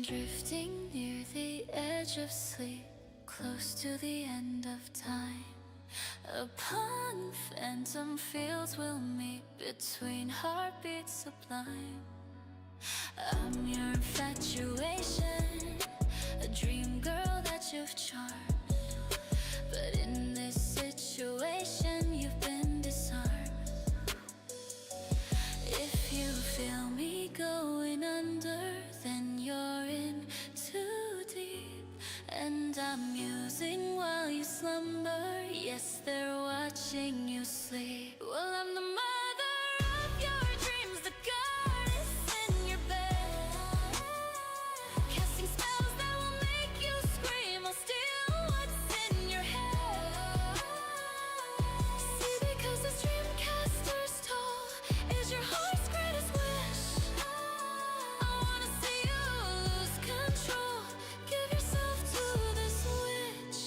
drifting near the edge of sleep, close to the end of time. Upon phantom fields we'll meet, between heartbeats sublime. I'm your infatuation, a dream girl that you've charmed. But in this situation you've been disarmed. If you feel me going under, then you're in too deep. And I'm musing while you slumber. Yes, they're watching you sleep. Well, I'm the mother of your dreams, the goddess in your bed, casting spells that will make you scream. I'll steal what's in your head. See, because this dreamcaster's toll is your heart's greatest wish. I wanna see you lose control. Give yourself to this witch.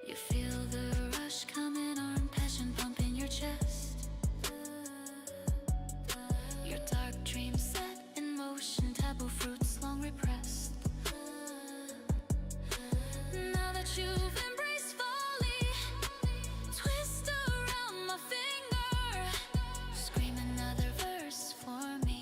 You feel the rush coming on, passion pumping your chest. Your dark dreams set in motion, taboo fruits long repressed. Now that you've embraced folly, twist around my finger. Scream another verse for me.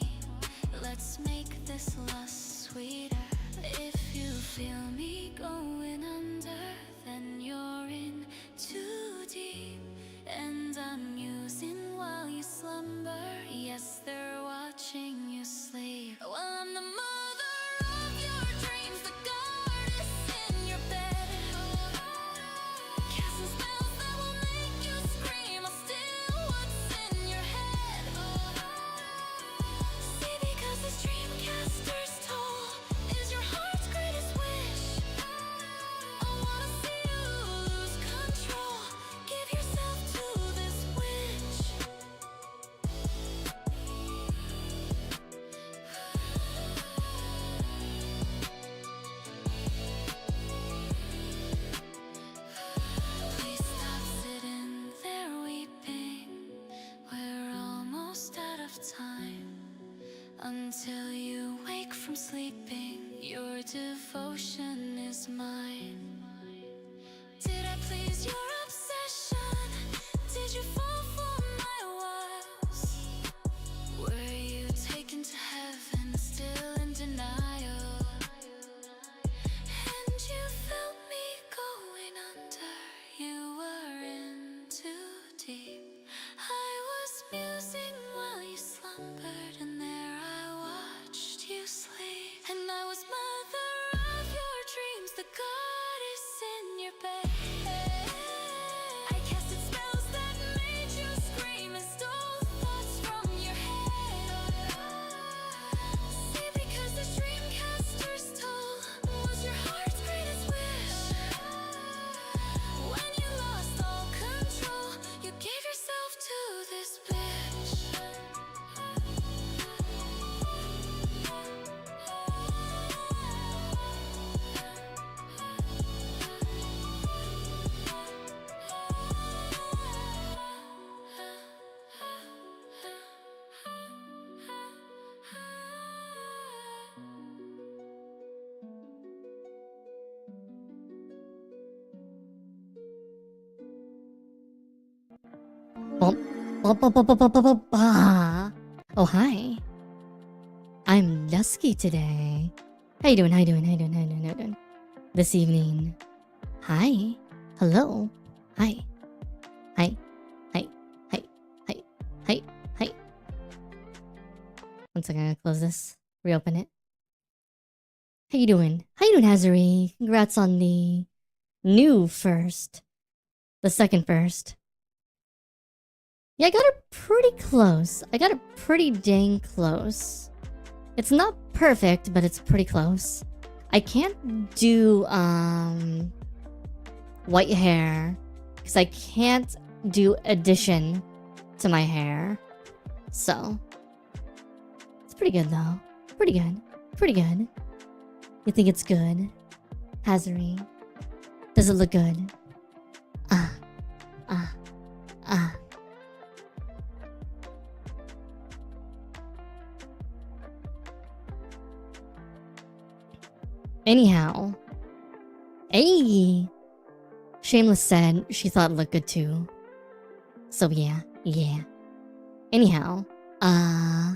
Let's make this lust sweeter. If you feel me going under, then you're in too deep. And I'm musing while you slumber. Yes, they're watching you sleep. Well, I'm the mother of your dreams, the goddess in your bed, casting spells that will make you scream. I'll steal what's in your head. See, because this dreamcaster's toll is your heart's greatest wish. I wanna see you lose control. Give yourself to this witch. Please stop sitting there weeping. We're almost out of time. Until you wake from sleeping, your devotion is mine. Did I please your obsession? Did you fall for my wiles? Were you taken to heaven, still in denial? And you felt me going under. You were in too deep. I was musing while you slumbered, and there I watched you sleep. And I was mother of your dreams, the goddess in your bed. I casted spells that made you scream and stole thoughts from your head. See, because this dreamcaster's toll was your heart's greatest wish. When you lost all control, you gave yourself to this bitch. Oh, hi. I'm dusky today. How you doing? How you doing? How you doing? How you doing? How you doing? This evening. Hi. Hello. Hi. Hi. Hi. Hi. Hi. Hi. Hi. One second, I'm gonna close this. Reopen it. How you doing? How you doing, AsuReDi? Congrats on the new first. The second first. Yeah, I got it pretty close. I got it pretty dang close. It's not perfect, but it's pretty close. I can't do white hair because I can't do addition to my hair. So it's pretty good though. Pretty good. Pretty good. You think it's good? AsuReDi? Does it look good? Anyhow. Hey! Shameless said she thought it looked good too. So yeah. Anyhow, I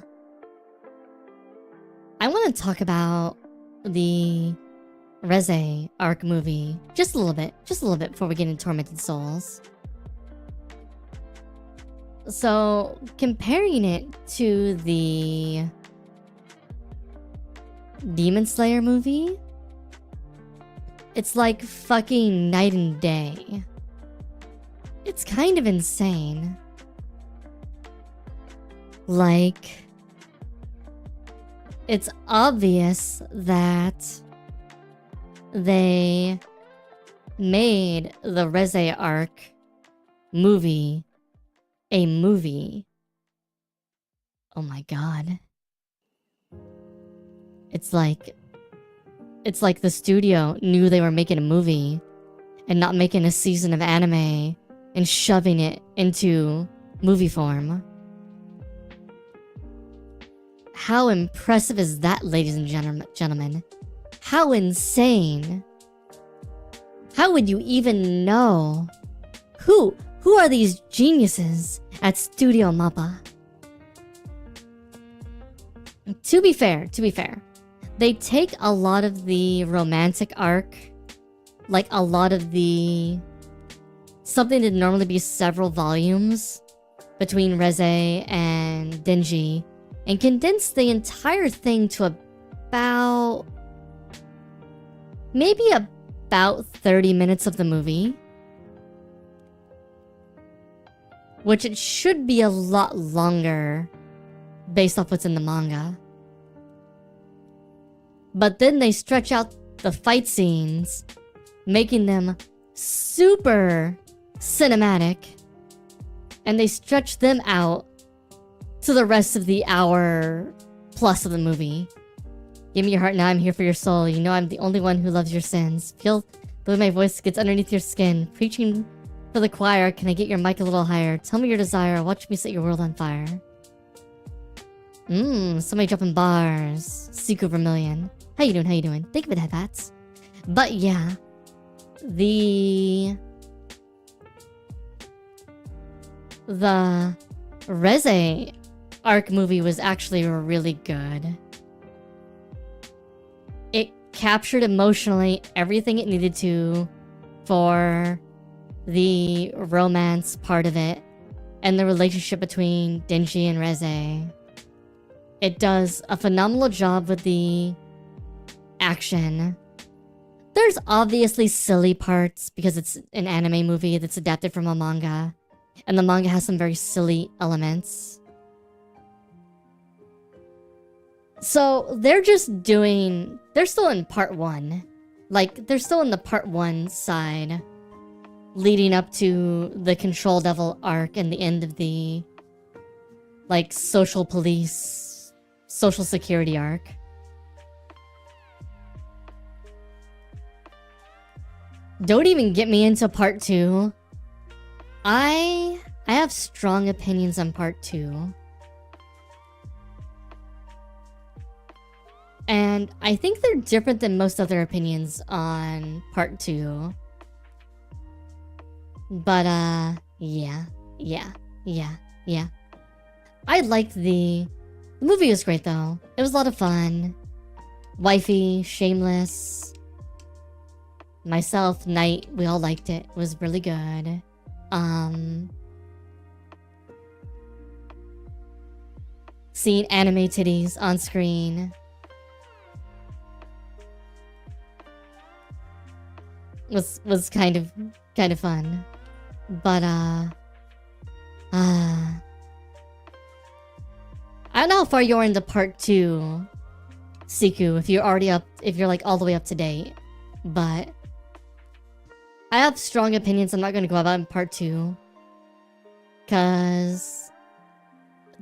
want to talk about the Reze arc movie just a little bit before we get into Tormented Souls. So, comparing it to the Demon Slayer movie, it's like fucking night and day. It's kind of insane. Like, it's obvious that they made the Reze arc movie a movie. Oh my god. It's like the studio knew they were making a movie and not making a season of anime and shoving it into movie form. How impressive is that, ladies and gentlemen? How insane. How would you even know? Who are these geniuses at Studio Mappa? To be fair, they take a lot of the romantic arc, like a lot of the something that normally be several volumes between Reze and Denji, and condense the entire thing to about 30 minutes of the movie, which it should be a lot longer based off what's in the manga. But then they stretch out the fight scenes, making them super cinematic, and they stretch them out to the rest of the hour plus of the movie. Give me your heart now, I'm here for your soul. You know I'm the only one who loves your sins. Feel the way my voice gets underneath your skin. Preaching for the choir, can I get your mic a little higher? Tell me your desire, watch me set your world on fire. Somebody dropping bars. Siku Vermilion. How you doing? Thank you for the headbats. But yeah, the Reze arc movie was actually really good. It captured emotionally everything it needed to for the romance part of it and the relationship between Denji and Reze. It does a phenomenal job with the action. There's obviously silly parts because it's an anime movie that's adapted from a manga, and the manga has some very silly elements. So they're still in part 1. Like, they're still in the part 1 side, leading up to the Control Devil arc and the end of the, like, social security arc. Don't even get me into part 2. I have strong opinions on part 2. And I think they're different than most other opinions on part 2. But, yeah. I liked the movie was great though. It was a lot of fun. Wifey, Shameless, myself, Knight, we all liked it. It was really good. Seeing anime titties on screen was kind of fun. But I don't know how far you are into part 2, Siku, if you're like all the way up to date. But I have strong opinions I'm not gonna go about in part 2. Cause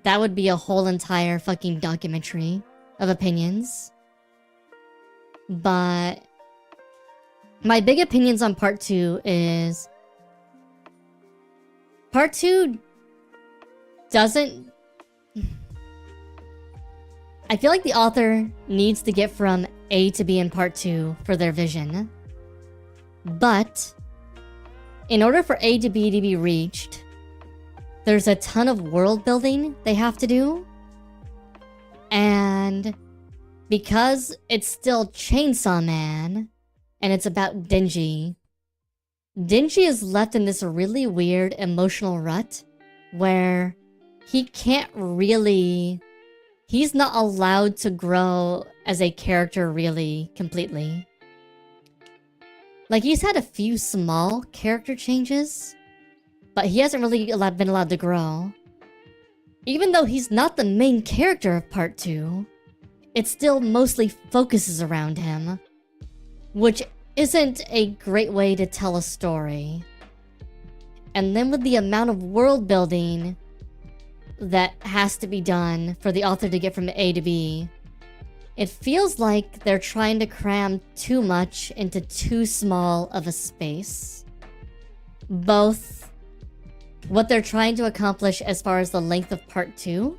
that would be a whole entire fucking documentary of opinions. But my big opinions on part 2 is part 2 doesn't... I feel like the author needs to get from A to B in part 2 for their vision. But in order for A to B to be reached, there's a ton of world building they have to do. And because it's still Chainsaw Man and it's about Denji, Denji is left in this really weird emotional rut where he can't really... He's not allowed to grow as a character really completely. Like, he's had a few small character changes, but he hasn't really been allowed to grow. Even though he's not the main character of part 2, it still mostly focuses around him, which isn't a great way to tell a story. And then with the amount of world building that has to be done for the author to get from A to B, it feels like they're trying to cram too much into too small of a space. Both what they're trying to accomplish as far as the length of part 2,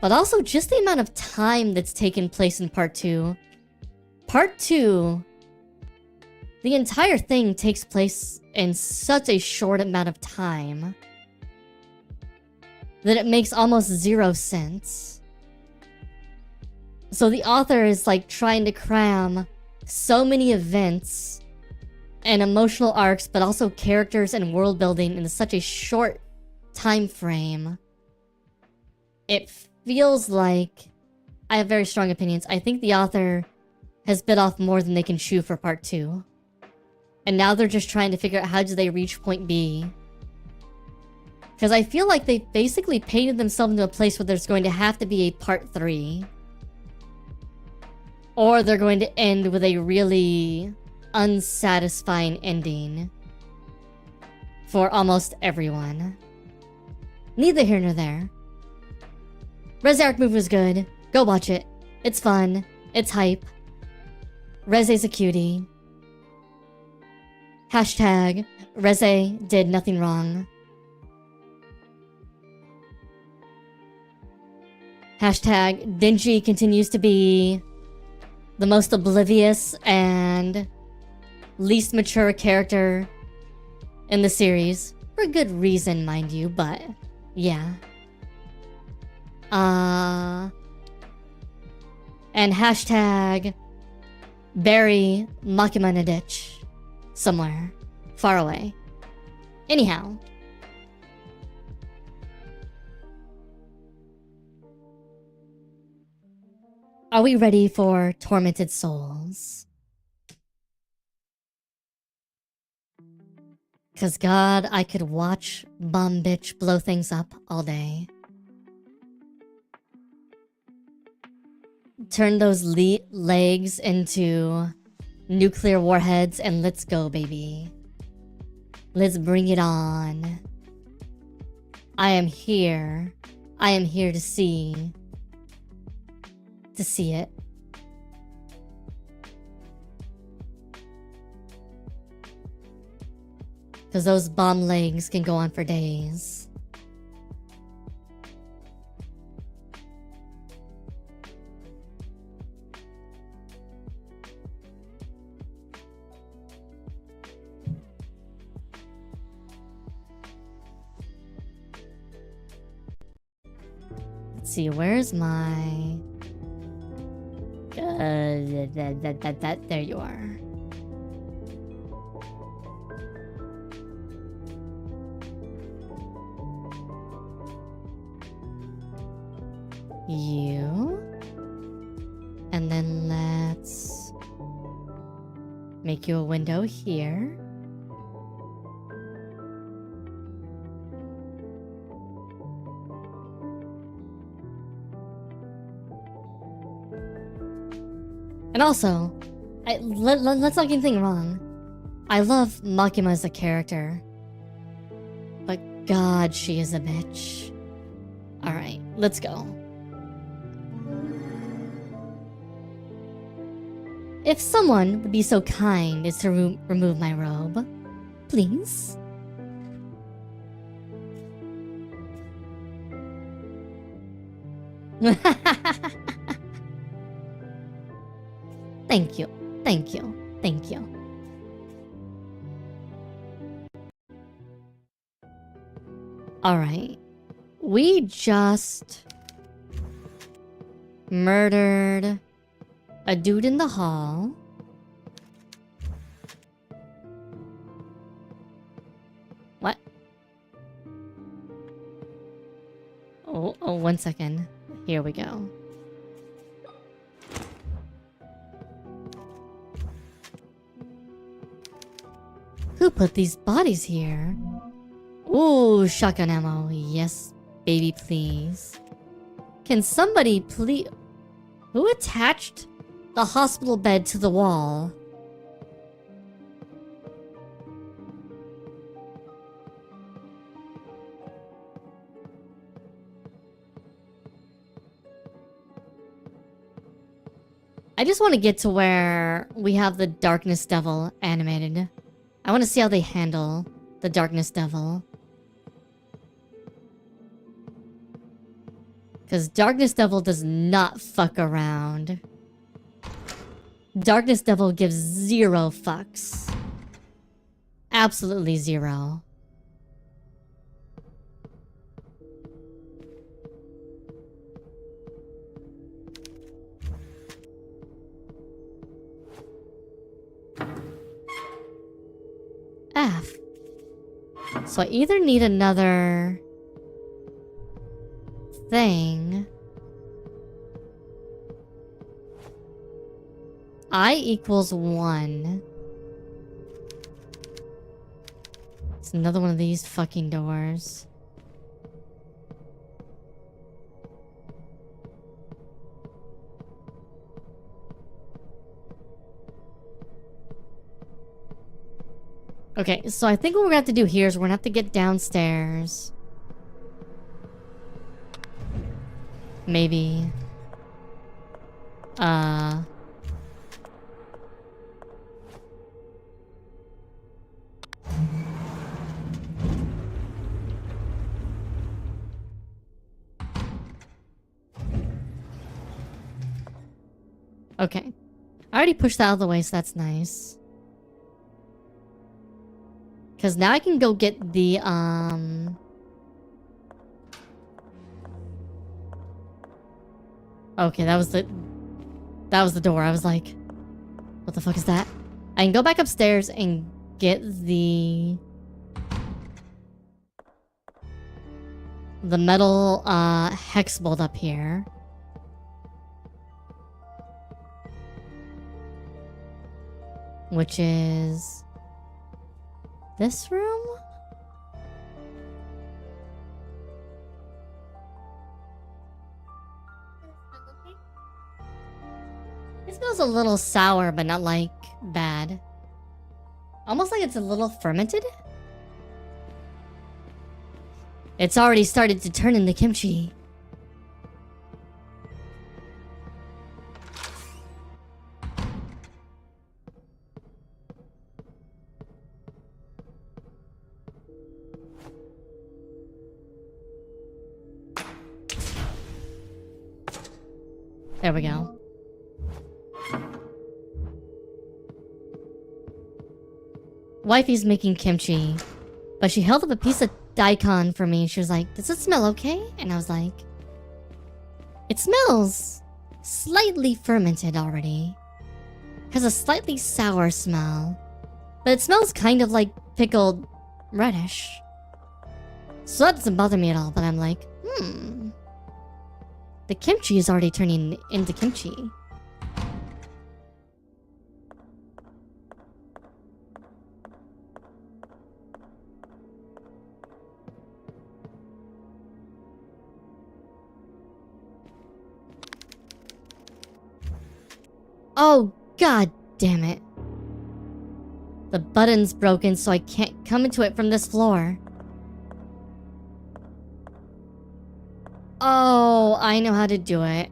but also just the amount of time that's taken place in part 2. Part 2, the entire thing takes place in such a short amount of time that it makes almost zero sense. So the author is like trying to cram so many events and emotional arcs, but also characters and world building into such a short time frame. It feels like... I have very strong opinions. I think the author has bit off more than they can chew for part 2. And now they're just trying to figure out how do they reach point B. Because I feel like they basically painted themselves into a place where there's going to have to be a part 3. Or they're going to end with a really unsatisfying ending for almost everyone. Neither here nor there. Reze arc movie was good. Go watch it. It's fun. It's hype. Reze's a cutie. Hashtag Reze did nothing wrong. Hashtag Denji continues to be the most oblivious and least mature character in the series. For good reason, mind you, but yeah. And hashtag bury Makima in a ditch. Somewhere. Far away. Anyhow. Are we ready for Tormented Souls? Cause God, I could watch Bomb Bitch blow things up all day. Turn those legs into nuclear warheads and let's go, baby. Let's bring it on. I am here. I am here to see. To see it. Because those bomb legs can go on for days. Let's see, where's my... there you are. You. And then let's make you a window here. And also, let's not get anything wrong. I love Makima as a character. But God, she is a bitch. Alright, let's go. If someone would be so kind as to remove my robe, please. Thank you. Thank you. Thank you. Alright. We just murdered a dude in the hall. What? Oh, 1 second. Here we go. Who put these bodies here? Ooh, shotgun ammo. Yes, baby, please. Can somebody please... Who attached the hospital bed to the wall? I just want to get to where we have the Darkness Devil animated. I want to see how they handle the Darkness Devil. Because Darkness Devil does not fuck around. Darkness Devil gives 0 fucks. Absolutely 0. F. So I either need another thing. I equals 1. It's another one of these fucking doors. Okay, so I think what we're gonna have to do here is we're gonna have to get downstairs. Maybe. Okay. I already pushed that out of the way, so that's nice. Because now I can go get the, Okay, that was the door. I was like, what the fuck is that? I can go back upstairs and get the metal, hex bolt up here. Which is this room? It smells a little sour, but not like bad. Almost like it's a little fermented. It's already started to turn into kimchi. There we go. Wifey's making kimchi, but she held up a piece of daikon for me and she was like, does it smell okay? And I was like, it smells slightly fermented already. Has a slightly sour smell, but it smells kind of like pickled radish. So that doesn't bother me at all, but I'm like, the kimchi is already turning into kimchi. Oh, god damn it. The button's broken, so I can't come into it from this floor. Oh, I know how to do it.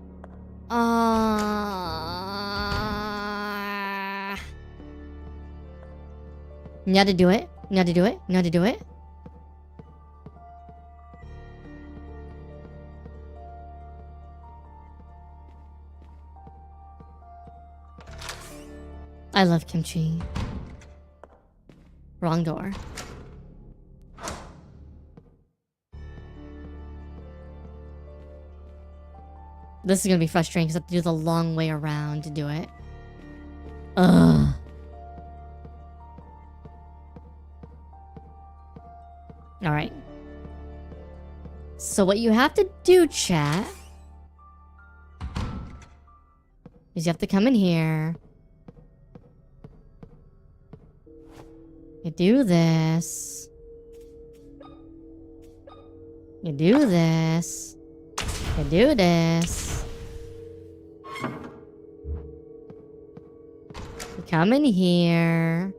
You know how to do it? You know how to do it? You know how to do it? I love kimchi. Wrong door. This is gonna be frustrating because I have to do the long way around to do it. Ugh. Alright. So what you have to do, chat, is you have to come in here. You do this. You do this. You do this. You come in here.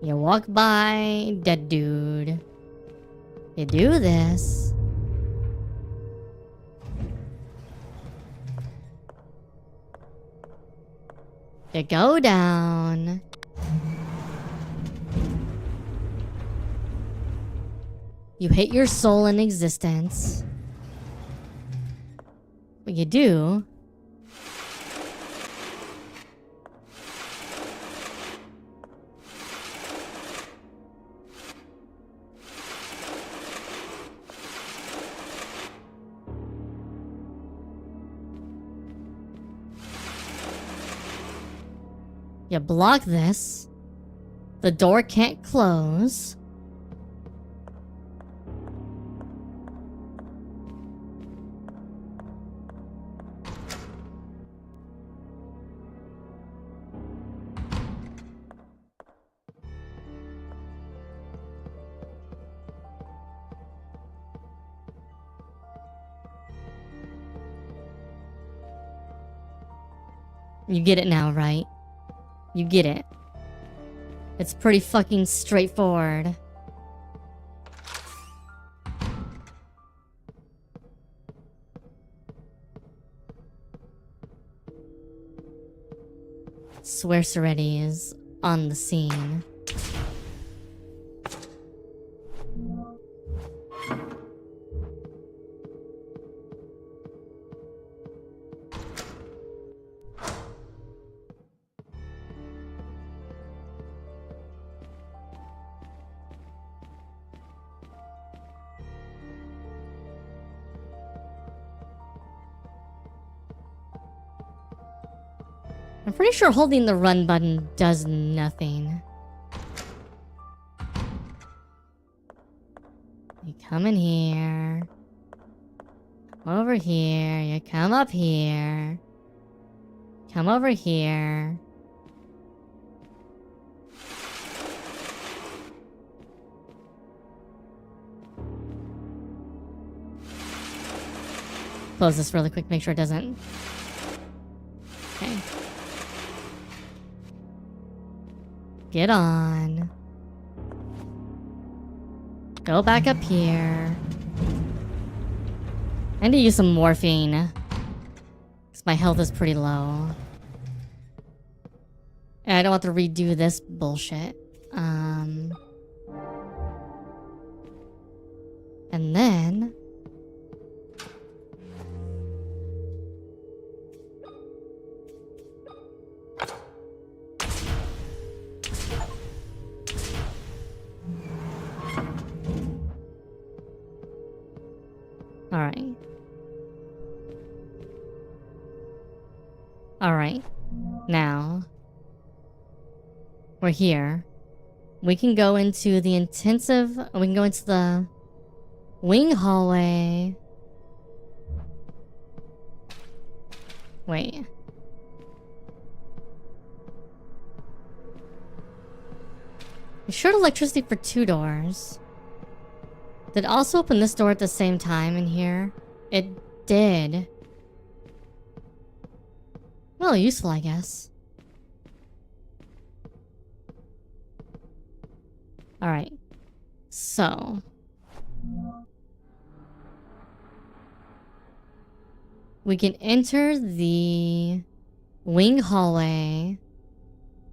You walk by dead dude. You do this. You go down. You hit your soul in existence. What you do... You block this. The door can't close. You get it now, right? You get it. It's pretty fucking straightforward. Swear AsuReDi is on the scene. I'm pretty sure holding the run button does nothing. You come in here. Come over here. You come up here. Come over here. Close this really quick, make sure it doesn't. Okay. Get on. Go back up here. I need to use some morphine. Because my health is pretty low. And I don't want to redo this bullshit. And then... Alright. Alright. Now, we're here. We can go into the intensive... We can go into the wing hallway. Wait. We showed electricity for 2 doors. Did it also open this door at the same time in here? It did. Well, useful, I guess. Alright. So. We can enter the wing hallway.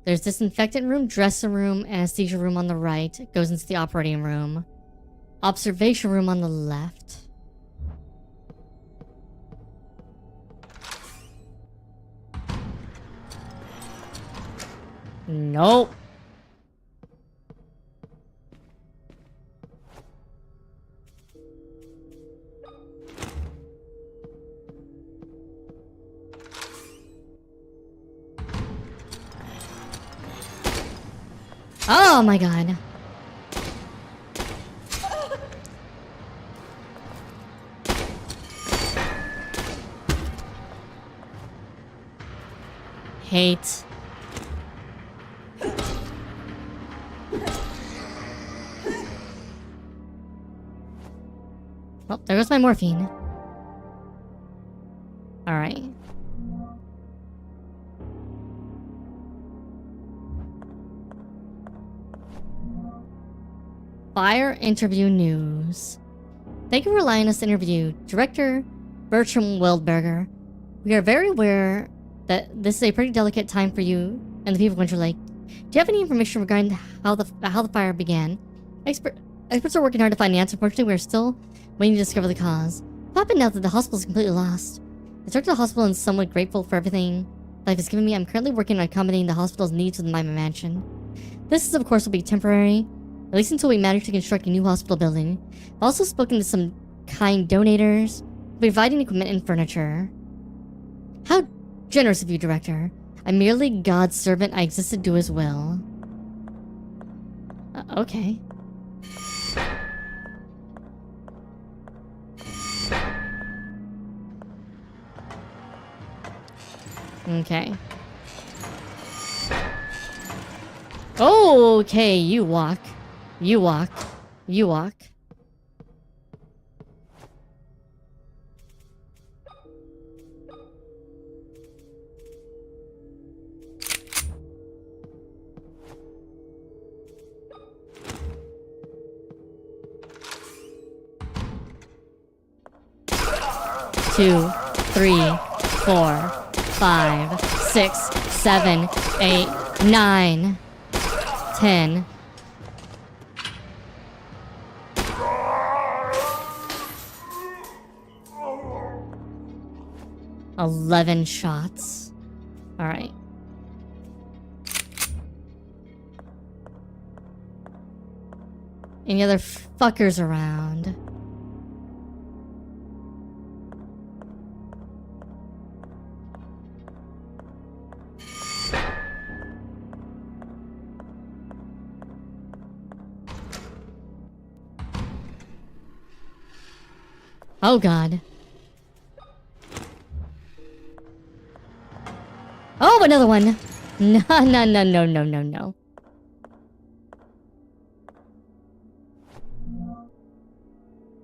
There's disinfectant room, dressing room, anesthesia room on the right. It goes into the operating room. Observation room on the left. Nope. Oh my god. Hate. Well, there goes my morphine. Alright. Fire interview news. Thank you for allowing us to interview Director Bertram Wildberger. We are very aware that this is a pretty delicate time for you and the people of Winter Lake. Do you have any information regarding how the fire began? Experts are working hard to find the answer. Unfortunately, we are still waiting to discover the cause. What happened now that the hospital is completely lost? I talked to the hospital and somewhat grateful for everything life has given me. I'm currently working on accommodating the hospital's needs within my mansion. This, of course, will be temporary, at least until we manage to construct a new hospital building. I've also spoken to some kind donators, providing equipment and furniture. How generous of you, Director. I'm merely God's servant. I exist to do his will. Okay. Okay. Okay, you walk. You walk. You walk. Two, 3, 4, 5, 6, 7, 8, 9, 10. 11 shots. Alright. Any other fuckers around? Oh god. Oh, another one. No, no, no, no, no, no, no.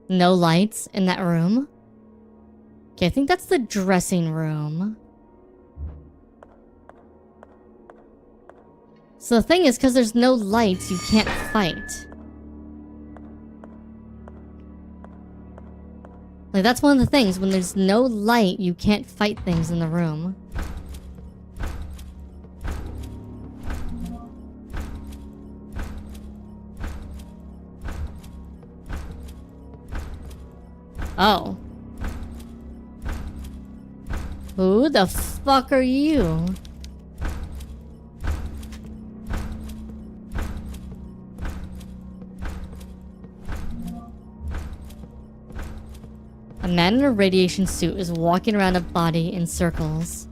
No lights in that room. Okay, I think that's the dressing room. So the thing is, because there's no lights, you can't fight. Like, that's one of the things. When there's no light, you can't fight things in the room. Oh. Who the fuck are you? A man in a radiation suit is walking around a body in circles.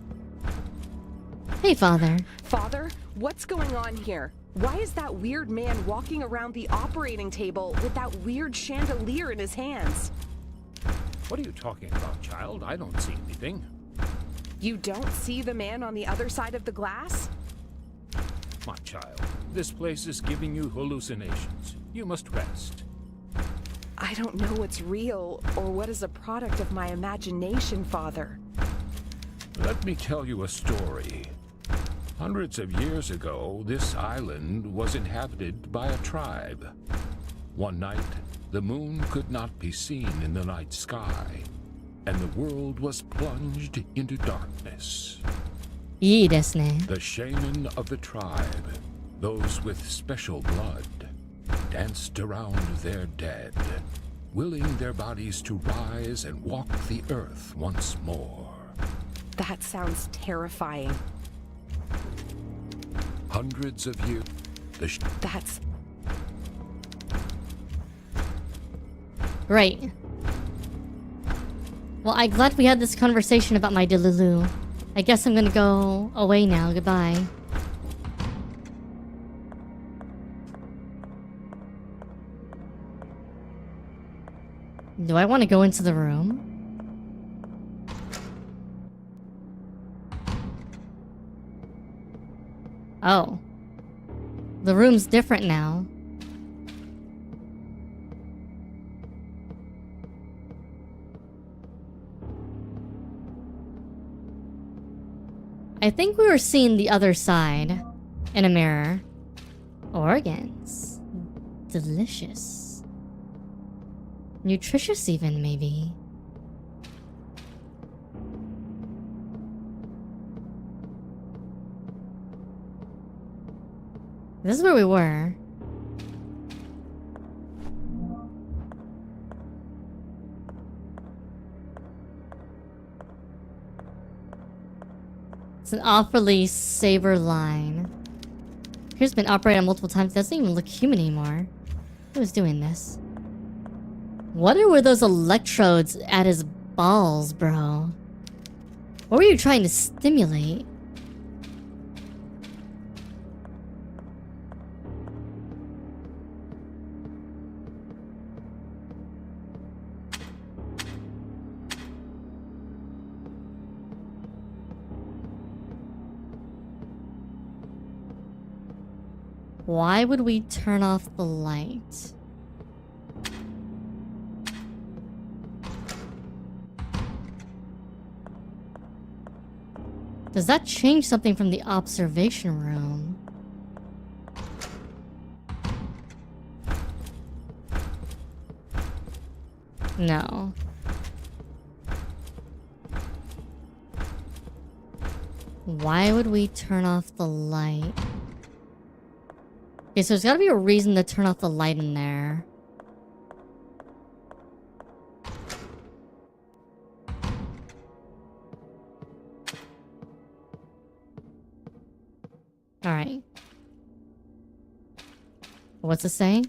Hey, Father. Father, what's going on here? Why is that weird man walking around the operating table with that weird chandelier in his hands? What are you talking about, child? I don't see anything. You don't see the man on the other side of the glass? My child, this place is giving you hallucinations. You must rest. I don't know what's real or what is a product of my imagination, Father. Let me tell you a story. Hundreds of years ago, this island was inhabited by a tribe. One night, the moon could not be seen in the night sky, and the world was plunged into darkness. The shaman of the tribe, those with special blood, danced around their dead, willing their bodies to rise and walk the earth once more. That sounds terrifying. Hundreds of years. That's... Great. Well, I'm glad we had this conversation about my Delulu. I guess I'm gonna go away now. Goodbye. Do I want to go into the room? Oh. The room's different now. I think we were seeing the other side in a mirror. Organs. Delicious. Nutritious even, maybe. This is where we were. It's an awfully saber line. Here's been operated on multiple times. It doesn't even look human anymore. Who was doing this? What were those electrodes at his balls, bro? What were you trying to stimulate? Why would we turn off the light? Does that change something from the observation room? No. Why would we turn off the light? Okay, so there's gotta be a reason to turn off the light in there. Alright. What's it saying?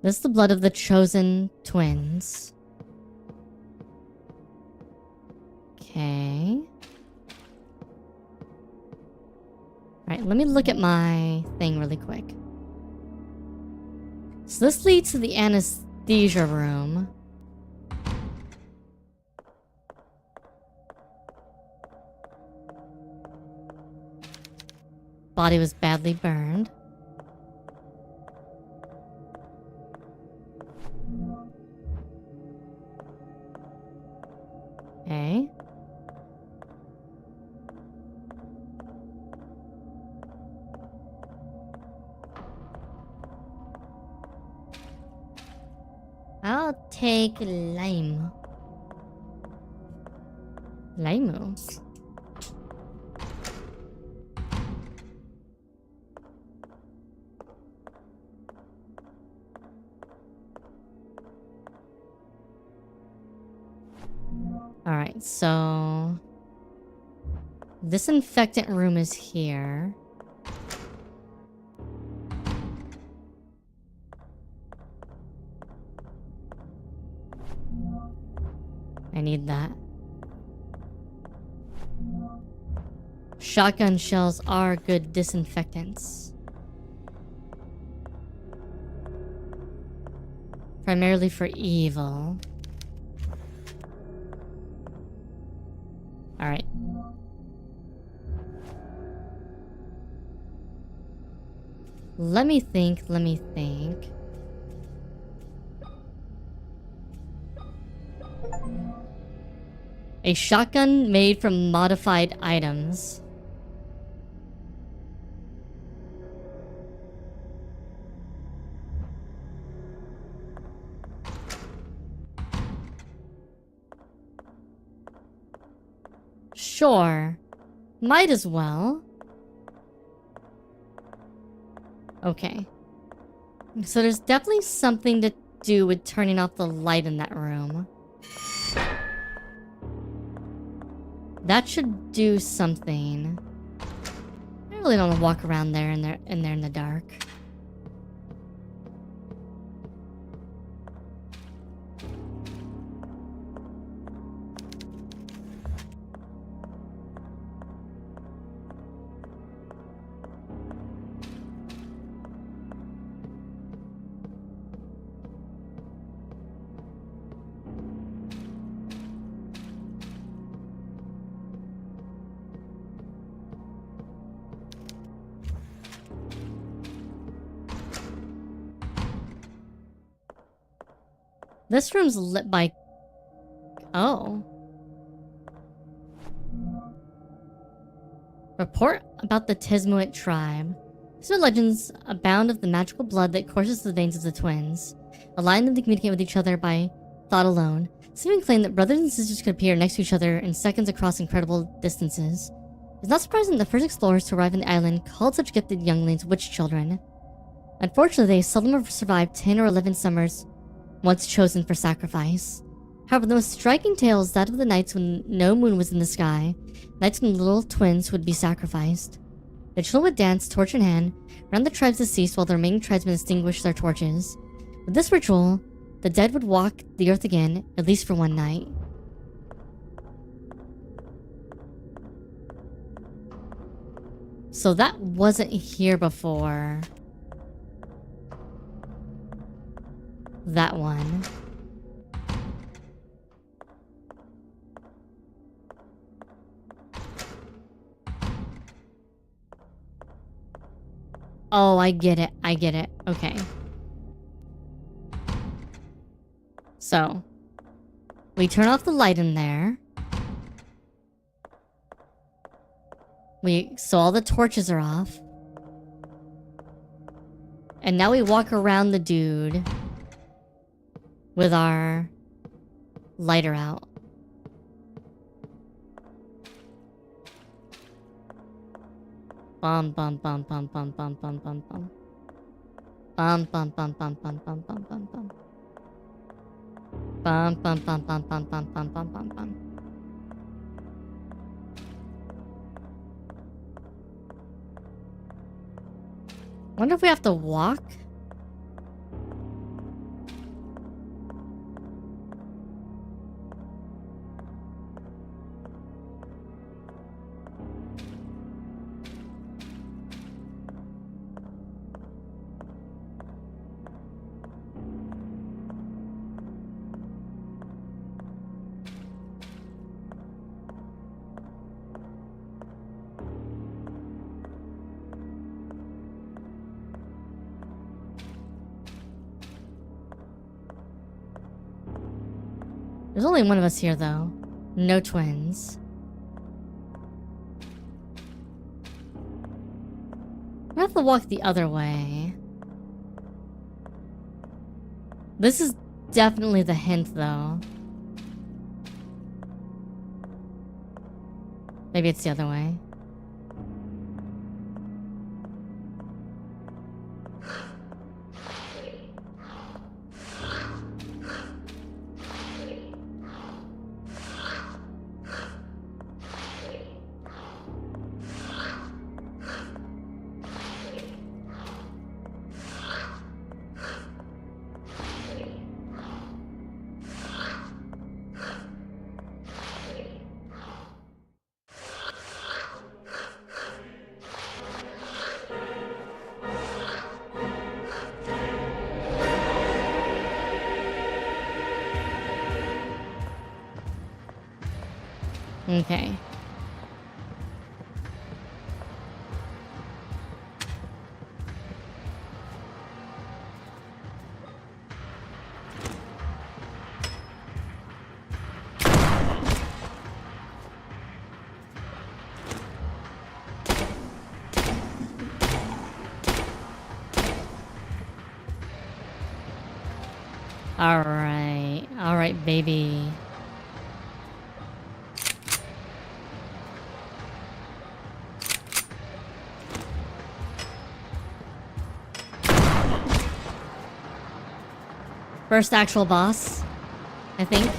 This is the blood of the chosen twins. Okay. Alright, let me look at my thing really quick. So this leads to the anesthesia room. Body was badly burned. Okay. I'll take lime. Lime. Alright, so disinfectant room is here. I need that. Shotgun shells are good disinfectants. Primarily for evil. Alright. Let me think. A shotgun made from modified items. Sure. Might as well. Okay. So there's definitely something to do with turning off the light in that room. That should do something. really don't want to walk around there in the dark. This room's lit by... Oh. Report about the Tismuit tribe. Tismuit legends abound of the magical blood that courses through the veins of the twins, allowing them to communicate with each other by thought alone. Some even claim that brothers and sisters could appear next to each other in seconds across incredible distances. It's not surprising that the first explorers to arrive on the island called such gifted younglings witch children. Unfortunately, they seldom have survived 10 or 11 summers once chosen for sacrifice. However, the most striking tale is that of the nights when no moon was in the sky, nights when the little twins would be sacrificed. The children would dance, torch in hand, around the tribe's deceased while the remaining tribesmen extinguished their torches. With this ritual, the dead would walk the earth again, at least for one night. So that wasn't here before. That one. Oh, I get it. I get it. Okay. So, we turn off the light in there. So all the torches are off. And now we walk around the dude with our lighter out. Bum bum bum bum bum bum bum bum bum. Bum bum bum bum bum bum bum bum bum. Bum bum bum bum bum bum bum bum bum bum. Wonder if we have to walk? There's only one of us here, though. No twins. I have to walk the other way. This is definitely the hint, though. Maybe it's the other way. Okay. All right, baby. First actual boss, I think.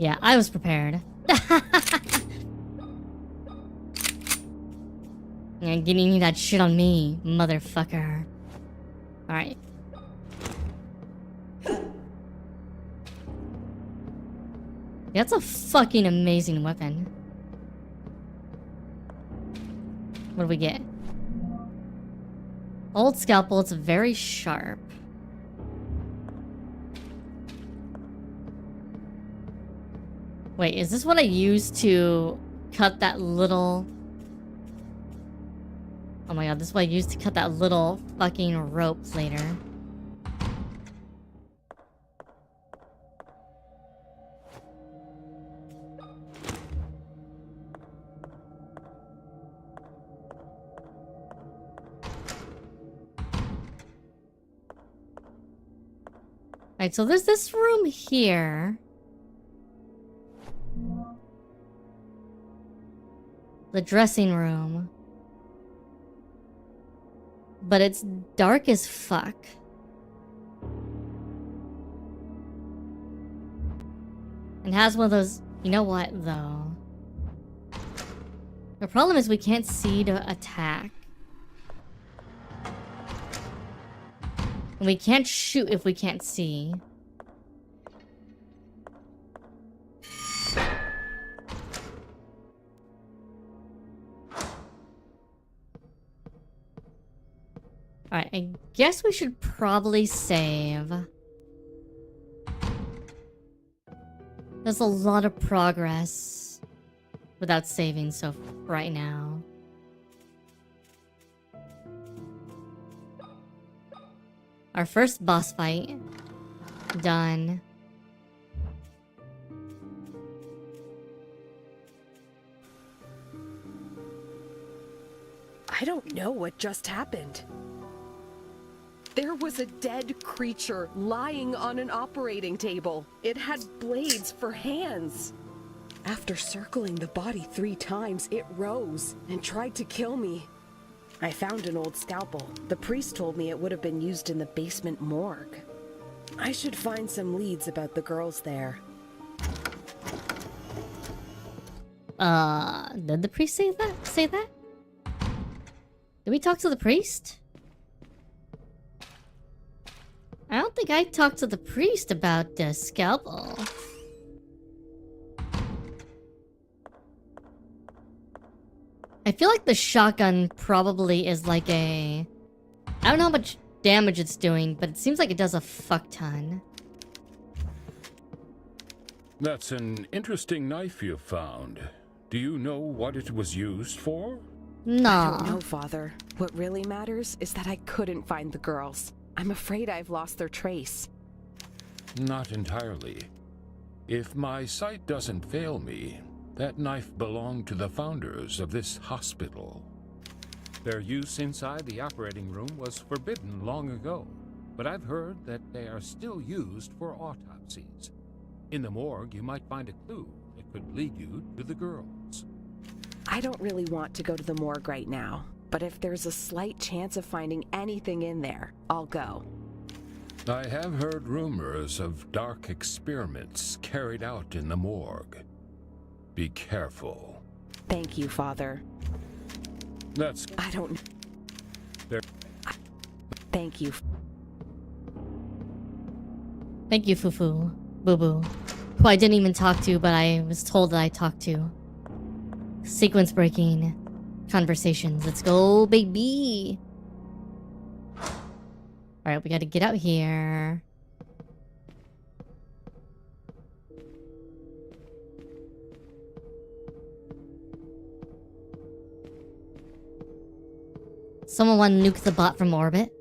Yeah, I was prepared. And getting that shit on me, motherfucker. Alright. That's a fucking amazing weapon. What do we get? Old scalpel, it's very sharp. Wait, is this what I used to cut that little... Oh my god, this is what I used to cut that little fucking rope later. Alright, so there's this room here. The dressing room. But it's dark as fuck. And has one of those... You know what, though? The problem is we can't see to attack. And we can't shoot if we can't see. Alright, I guess we should probably save. There's a lot of progress without saving so right now. Our first boss fight done. I don't know what just happened. There was a dead creature lying on an operating table. It had blades for hands. After circling the body 3 times, it rose and tried to kill me. I found an old scalpel. The priest told me it would have been used in the basement morgue. I should find some leads about the girls there. Did the priest say that? Did we talk to the priest? I don't think I talked to the priest about the scalpel. I feel like the shotgun probably is like a... I don't know how much damage it's doing, but it seems like it does a fuck ton. That's an interesting knife you found. Do you know what it was used for? No. I don't know, Father. What really matters is that I couldn't find the girls. I'm afraid I've lost their trace. Not entirely. If my sight doesn't fail me, that knife belonged to the founders of this hospital. Their use inside the operating room was forbidden long ago, but I've heard that they are still used for autopsies. In the morgue, you might find a clue that could lead you to the girls. I don't really want to go to the morgue right now, but if there's a slight chance of finding anything in there, I'll go. I have heard rumors of dark experiments carried out in the morgue. Be careful. Thank you, Father. That's... I don't... There... Thank you. Thank you, Fufu. Boo Boo. Who I didn't even talk to, but I was told that I talked to. Sequence breaking conversations. Let's go, baby! Alright, we gotta get out here. Someone want to nuke the bot from orbit?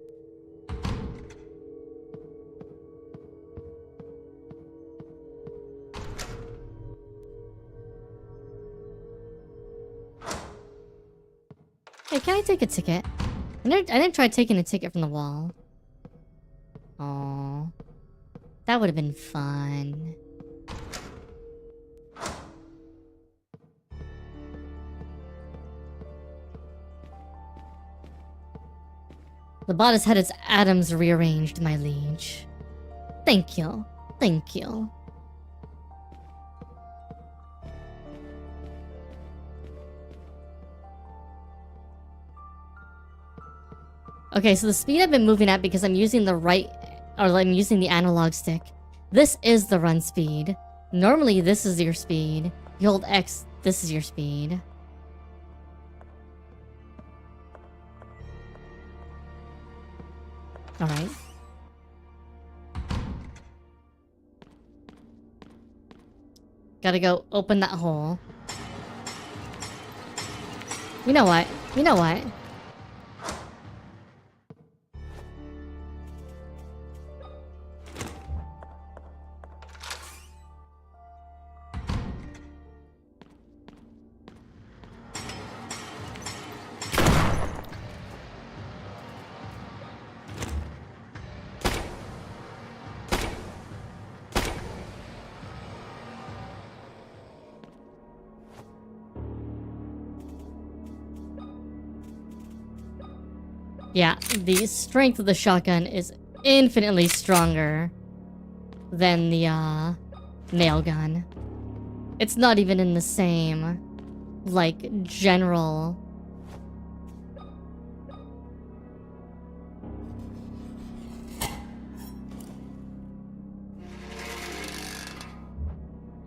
Hey, can I take a ticket? I didn't try taking a ticket from the wall. Aww. That would have been fun. The bot has had its atoms rearranged, my liege. Thank you. Thank you. Okay, so the speed I've been moving at because I'm using the right, or I'm using the analog stick. This is the run speed. Normally this is your speed. You hold X, this is your speed. Alright. Gotta go open that hole. You know what? You know what? Yeah, the strength of the shotgun is infinitely stronger than the nail gun. It's not even in the same, like, general.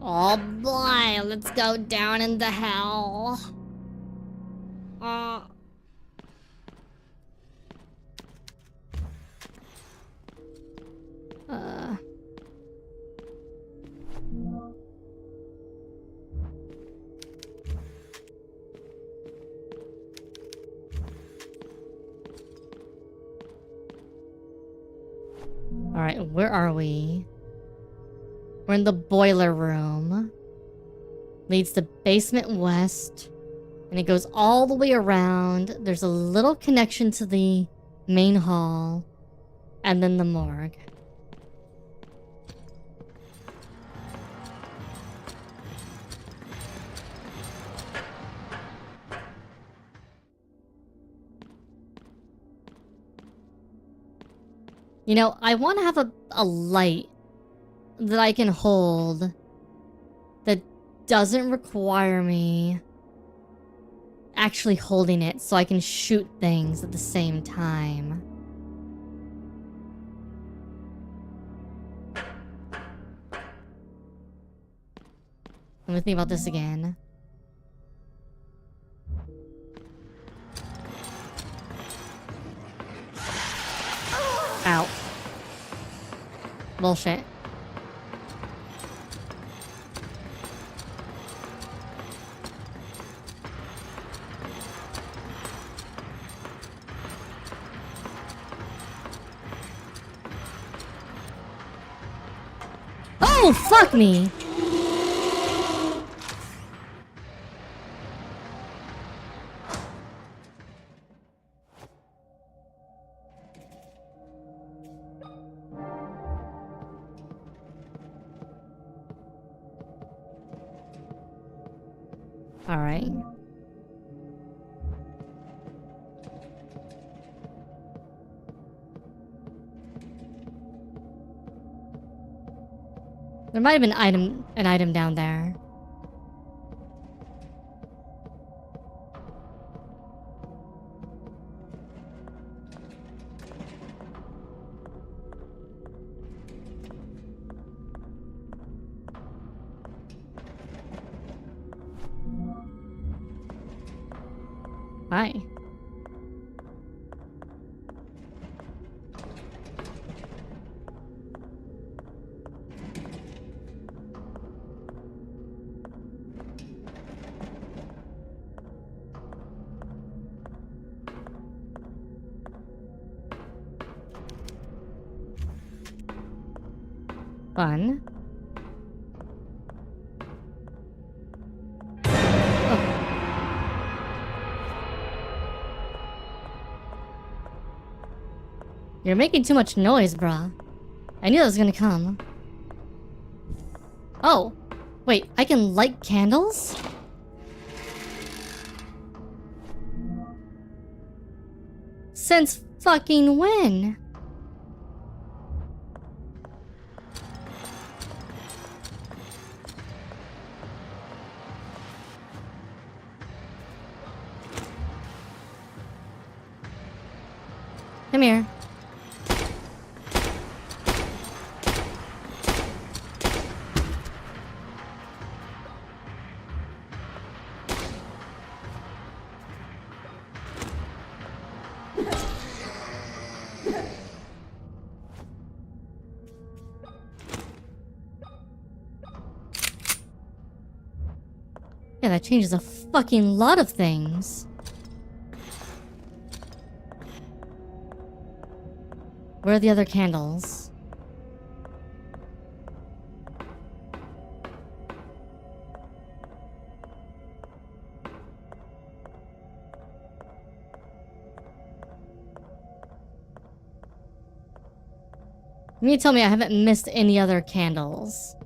Oh boy, let's go down into hell. Alright, where are we? We're in the boiler room. Leads to basement west. And it goes all the way around. There's a little connection to the main hall. And then the morgue. You know, I want to have a light that I can hold that doesn't require me actually holding it so I can shoot things at the same time. Let me think about this again. Ow. Bullshit. Oh, fuck me! Alright. There might have been an item down there. Hi. Fun. You're making too much noise, bruh. I knew that was gonna come. Oh! Wait, I can light candles? Since fucking when? Come here. Yeah, that changes a fucking lot of things. Where are the other candles? You mean to tell me I haven't missed any other candles?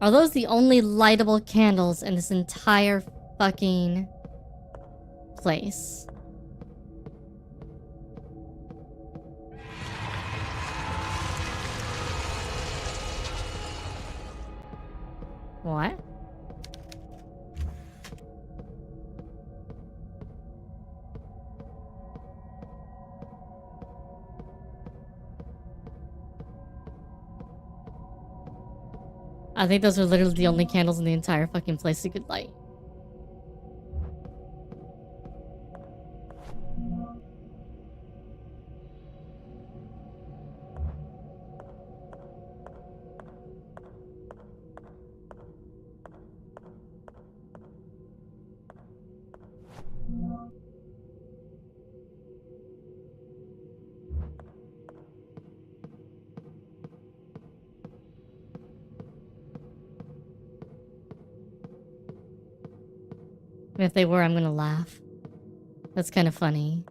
Are those the only lightable candles in this entire fucking place? What? I think those are literally the only candles in the entire fucking place you could light. If they were, I'm gonna laugh. That's kind of funny.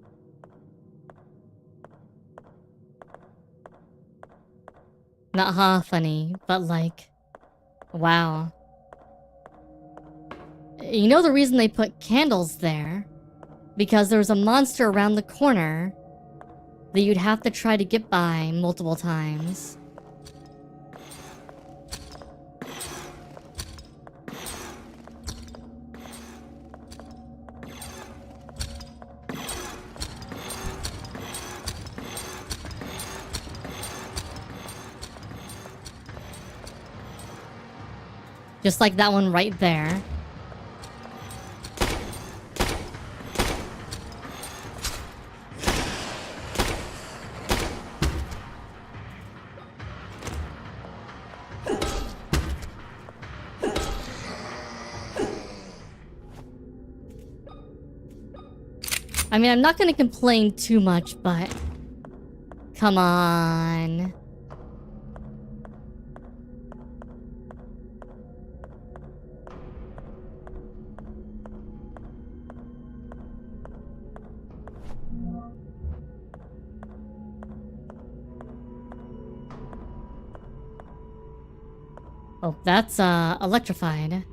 Not funny, but like, wow. You know the reason they put candles there? Because there was a monster around the corner that you'd have to try to get by multiple times. Just like that one right there. I mean, I'm not gonna complain too much, but come on. Oh, that's electrified.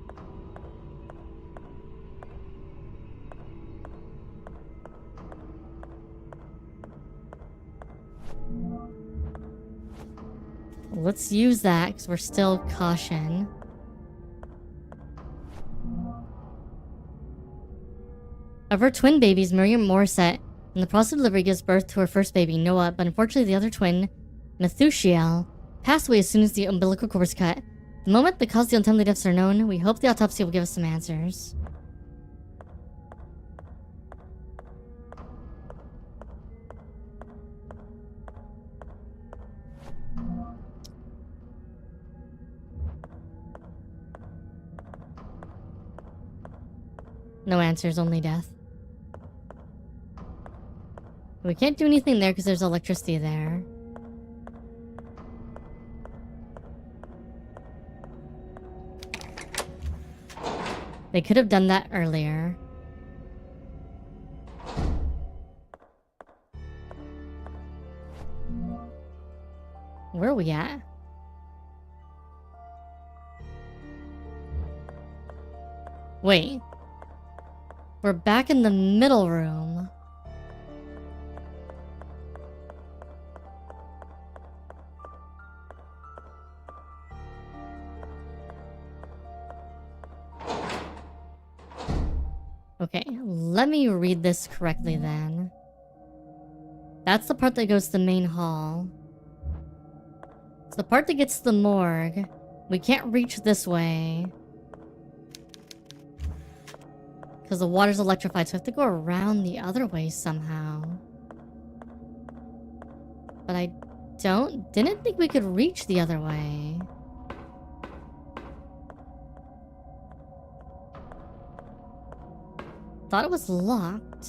Let's use that because we're still caution. Of her twin babies, Miriam Morissette, in the process of delivery, gives birth to her first baby, Noah, but unfortunately the other twin, Methushael, passed away as soon as the umbilical cord was cut. The moment the cause of the untimely deaths are known, we hope the autopsy will give us some answers. No answers, only death. We can't do anything there because there's electricity there. They could have done that earlier. Where are we at? Wait. We're back in the middle room. Okay, let me read this correctly then. That's the part that goes to the main hall. So the part that gets to the morgue, we can't reach this way. Because the water's electrified, so I have to go around the other way somehow. But I didn't think we could reach the other way. Thought it was locked.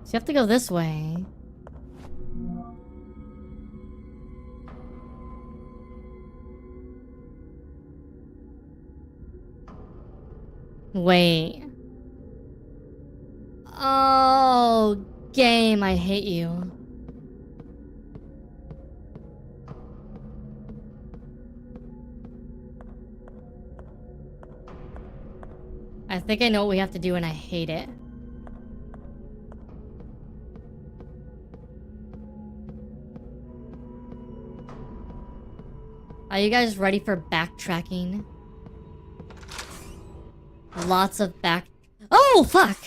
So you have to go this way. Wait. Oh, game, I hate you. I think I know what we have to do and I hate it. Are you guys ready for backtracking? Lots of back... Oh, fuck!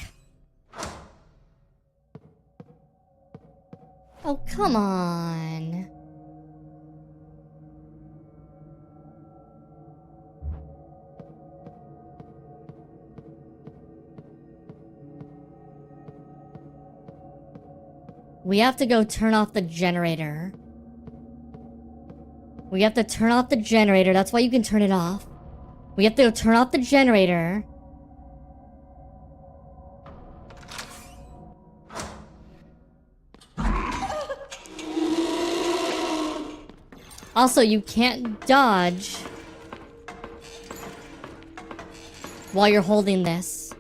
Oh, come on. We have to go turn off the generator. We have to turn off the generator. That's why you can turn it off. We have to go turn off the generator. Also, you can't dodge while you're holding this.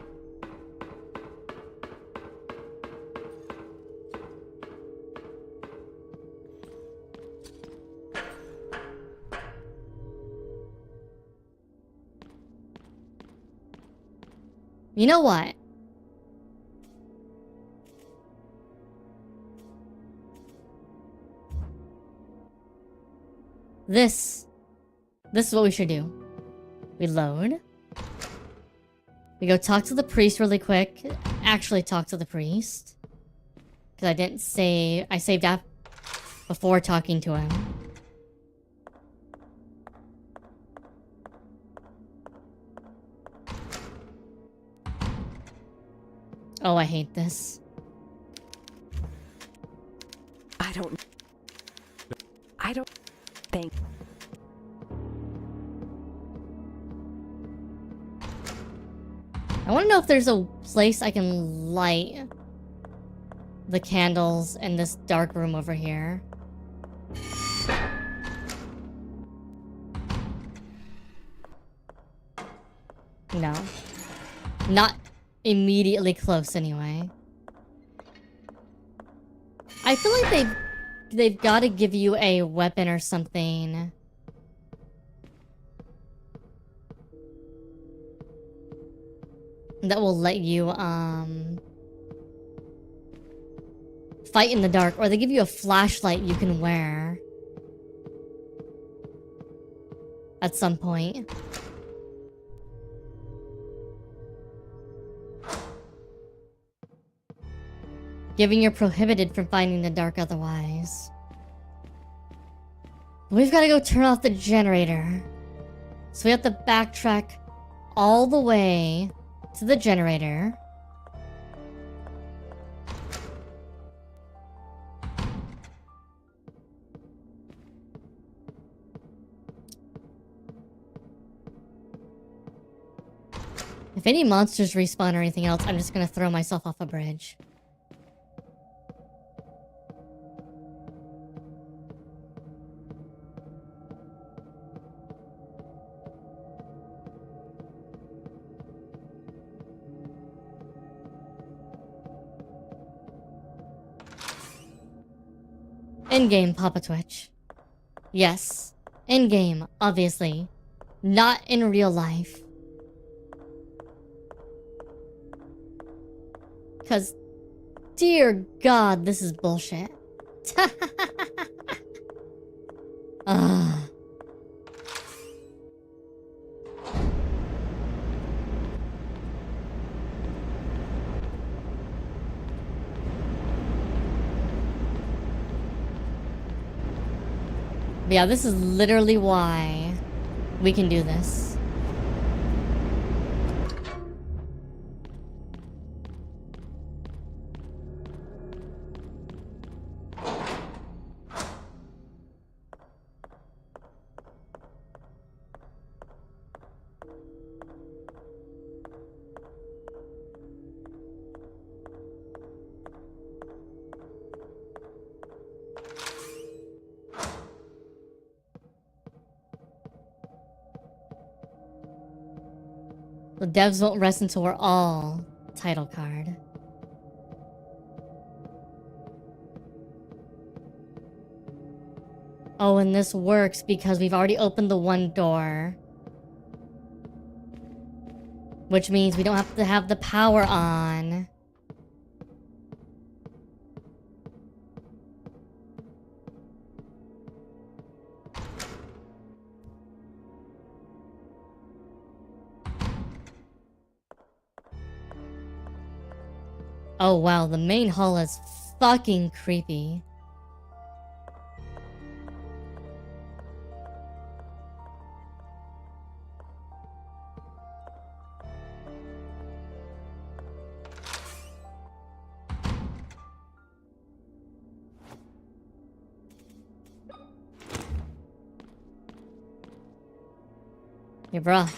You know what? This is what we should do. We load. We go talk to the priest really quick. Actually talk to the priest. Because I didn't save... I saved up before talking to him. Oh, I hate this. I don't think. I want to know if there's a place I can light the candles in this dark room over here. No. Not immediately close anyway. I feel like they've got to give you a weapon or something. That will let you fight in the dark, or they give you a flashlight you can wear at some point. Giving you're prohibited from fighting in the dark otherwise. We've got to go turn off the generator. So we have to backtrack all the way to the generator. If any monsters respawn or anything else, I'm just gonna throw myself off a bridge. In-game, Papa Twitch. Yes. In-game, obviously. Not in real life. Because, dear God, this is bullshit. But yeah, this is literally why we can do this. The devs won't rest until we're all title card. Oh, and this works because we've already opened the one door. Which means we don't have to have the power on. Oh wow, the main hall is fucking creepy. Yeah, bruh.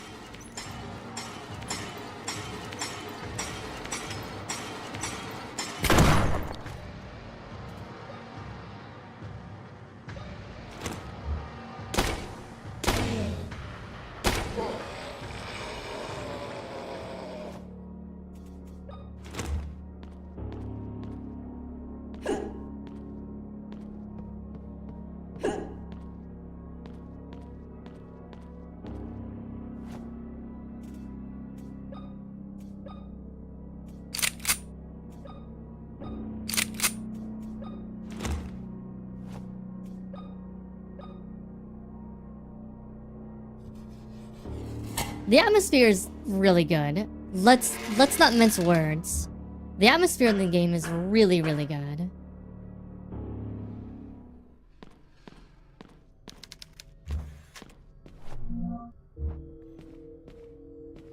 The atmosphere is really good. Let's not mince words. The atmosphere in the game is really, really good.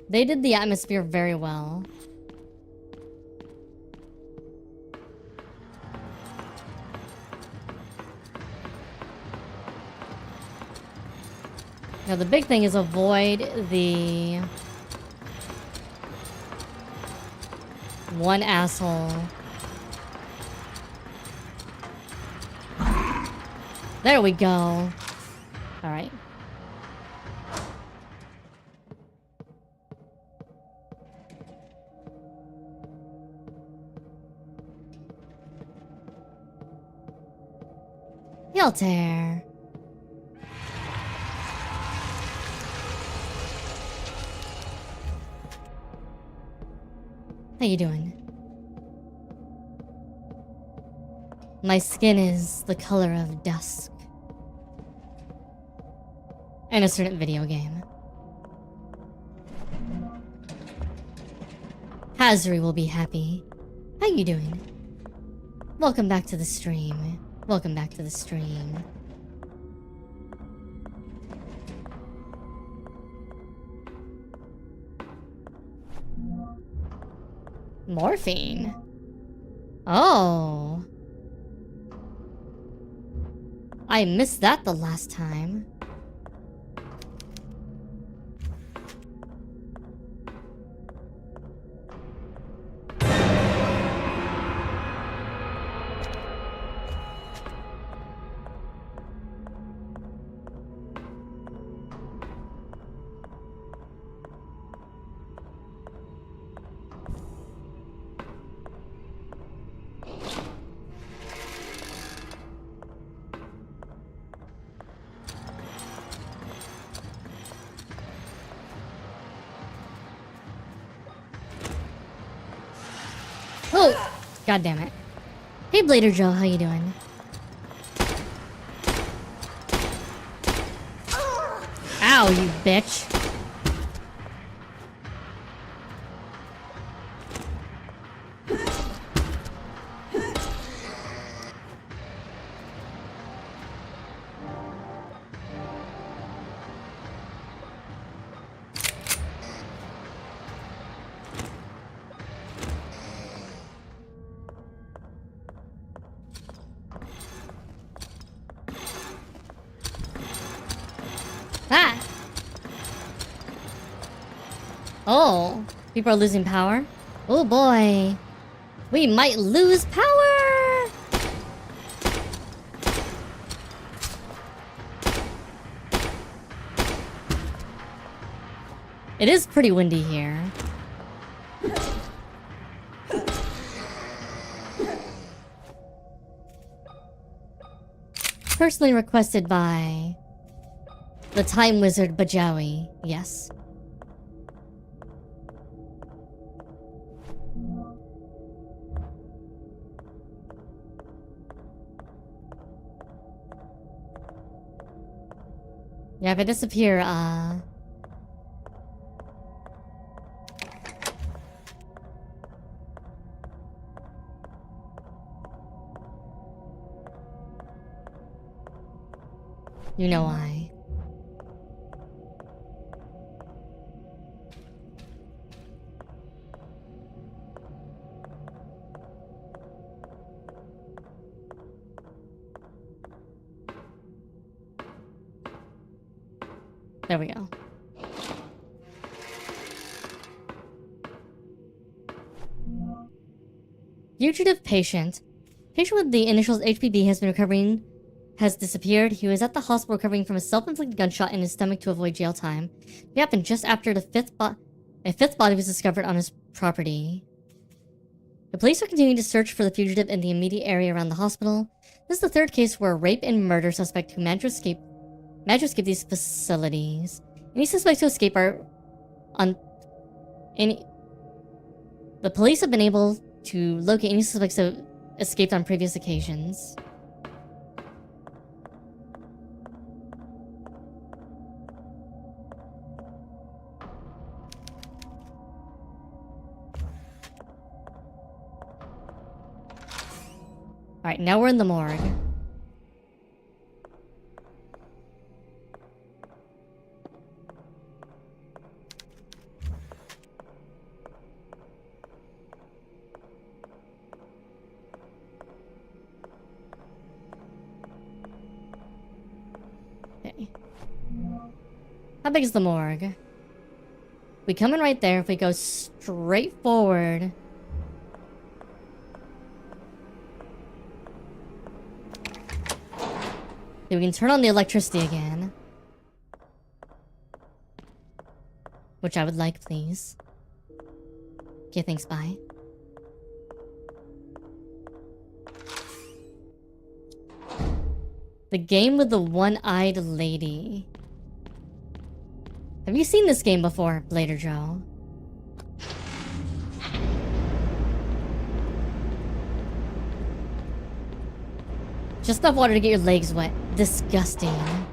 They did the atmosphere very well. Now the big thing is avoid the one asshole. There we go. All right. Yaltair. How you doing? My skin is the color of dusk. And a certain video game. AsuReDi will be happy. How you doing? Welcome back to the stream. Welcome back to the stream. Morphine? Oh. I missed that the last time. Oh! God damn it. Hey Blader Joe, how you doing? Ow, you bitch. Oh, people are losing power. Oh boy. We might lose power! It is pretty windy here. Personally requested by the Time Wizard Bajawi. Yes. Yeah, if I disappear, you know why. There we go. Fugitive patient. Patient with the initials HPB has disappeared. He was at the hospital recovering from a self-inflicted gunshot in his stomach to avoid jail time. It happened just after a fifth body was discovered on his property. The police are continuing to search for the fugitive in the immediate area around the hospital. This is the third case where a rape and murder suspect who managed to escape these facilities. Any suspects who escape are the police have been able to locate any suspects who have escaped on previous occasions. Alright, now we're in the morgue. Okay. How big is the morgue? We come in right there. If we go straight forward... okay, we can turn on the electricity again. Which I would like, please. Okay, thanks, bye. The game with the one-eyed lady. Have you seen this game before, Blader Joe? Just enough water to get your legs wet. Disgusting.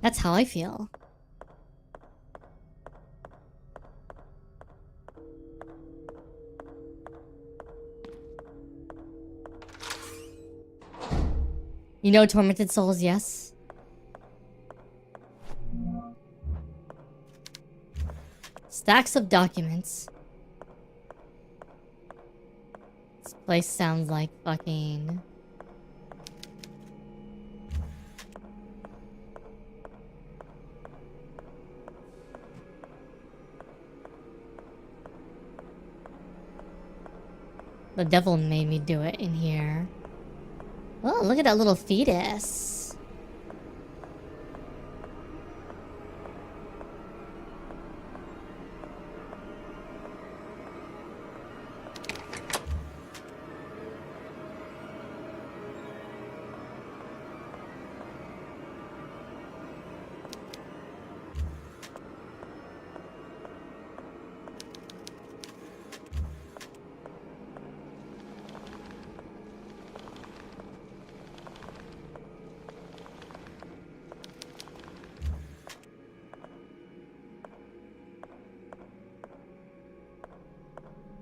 That's how I feel. You know Tormented Souls, yes? Stacks of documents. This place sounds like fucking... the devil made me do it in here. Oh, look at that little fetus.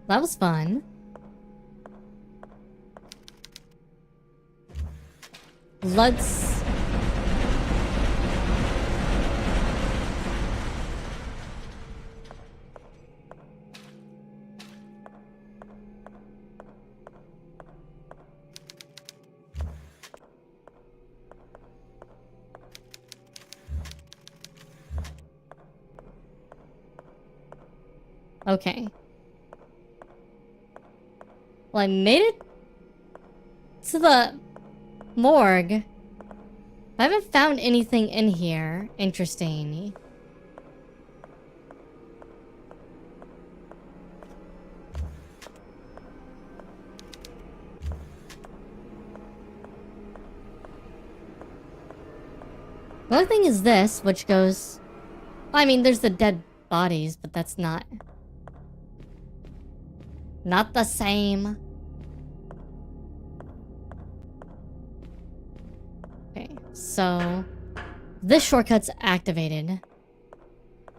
That was fun. Let's... Okay. Well, I made it to the morgue. I haven't found anything in here interesting. The only thing is this, which goes... I mean, there's the dead bodies, but that's not... not the same. Okay, so... this shortcut's activated.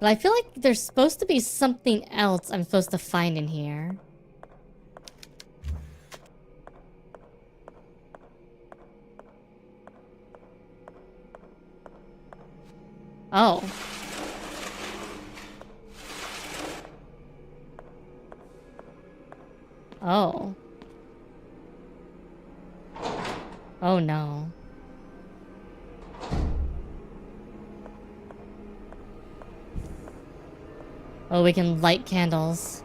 But I feel like there's supposed to be something else I'm supposed to find in here. Oh. Oh. Oh no. Oh, we can light candles.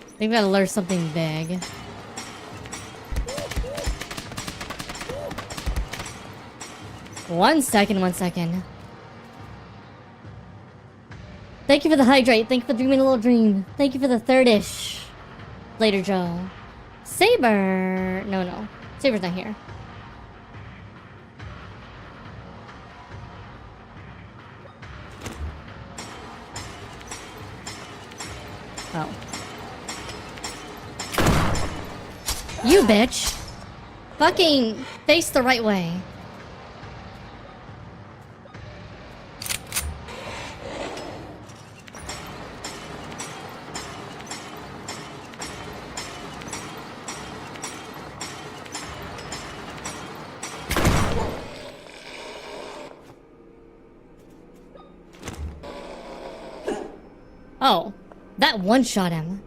I think we gotta learn something big. One second. Thank you for the hydrate. Thank you for dreaming a little dream. Thank you for the third-ish. Later, Joe. Saber! No. Saber's not here. Oh. You bitch! Fucking face the right way. Oh, that one-shot him.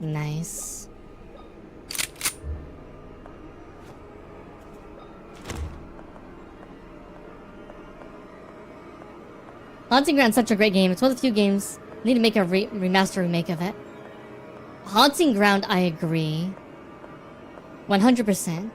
Nice. Haunting Ground's such a great game. It's one of the few games I need to make a remaster remake of it. Haunting Ground, I agree. 100%.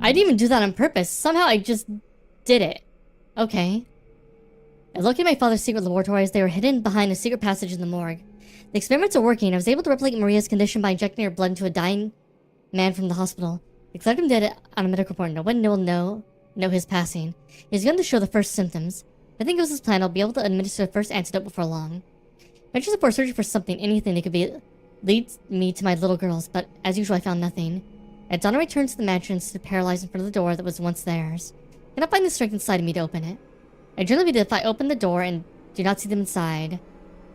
I didn't even do that on purpose. Somehow I just did it. Okay. I looked at my father's secret laboratories. They were hidden behind a secret passage in the morgue. The experiments are working. I was able to replicate Maria's condition by injecting her blood into a dying man from the hospital. They declared him dead on a medical report. No one will know his passing. He's going to show the first symptoms. If I think it was his plan, I'll be able to administer the first antidote before long. I just before searching for something, anything that could lead me to my little girls, but as usual I found nothing. At dawn I returned to the mansion, stood paralyzed in front of the door that was once theirs. I cannot find the strength inside of me to open it. I generally believe that if I open the door and do not see them inside,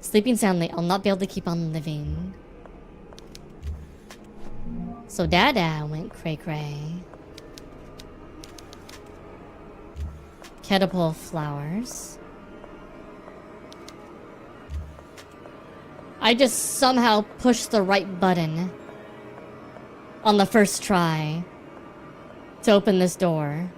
sleeping soundly, I'll not be able to keep on living. So Dada went cray-cray. Catapult flowers. I just somehow pushed the right button on the first try to open this door.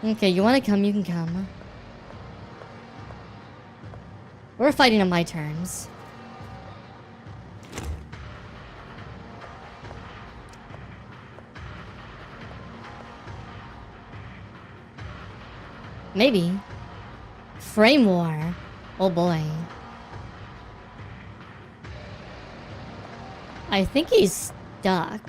Okay, you wanna come, you can come. We're fighting on my terms. Maybe. Frame war. Oh boy. I think he's stuck.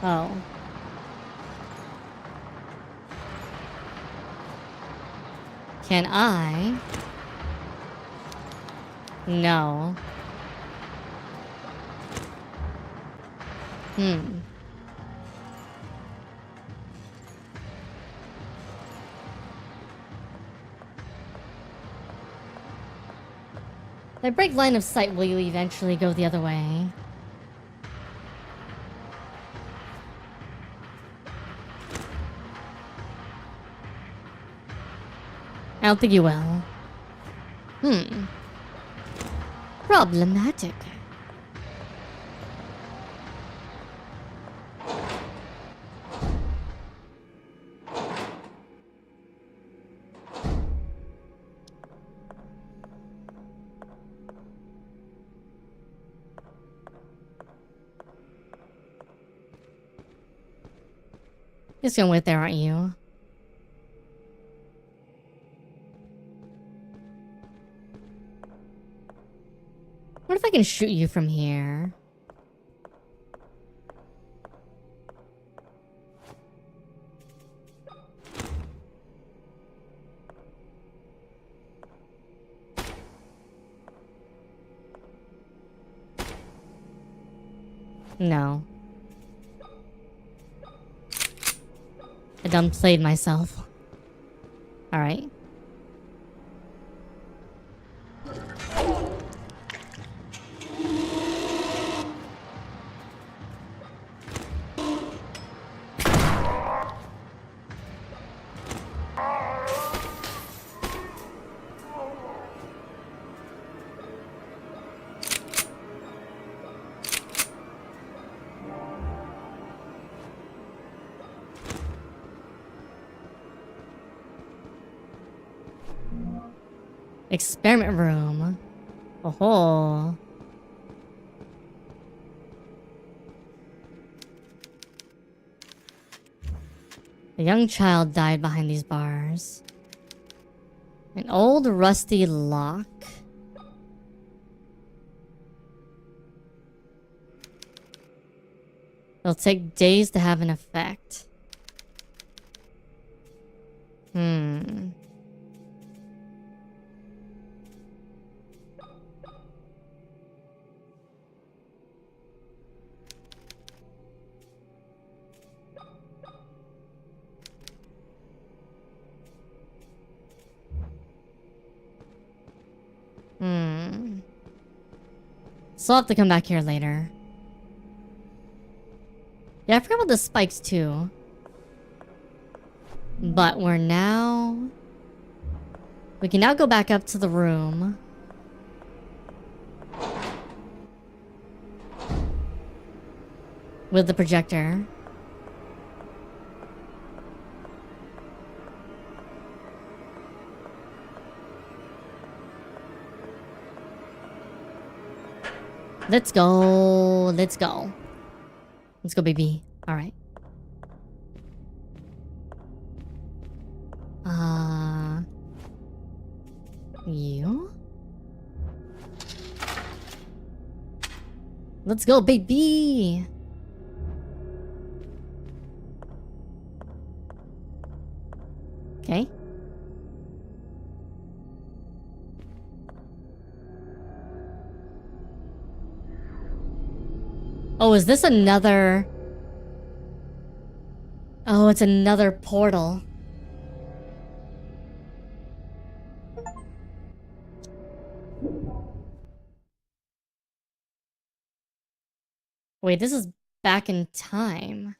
Oh. Can I? No. If I break line of sight, will you eventually go the other way? I don't think you will. Problematic. Just gonna wait there, aren't you? What if I can shoot you from here? No. I done played myself. Alright. Experiment room. Oh. A young child died behind these bars. An old rusty lock. It'll take days to have an effect. So I'll have to come back here later. Yeah, I forgot about the spikes too. But we can now go back up to the room. With the projector. Let's go. Let's go. Let's go, baby. Alright. You? Let's go, baby! Okay. Oh, is this another... Oh, it's another portal. Wait, this is back in time.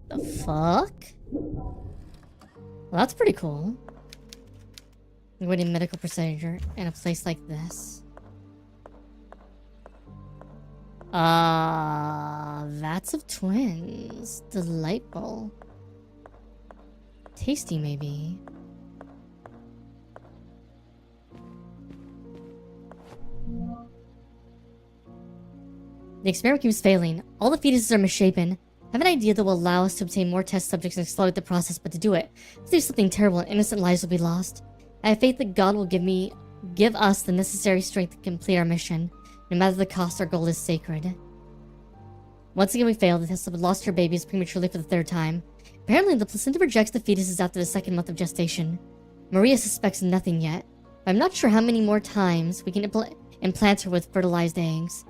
The fuck? Well, that's pretty cool. Avoiding medical procedure in a place like this. Vats of twins. Delightful. tasty, maybe. The experiment keeps failing. All the fetuses are misshapen. I have an idea that will allow us to obtain more test subjects and accelerate the process, but to do it, let's do something terrible and innocent lives will be lost. I have faith that God will give us the necessary strength to complete our mission. No matter the cost, our goal is sacred. Once again we failed. The test lab lost her babies prematurely for the third time. Apparently, the placenta rejects the fetuses after the second month of gestation. Maria suspects nothing yet, but I'm not sure how many more times we can implant her with fertilized eggs.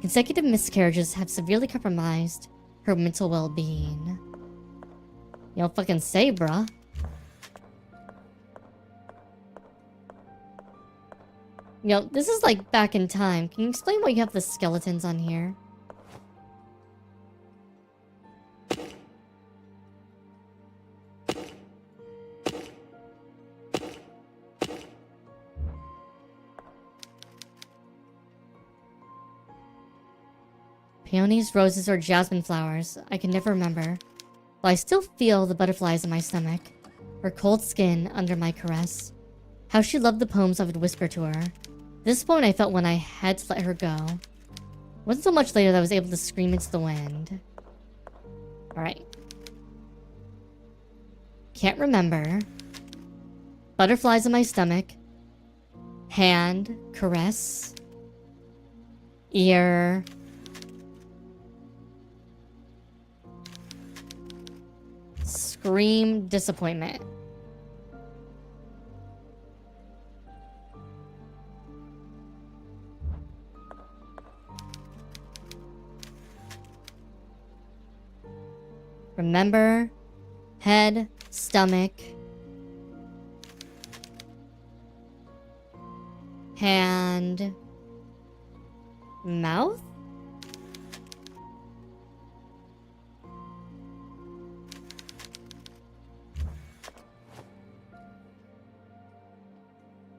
Consecutive miscarriages have severely compromised her mental well-being. You don't fucking say, bruh. Yo, this is like back in time. Can you explain why you have the skeletons on here? Peonies, roses, or jasmine flowers. I can never remember. But I still feel the butterflies in my stomach. Her cold skin under my caress. How she loved the poems I would whisper to her. This point I felt when I had to let her go. It wasn't so much later that I was able to scream into the wind. Alright. Can't remember. Butterflies in my stomach. Hand. Caress. Ear. Scream. Disappointment. Remember. Head. Stomach. Hand. Mouth?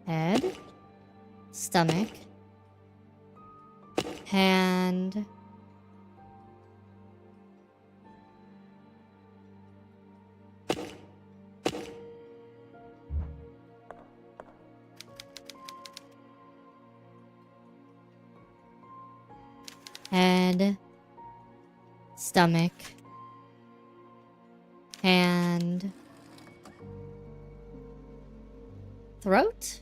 Head. Stomach. Hand. Head, stomach, hand, throat,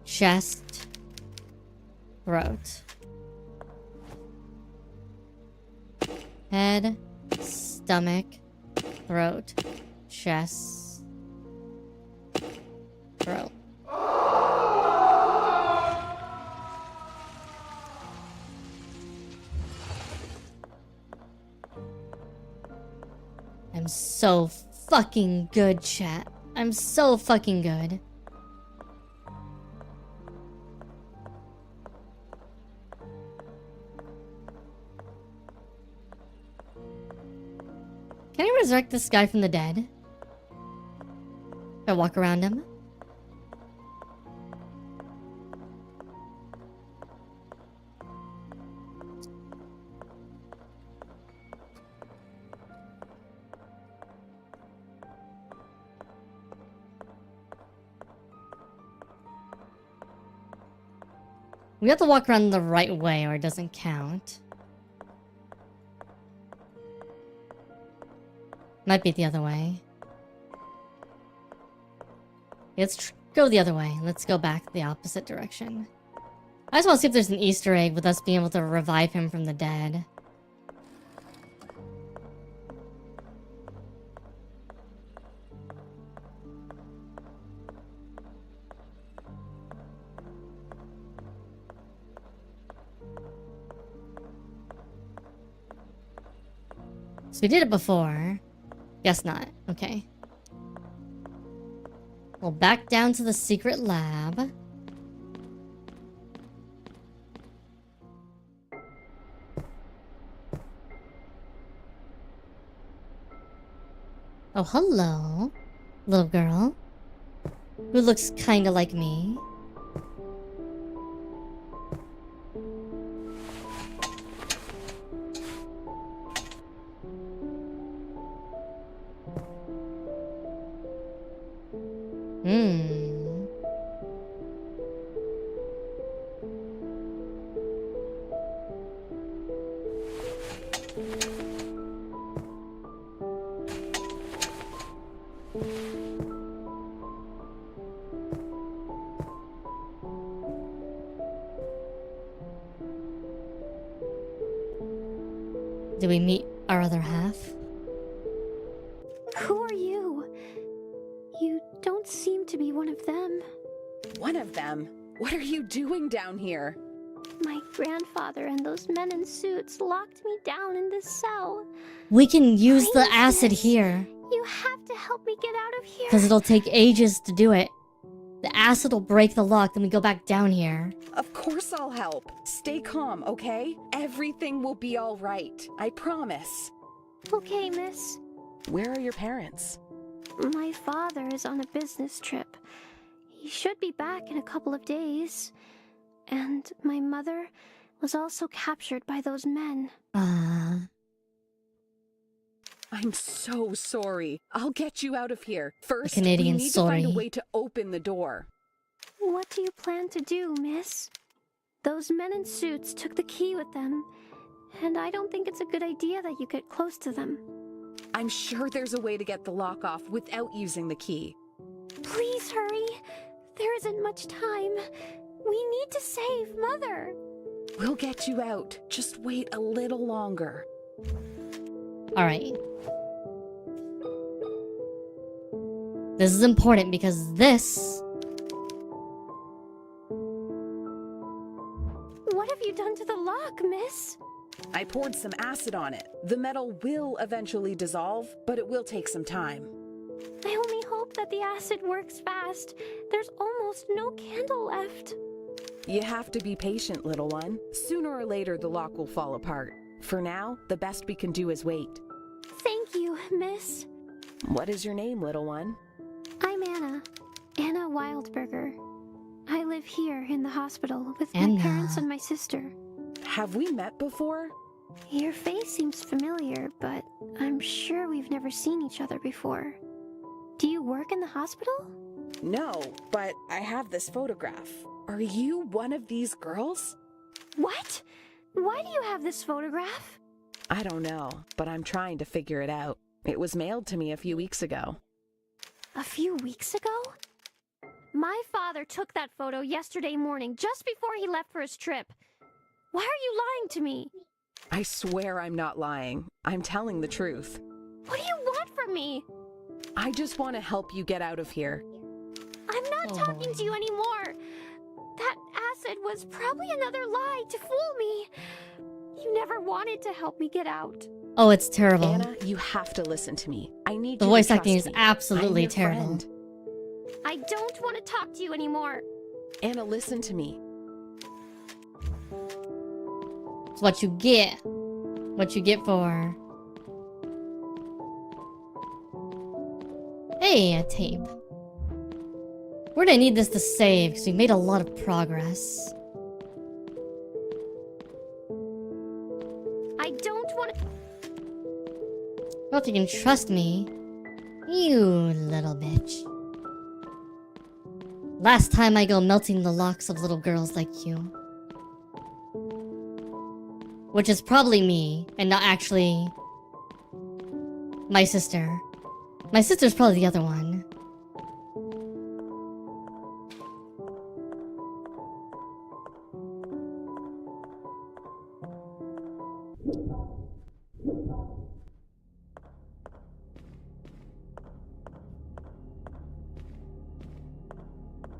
chest, throat, head, stomach, throat, chest, throat. I'm so fucking good, chat. I'm so fucking good. Can I resurrect this guy from the dead? If I walk around him? We have to walk around the right way or it doesn't count. Might be the other way. Let's go the other way. Let's go back the opposite direction. I just want to see if there's an Easter egg with us being able to revive him from the dead. So we did it before. Guess not. Okay. We'll back down to the secret lab. Oh, hello. Little girl. Who looks kinda like me. Hmm. Do we meet our other half? Who are you? You don't seem to be one of them. One of them? What are you doing down here? My grandfather and those men in suits locked me down in this cell. We can use the Please, acid miss. here. You have to help me get out of here. Because it'll take ages to do it. The acid will break the lock, then we go back down here. Of course I'll help. Stay calm, okay? Everything will be all right. I promise. Okay, miss. Where are your parents? My father is on a business trip. He should be back in a couple of days. And my mother was also captured by those men. I'm so sorry. I'll get you out of here. First, Canadian we need sorry. to find a way to open the door. What do you plan to do, miss? Those men in suits took the key with them, and I don't think it's a good idea that you get close to them. I'm sure there's a way to get the lock off without using the key. Please hurry. There isn't much time. We need to save Mother. We'll get you out. Just wait a little longer. Alright. This is important because this... What have you done to the lock, miss? I poured some acid on it. The metal will eventually dissolve, but it will take some time. I only hope that the acid works fast. There's almost no candle left. You have to be patient, little one. Sooner or later, the lock will fall apart. For now, the best we can do is wait. Thank you, miss. What is your name, little one? I'm Anna. Anna Wildberger. I live here in the hospital with Anna. my parents and my sister. Have we met before? Your face seems familiar, but I'm sure we've never seen each other before. Do you work in the hospital? No, but I have this photograph. Are you one of these girls? What? Why do you have this photograph? I don't know, but I'm trying to figure it out. It was mailed to me a few weeks ago. A few weeks ago? My father took that photo yesterday morning, just before he left for his trip. Why are you lying to me? I swear I'm not lying. I'm telling the truth. What do you want from me? I just want to help you get out of here. I'm not talking to you anymore. That acid was probably another lie to fool me. You never wanted to help me get out. Oh, it's terrible. Anna, you have to listen to me. I need The you voice to acting trust is me. absolutely I'm your terrible. friend. I don't want to talk to you anymore. Anna, listen to me. It's what you get. What you get for... Hey, a tape. Where do I need this to save? Because we made a lot of progress. I don't want to... Well, if you can trust me. You little bitch. Last time I go melting the locks of little girls like you. Which is probably me, and not actually... my sister. My sister's probably the other one.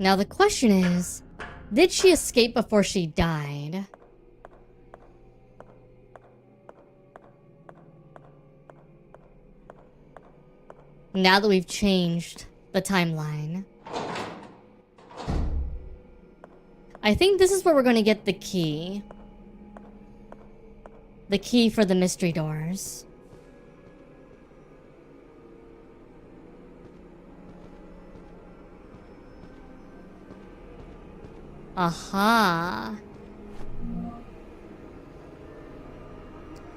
Now the question is, did she escape before she died? Now that we've changed the timeline. I think this is where we're going to get the key. The key for the mystery doors. Aha.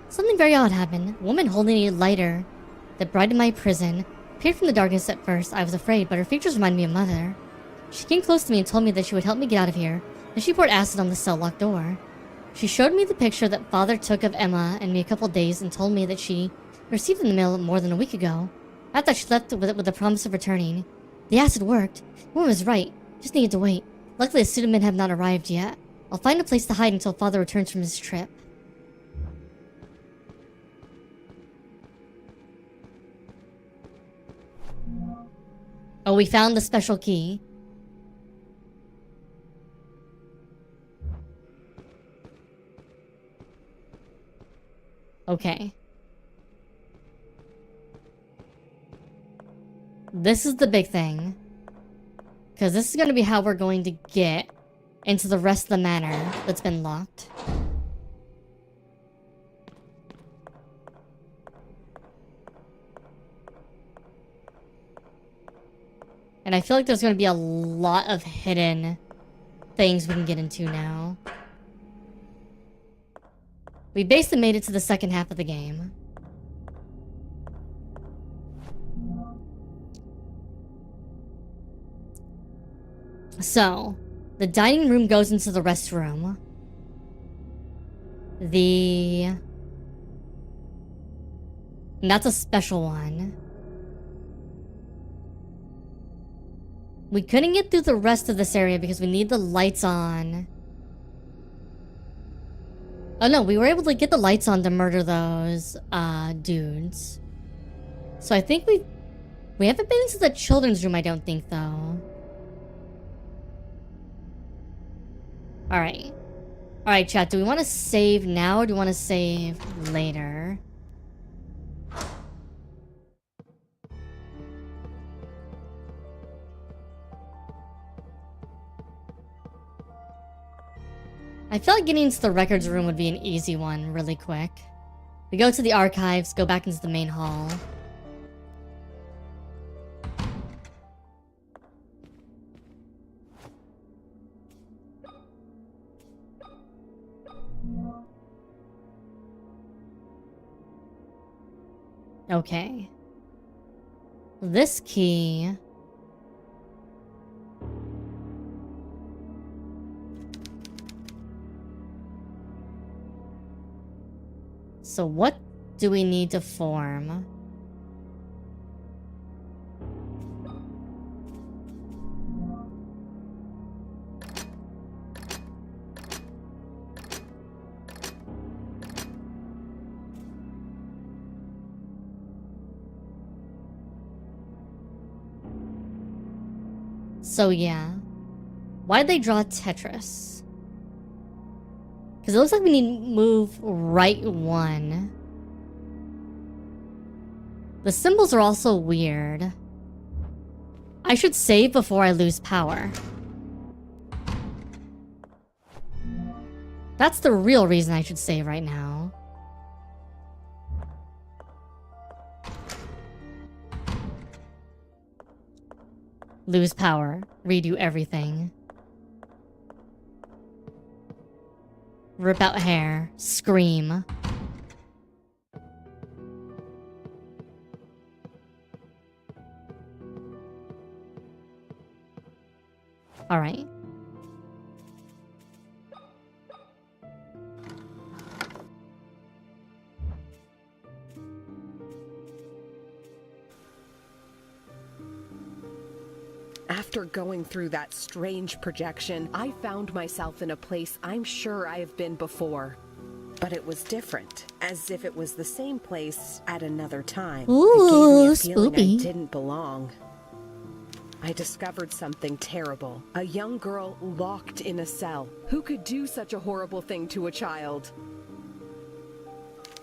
Something very odd happened. A woman holding a lighter that brightened my prison appeared from the darkness at first, I was afraid, but her features reminded me of Mother. She came close to me and told me that she would help me get out of here. Then she poured acid on the cell locked door. She showed me the picture that Father took of Emma and me a couple days and told me that she received it in the mail more than a week ago. I thought she left with it with the promise of returning. The acid worked. The woman was right. Just needed to wait. Luckily, the pseudomen have not arrived yet. I'll find a place to hide until Father returns from his trip. Oh, we found the special key. Okay. This is the big thing. Because this is going to be how we're going to get into the rest of the manor that's been locked. And I feel like there's going to be a lot of hidden things we can get into now. We basically made it to the second half of the game. So, the dining room goes into the restroom. And that's a special one. We couldn't get through the rest of this area because we need the lights on. Oh no, we were able to get the lights on to murder those dudes. So I think we haven't been into the children's room, I don't think, though. Alright. Alright, chat, do we want to save now or do we want to save later? I feel like getting into the records room would be an easy one really quick. We go to the archives, go back into the main hall. Okay. This key... So what do we need to form? So yeah. Why'd they draw Tetris? Because it looks like we need to move right one. The symbols are also weird. I should save before I lose power. That's the real reason I should save right now. Lose power. Redo everything. Rip out hair. Scream. Alright. After going through that strange projection, I found myself in a place I'm sure I have been before. But it was different, as if it was the same place at another time. Ooh, it gave me a feeling spoopy. I didn't belong. I discovered something terrible. A young girl locked in a cell. Who could do such a horrible thing to a child?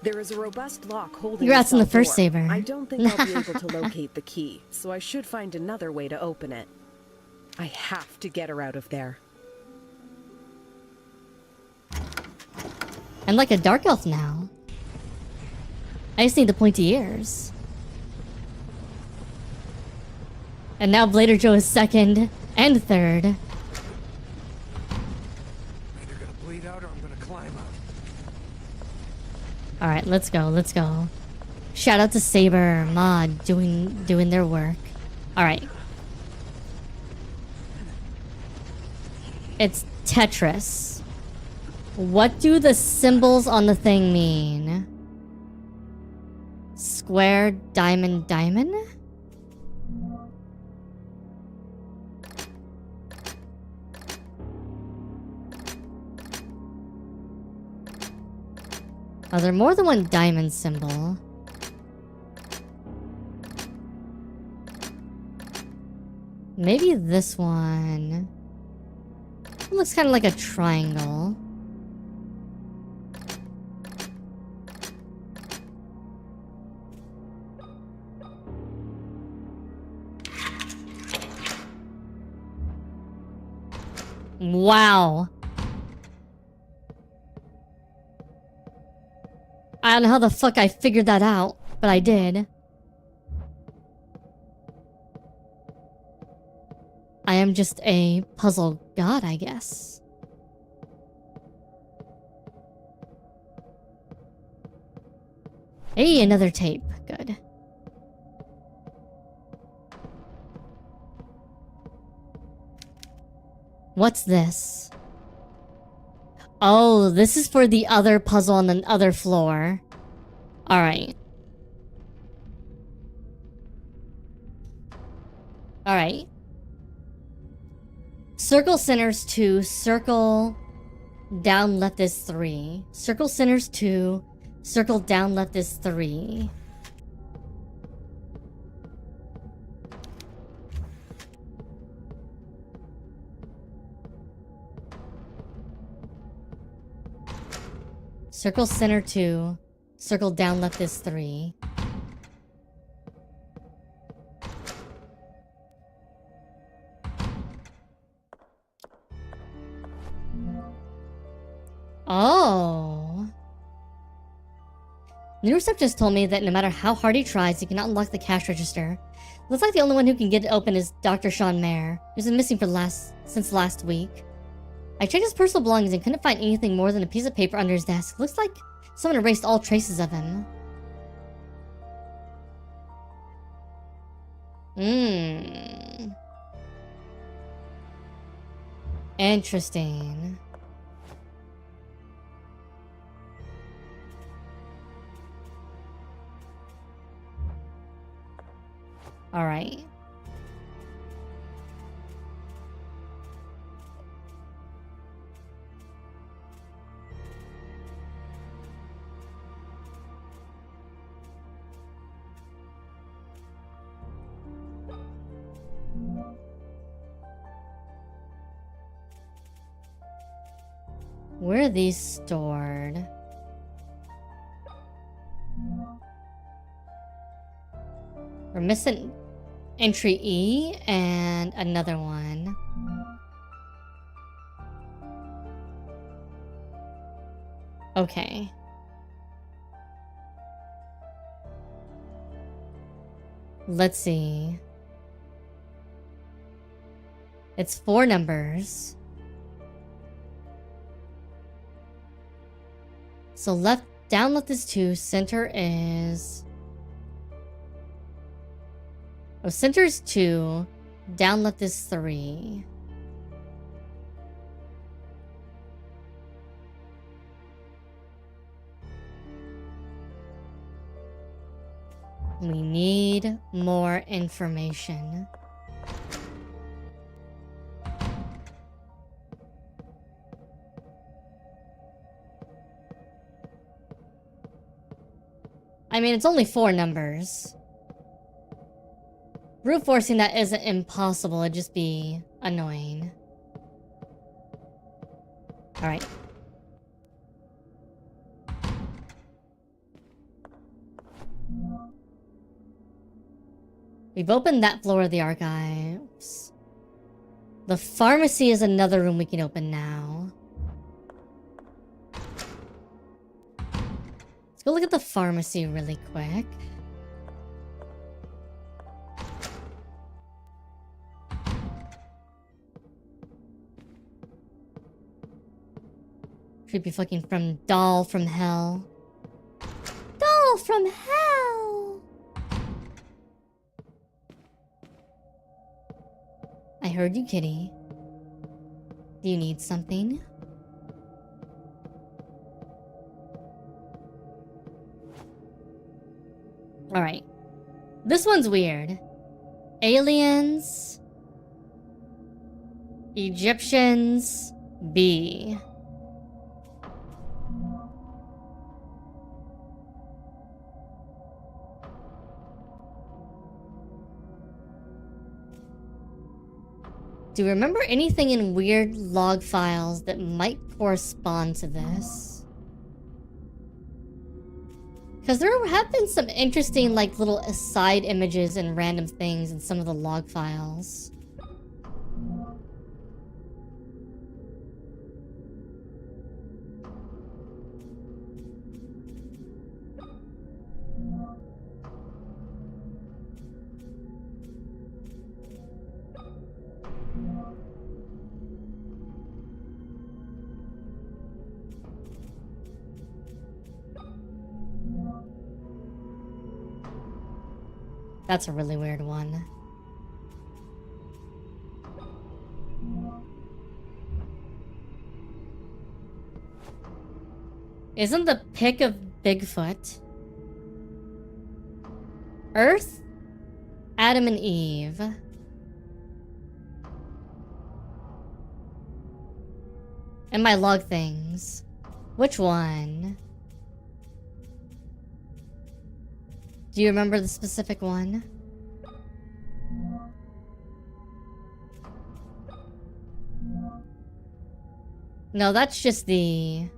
There is a robust lock holding Congrats the on the cell first door. saver. I don't think I'll be able to locate the key, so I should find another way to open it. I have to get her out of there. I'm like a dark elf now. I just need the pointy ears. And now Blader Joe is second and third. I'm either gonna bleed out or I'm gonna climb out. Alright, let's go, let's go. Shout out to Saber Mod doing their work. All right. It's Tetris. What do the symbols on the thing mean? Square, diamond, diamond? Are there more than one diamond symbol? Maybe this one. It looks kind of like a triangle. Wow. I don't know how the fuck I figured that out, but I did. I am just a puzzle god, I guess. Hey, another tape. Good. What's this? Oh, this is for the other puzzle on the other floor. Alright. Alright. Circle centers 2, circle down left is 3. Circle centers 2, circle down left is 3. Circle center 2, circle down left is 3. Oh. Neurosep just told me that no matter how hard he tries, he cannot unlock the cash register. Looks like the only one who can get it open is Dr. Sean Mayer, who's been missing since last week. I checked his personal belongings and couldn't find anything more than a piece of paper under his desk. Looks like someone erased all traces of him. Interesting. Alright. Where are these stored? We're missing entry E and another one. Okay. Let's see. It's 4 numbers. So down left is 2, center is... Oh, center is 2, down left is 3. We need more information. I mean, it's only 4 numbers. Brute forcing that isn't impossible, it'd just be annoying. Alright. We've opened that floor of the archives. The pharmacy is another room we can open now. Let's go look at the pharmacy really quick. Creepy fucking doll from hell. Doll from hell! heard you, kitty. Do you need something? Alright. This one's weird. Aliens. Egyptians. B. Do you remember anything in weird log files that might correspond to this? Because there have been some interesting, like, little aside images and random things in some of the log files. That's a really weird one. Isn't the pick of Bigfoot Earth, Adam and Eve? And my log things. Which one? Do you remember the specific one? No, that's just the...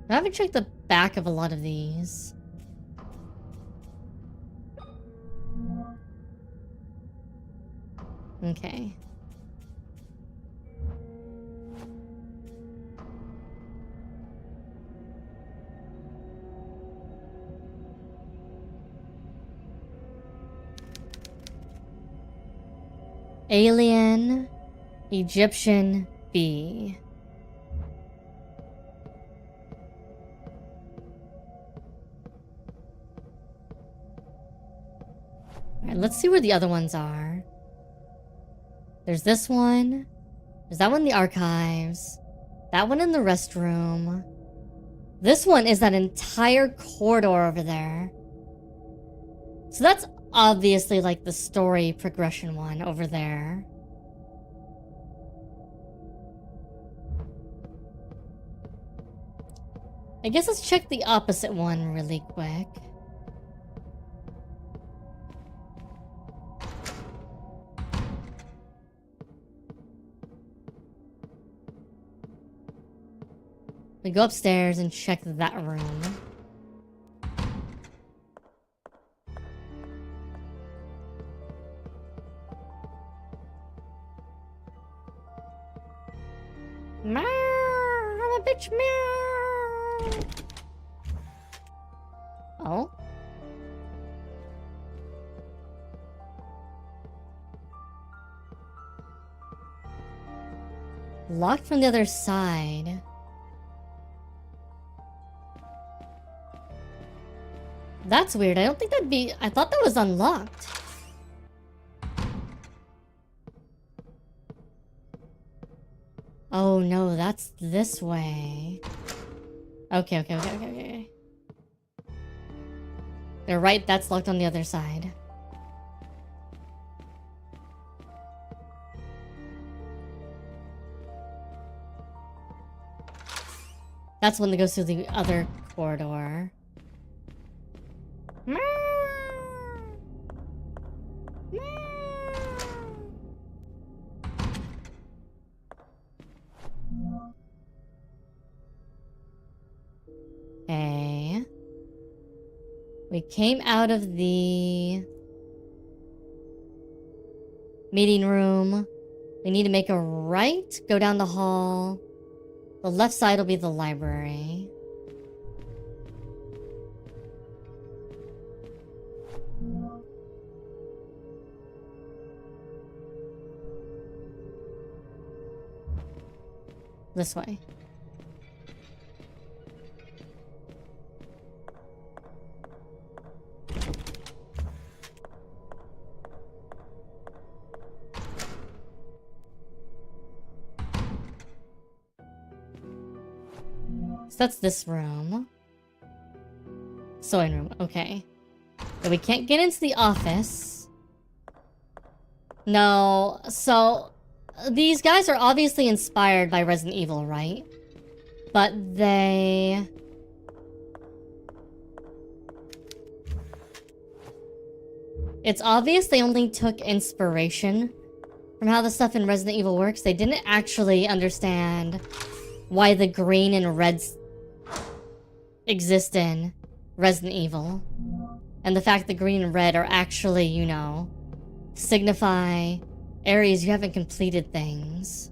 I haven't checked the back of a lot of these. Okay. Alien, Egyptian, B. Alright, let's see where the other ones are. There's this one. There's that one in the archives. That one in the restroom. This one is that entire corridor over there. So that's obviously like the story progression one over there. I guess let's check the opposite one really quick. We go upstairs and check that room. Meow, I'm a bitch, meow. Oh. Locked from the other side. That's weird. I don't think that'd be... I thought that was unlocked. Oh no, that's this way. Okay. They're right, that's locked on the other side. That's one that goes through the other corridor. Okay. We came out of the meeting room. We need to make a right, go down the hall. The left side will be the library. This way. So that's this room. Sewing room, okay. But we can't get into the office. No, so these guys are obviously inspired by Resident Evil, right? But they... It's obvious they only took inspiration from how the stuff in Resident Evil works. They didn't actually understand why the green and reds exist in Resident Evil. And the fact that green and red are actually, you know, signify areas you haven't completed things.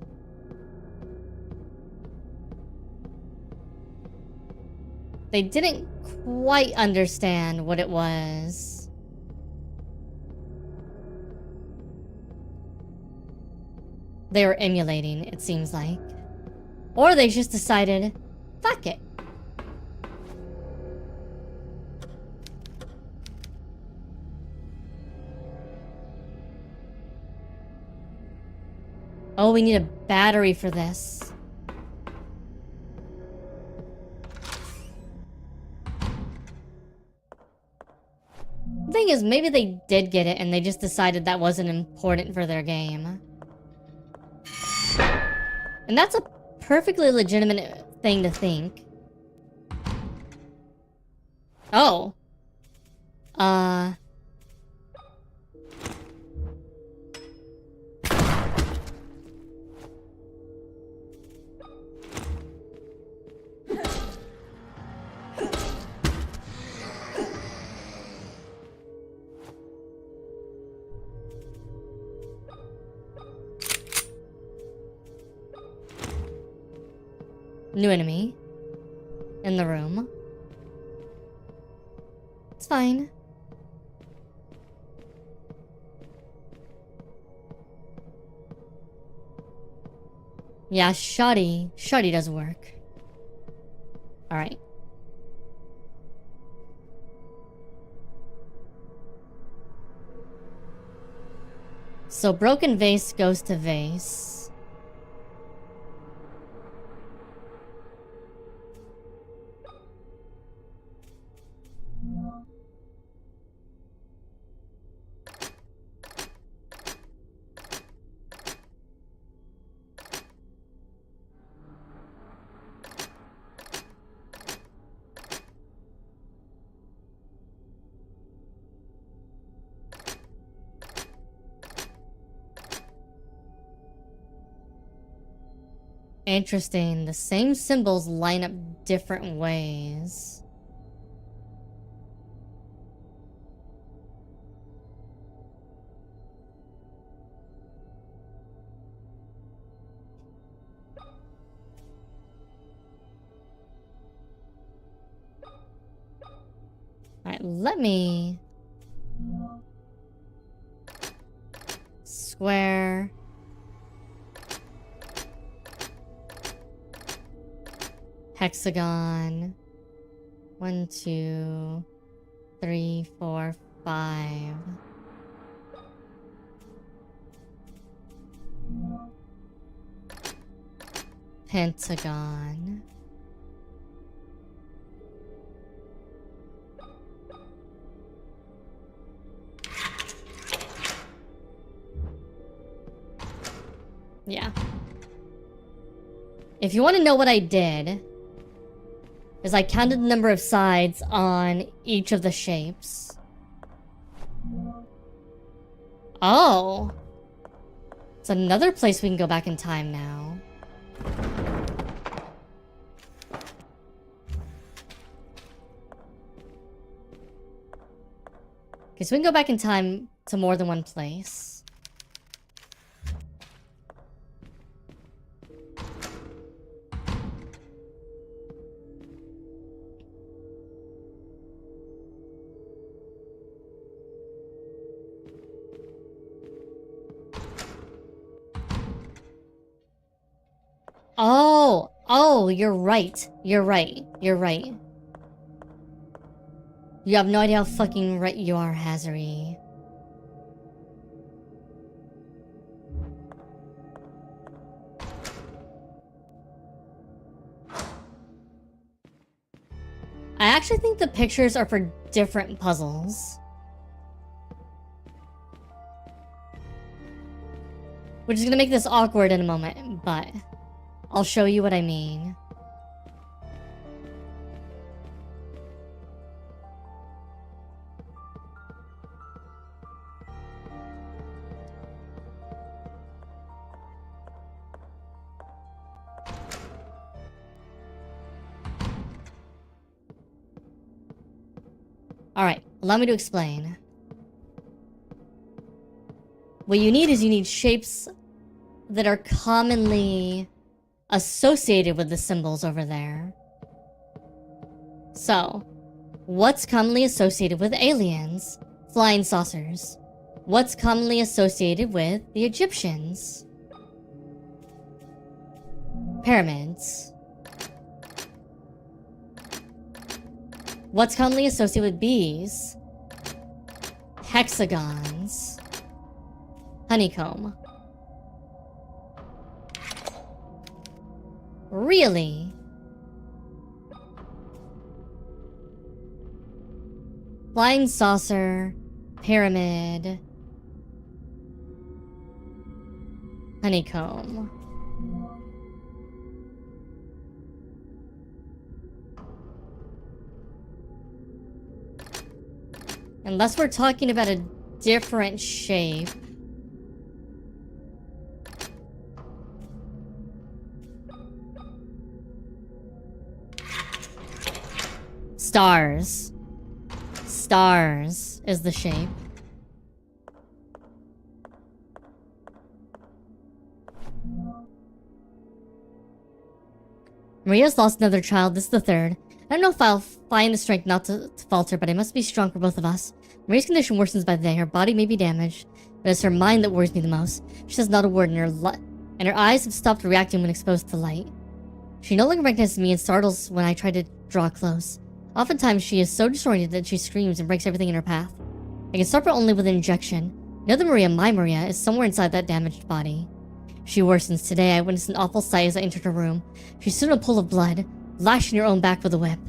They didn't quite understand what it was. They were emulating, it seems like. Or they just decided, fuck it. Oh, we need a battery for this. The thing is, maybe they did get it and they just decided that wasn't important for their game. And that's a perfectly legitimate thing to think. Oh. New enemy in the room. It's fine. Yeah, shoddy does work. Alright. So broken vase goes to vase. Interesting. The same symbols line up different ways. Alright, let me... Square... Hexagon. 1, 2, 3, 4, 5. Pentagon. Yeah. If you want to know what I did, is I counted the number of sides on each of the shapes. Oh. It's another place we can go back in time now. Okay, so we can go back in time to more than one place. Oh, you're right. You're right. You're right. You have no idea how fucking right you are, AsuReDi. I actually think the pictures are for different puzzles. Which is gonna make this awkward in a moment, but I'll show you what I mean. Alright, allow me to explain. What you need shapes that are commonly associated with the symbols over there. So, what's commonly associated with aliens? Flying saucers. What's commonly associated with the Egyptians? Pyramids. What's commonly associated with bees? Hexagons. Honeycomb. Really? Flying saucer, pyramid, honeycomb. Unless we're talking about a different shape. Stars. Stars is the shape. Maria's lost another child. This is the third. I don't know if I'll find the strength not to falter, but I must be strong for both of us. Maria's condition worsens by the day. Her body may be damaged, but it's her mind that worries me the most. She says not a word, and her eyes have stopped reacting when exposed to light. She no longer recognizes me and startles when I try to draw close. Oftentimes, she is so disoriented that she screams and breaks everything in her path. I can stop her only with an injection. The other Maria, my Maria, is somewhere inside that damaged body. She worsens. Today, I witnessed an awful sight as I entered her room. She stood in a pool of blood, lashing her own back with a whip.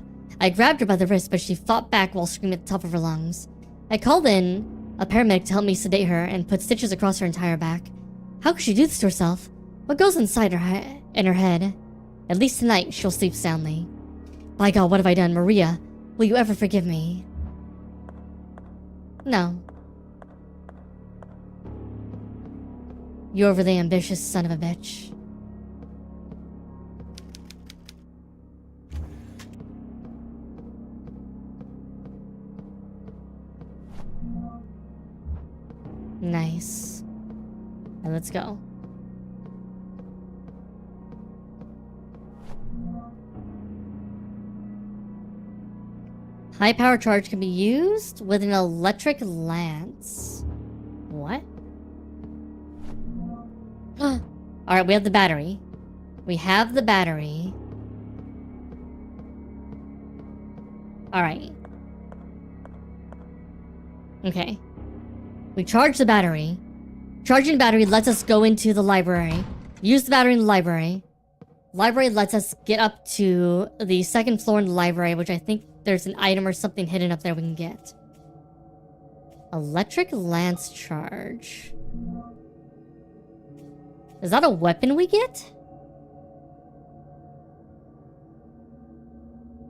I grabbed her by the wrist, but she fought back while screaming at the top of her lungs. I called in a paramedic to help me sedate her and put stitches across her entire back. How could she do this to herself? What goes inside in her head? At least tonight, she'll sleep soundly. By God, what have I done? Maria, will you ever forgive me? No. You overly ambitious son of a bitch. Nice. Now let's go. High power charge can be used with an electric lance. What? Alright, we have the battery. We have the battery. Alright. Okay. We charge the battery. Charging the battery lets us go into the library. Use the battery in the library. Library lets us get up to the second floor in the library, which I think there's an item or something hidden up there we can get. Electric lance charge. Is that a weapon we get?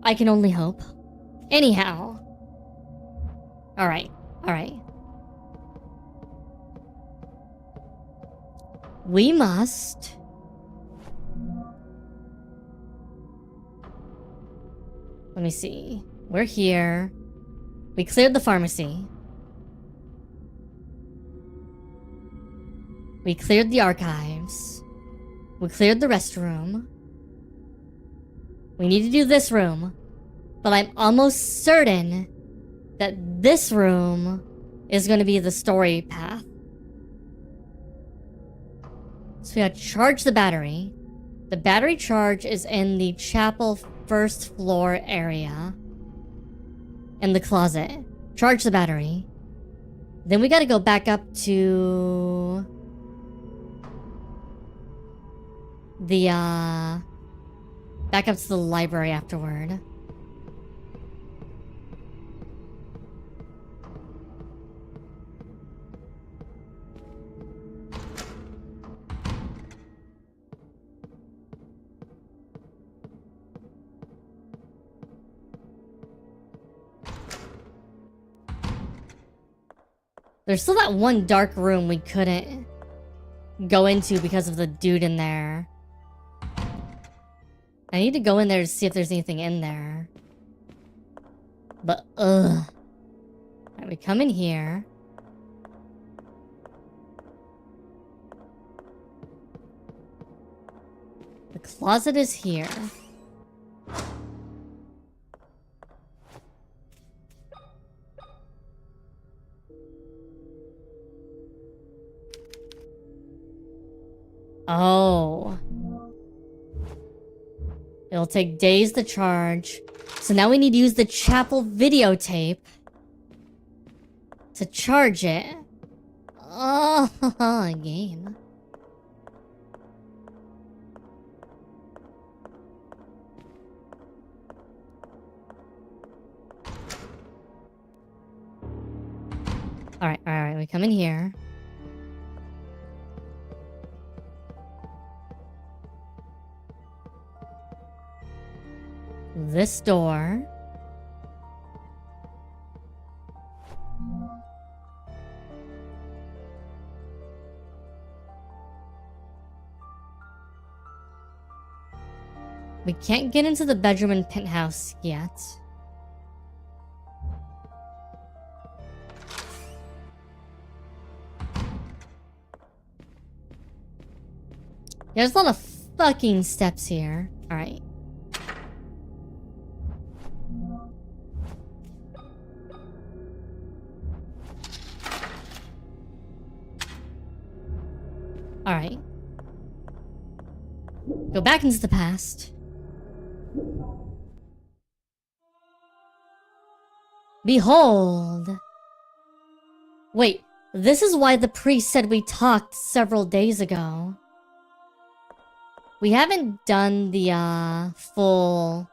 I can only hope. Anyhow. Alright, alright. We must... Let me see. We're here. We cleared the pharmacy. We cleared the archives. We cleared the restroom. We need to do this room. But I'm almost certain that this room is going to be the story path. So we gotta charge the battery. The battery charge is in the chapel first floor area. In the closet. Charge the battery. Then we gotta go back up to... the, back up to the library afterward. There's still that one dark room we couldn't go into because of the dude in there. I need to go in there to see if there's anything in there. But, ugh. Alright, we come in here. The closet is here. Oh. It'll take days to charge. So now we need to use the chapel videotape to charge it. Oh, game. Alright, we come in here. This door. We can't get into the bedroom and penthouse yet. There's a lot of fucking steps here. Alright. Alright. Go back into the past. Behold. Wait, this is why the priest said we talked several days ago. We haven't done the full...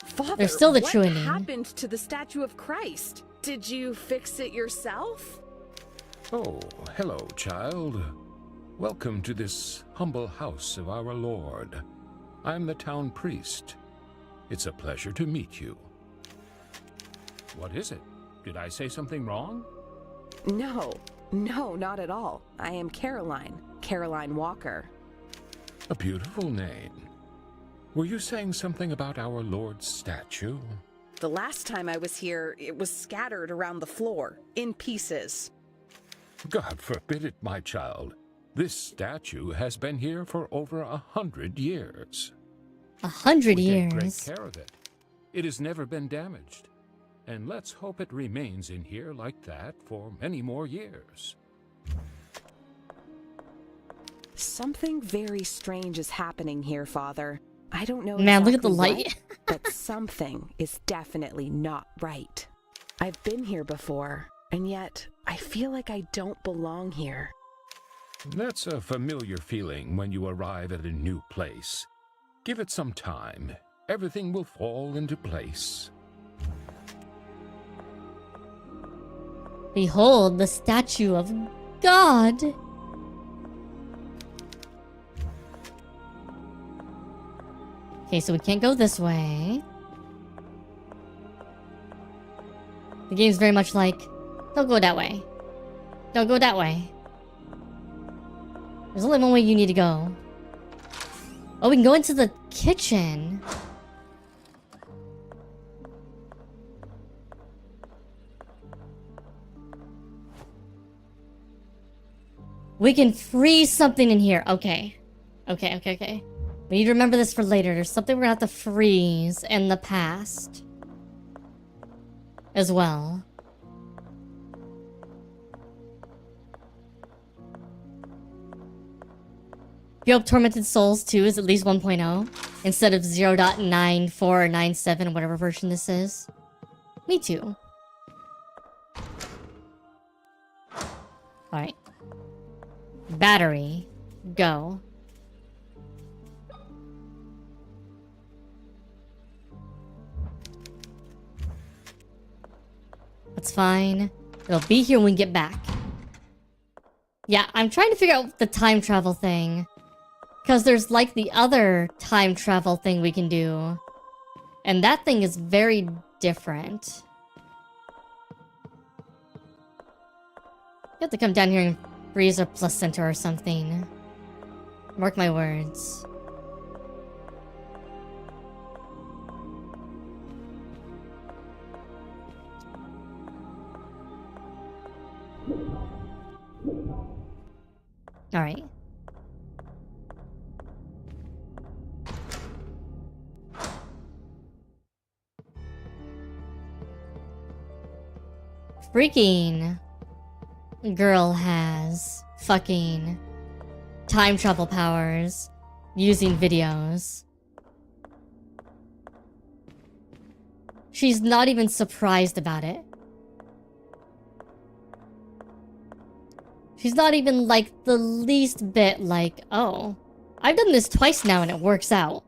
Father, There's still the what true ending. happened to the statue of Christ? Did you fix it yourself? Oh, hello, child. Welcome to this humble house of our Lord. I'm the town priest. It's a pleasure to meet you. What is it? Did I say something wrong? No, not at all. I am Caroline Walker. A beautiful name. Were you saying something about our Lord's statue? The last time I was here, it was scattered around the floor, in pieces. God forbid it, my child. This statue has been here for over 100 years. 100 We take great years. care of it. It has never been damaged. And let's hope it remains in here like that for many more years. Something very strange is happening here, Father. I don't know Man, look at the exactly light. what, but something is definitely not right. I've been here before, and yet I feel like I don't belong here. That's a familiar feeling when you arrive at a new place. Give it some time. Everything will fall into place. Behold the statue of God. Okay, so we can't go this way. The game's very much like, don't go that way. Don't go that way. There's only one way you need to go. Oh, we can go into the kitchen. We can freeze something in here. Okay. Okay. We need to remember this for later. There's something we're gonna have to freeze in the past. As well. You hope Tormented Souls 2 is at least 1.0 instead of 0.94 or 97, whatever version this is. Me too. Alright. Battery. Go. That's fine. It'll be here when we get back. Yeah, I'm trying to figure out the time travel thing. Because there's like the other time travel thing we can do. And that thing is very different. You have to come down here and freeze a placenta or something. Mark my words. Alright. Freaking girl has fucking time travel powers using videos. She's not even surprised about it. She's not even like the least bit like, oh, I've done this twice now and it works out.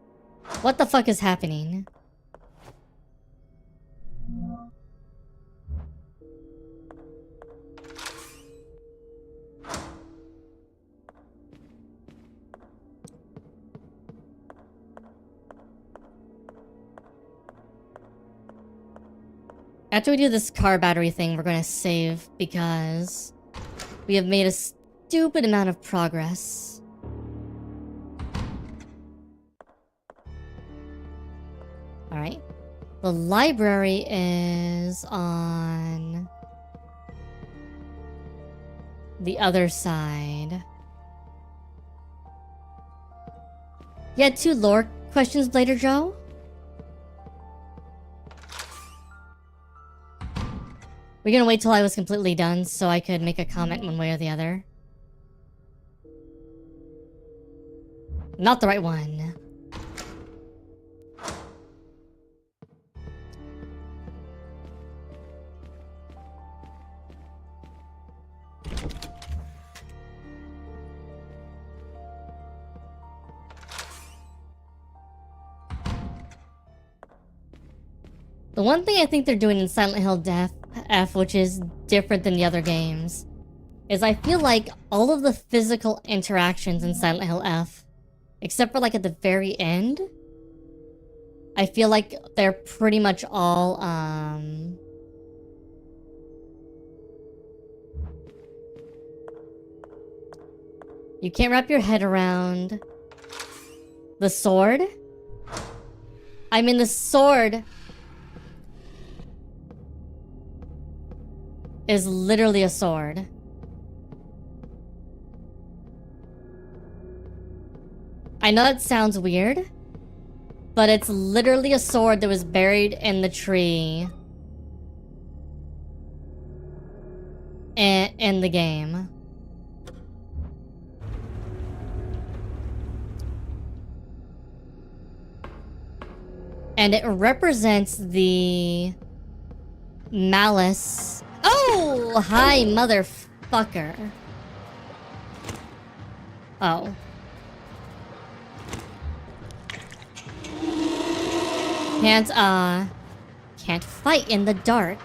What the fuck is happening? After we do this car battery thing, we're gonna save because we have made a stupid amount of progress. Alright. The library is on the other side. You had 2 lore questions later, Joe? We're gonna wait till I was completely done so I could make a comment one way or the other. Not the right one. The one thing I think they're doing in Silent Hill F, which is different than the other games, is I feel like all of the physical interactions in Silent Hill F, except for like at the very end, I feel like they're pretty much all, you can't wrap your head around the sword. I mean, the sword is literally a sword. I know that sounds weird, but it's literally a sword that was buried in the tree in the game. And it represents the malice. Oh, hi, motherfucker. Oh. Can't fight in the dark.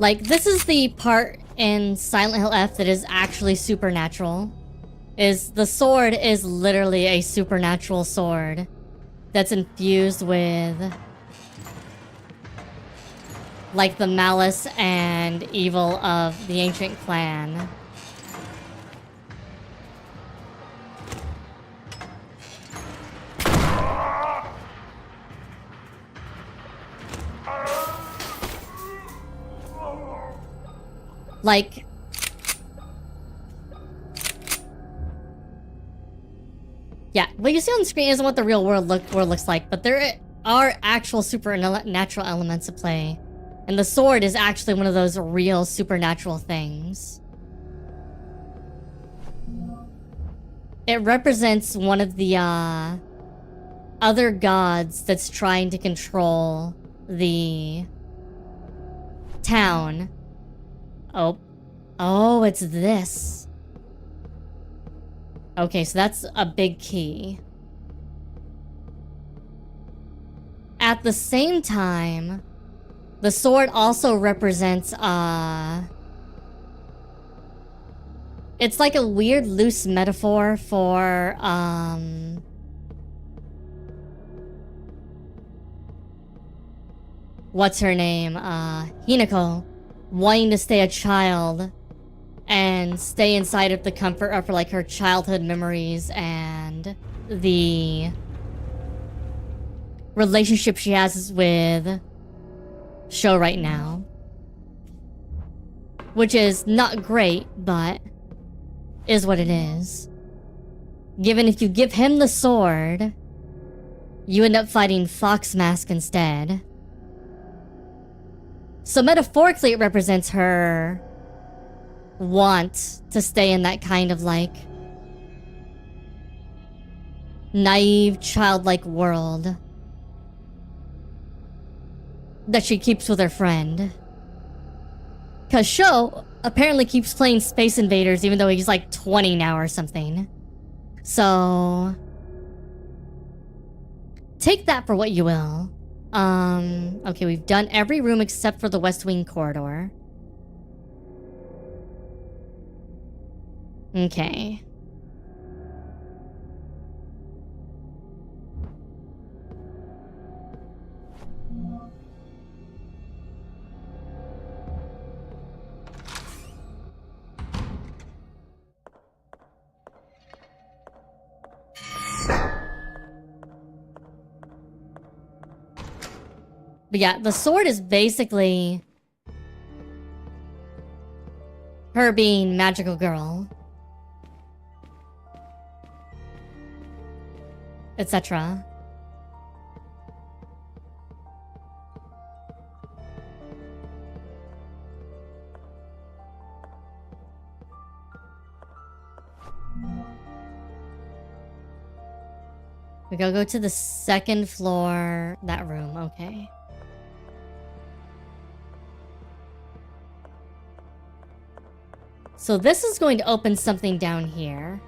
Like, this is the part in Silent Hill F that is actually supernatural. Is the sword is literally a supernatural sword that's infused with like the malice and evil of the ancient clan. Like, yeah, what you see on the screen isn't what the real world looks like, but there are actual supernatural elements at play. And the sword is actually one of those real supernatural things. It represents one of the other gods that's trying to control the town. Oh, it's this. Okay, so that's a big key. at the same time, the sword also represents, it's like a weird loose metaphor for, what's her name? Hinako wanting to stay a child and stay inside of the comfort of like her childhood memories and the relationship she has with Sho right now. Which is not great, but is what it is. Given if you give him the sword, you end up fighting Fox Mask instead. So metaphorically it represents her want to stay in that kind of like naive, childlike world that she keeps with her friend. Cause Sho apparently keeps playing Space Invaders even though he's like 20 now or something. So take that for what you will. Okay, we've done every room except for the West Wing corridor. Okay. But yeah, the sword is basically her being magical girl, etc. We gotta go to the second floor, that room, okay. So this is going to open something down here.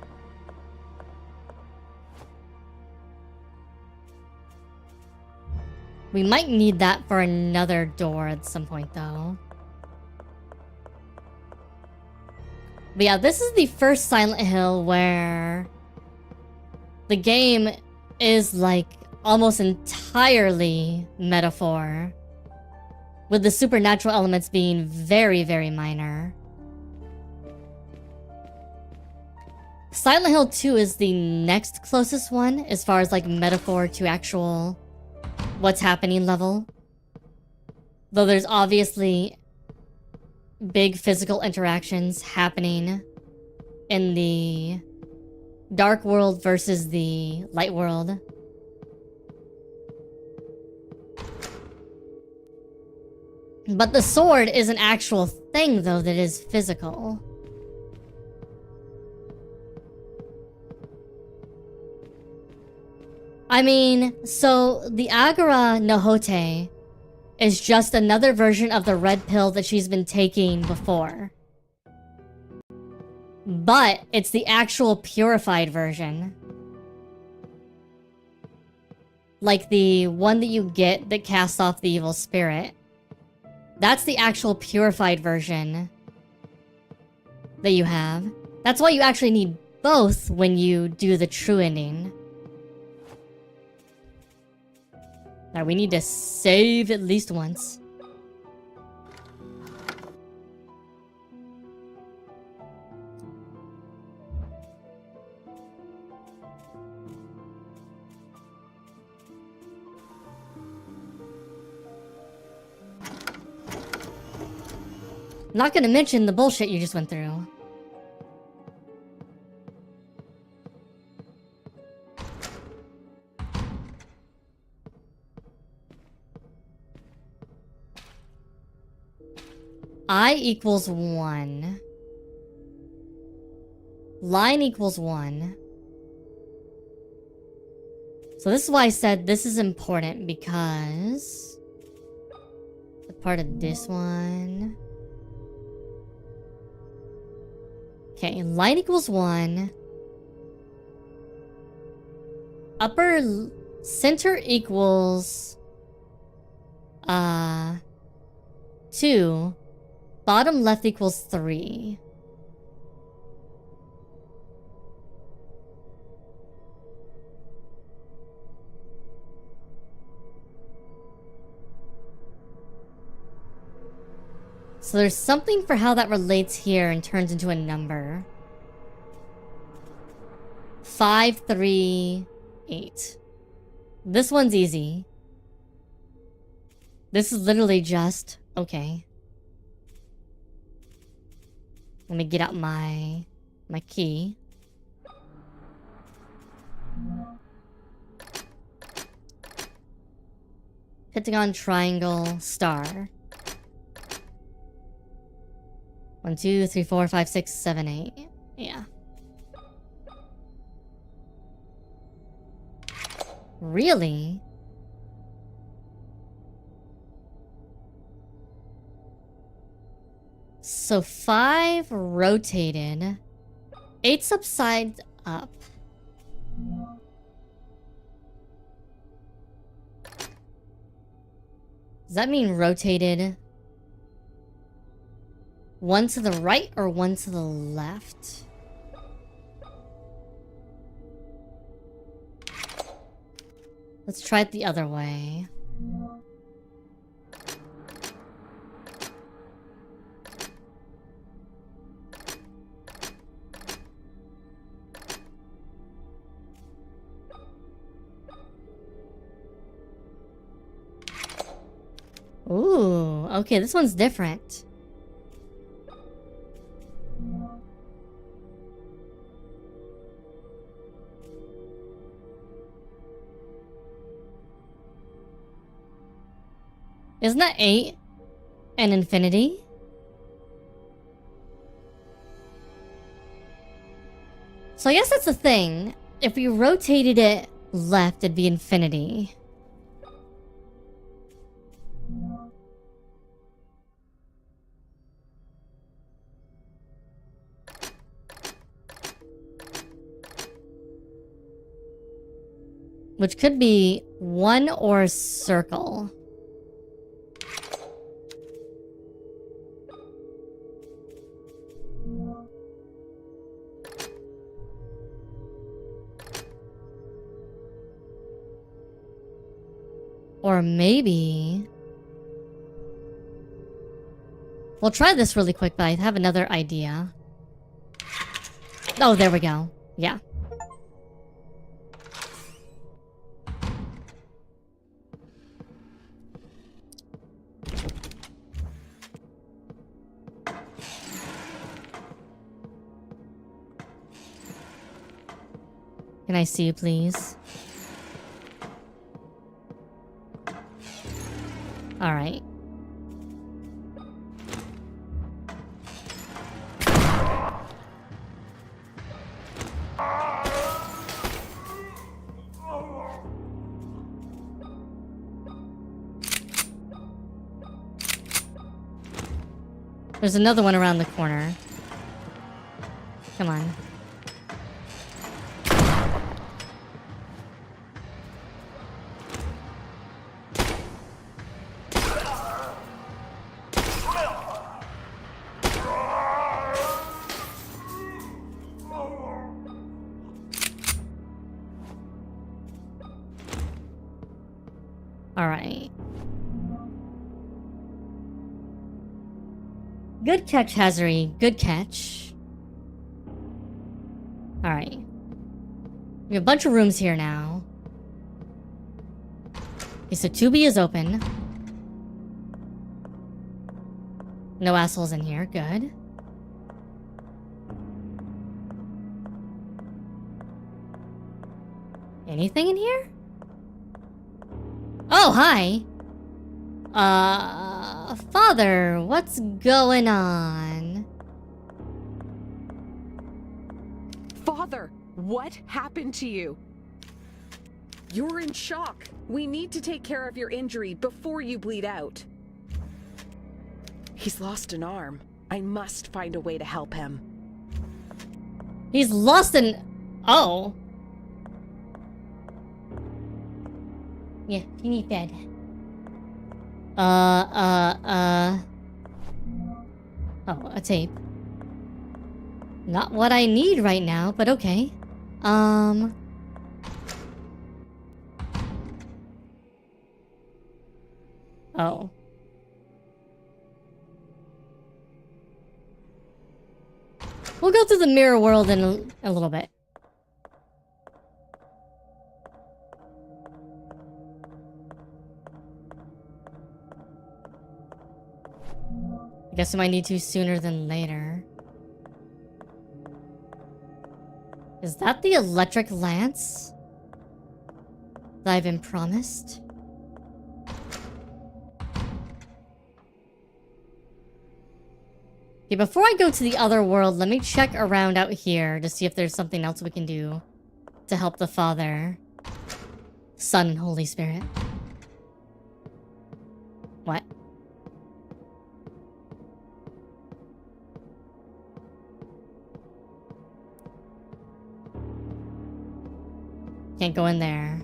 We might need that for another door at some point, though. But yeah, this is the first Silent Hill where the game is like almost entirely metaphor, with the supernatural elements being very, very minor. Silent Hill 2 is the next closest one as far as like metaphor to actual what's happening level. Though there's obviously big physical interactions happening in the dark world versus the light world. But the sword is an actual thing though that is physical. I mean, so the Agara no Hote is just another version of the red pill that she's been taking before. But it's the actual purified version. Like the one that you get that casts off the evil spirit. That's the actual purified version that you have. That's why you actually need both when you do the true ending. Now we need to save at least once. Not gonna mention the bullshit you just went through. I equals 1. Line equals 1. So this is why I said this is important, because the part of this one. Okay, line equals 1. Upper center equals 2. Bottom left equals 3. So there's something for how that relates here and turns into a number. 5, 3, 8. This one's easy. This is literally just... Okay. Let me get out my key. Pentagon, triangle, star. 1, 2, 3, 4, 5, 6, 7, 8. Yeah. Really? So 5 rotated. 8 subsides up. Does that mean rotated 1 to the right or 1 to the left? Let's try it the other way. Ooh, okay, this one's different. Isn't that 8 and infinity? So I guess that's the thing. If we rotated it left, it'd be infinity. Which could be 1 or a circle. Or maybe... We'll try this really quick, but I have another idea. Oh, there we go. Yeah. Can I see you, please? All right. There's another one around the corner. Come on. Alright. Good catch, AsuReDi. Good catch. Alright. We have a bunch of rooms here now. Okay, so 2B is open. No assholes in here. Good. Anything in here? Oh, hi. Father, what's going on? Father, what happened to you? You're in shock. We need to take care of your injury before you bleed out. He's lost an arm. I must find a way to help him. He's lost an... Oh. Yeah, you need bed. Oh, a tape. Not what I need right now, but okay. Oh. We'll go through the mirror world in a little bit. I guess we might need to sooner than later. Is that the electric lance that I've been promised? Okay, before I go to the other world, let me check around out here to see if there's something else we can do to help the Father, Son, and Holy Spirit. What? Can't go in there.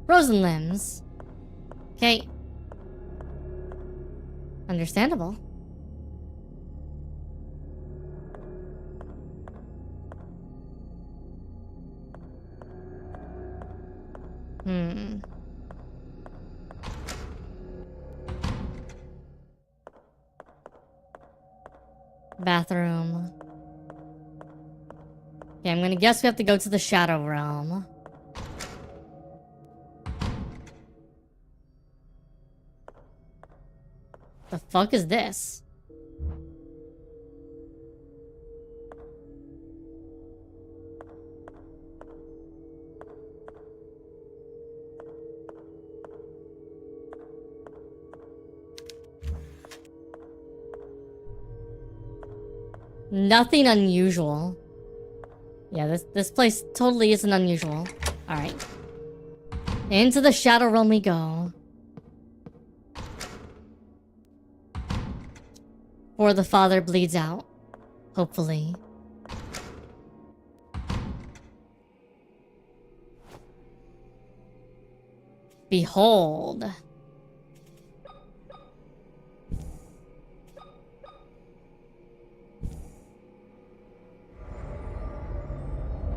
Frozen limbs. Okay. Understandable. Bathroom. Okay, I'm gonna guess we have to go to the Shadow Realm. The fuck is this? Nothing unusual. Yeah, this place totally isn't unusual. Alright. Into the Shadow Realm we go. Or the Father bleeds out. Hopefully. Behold.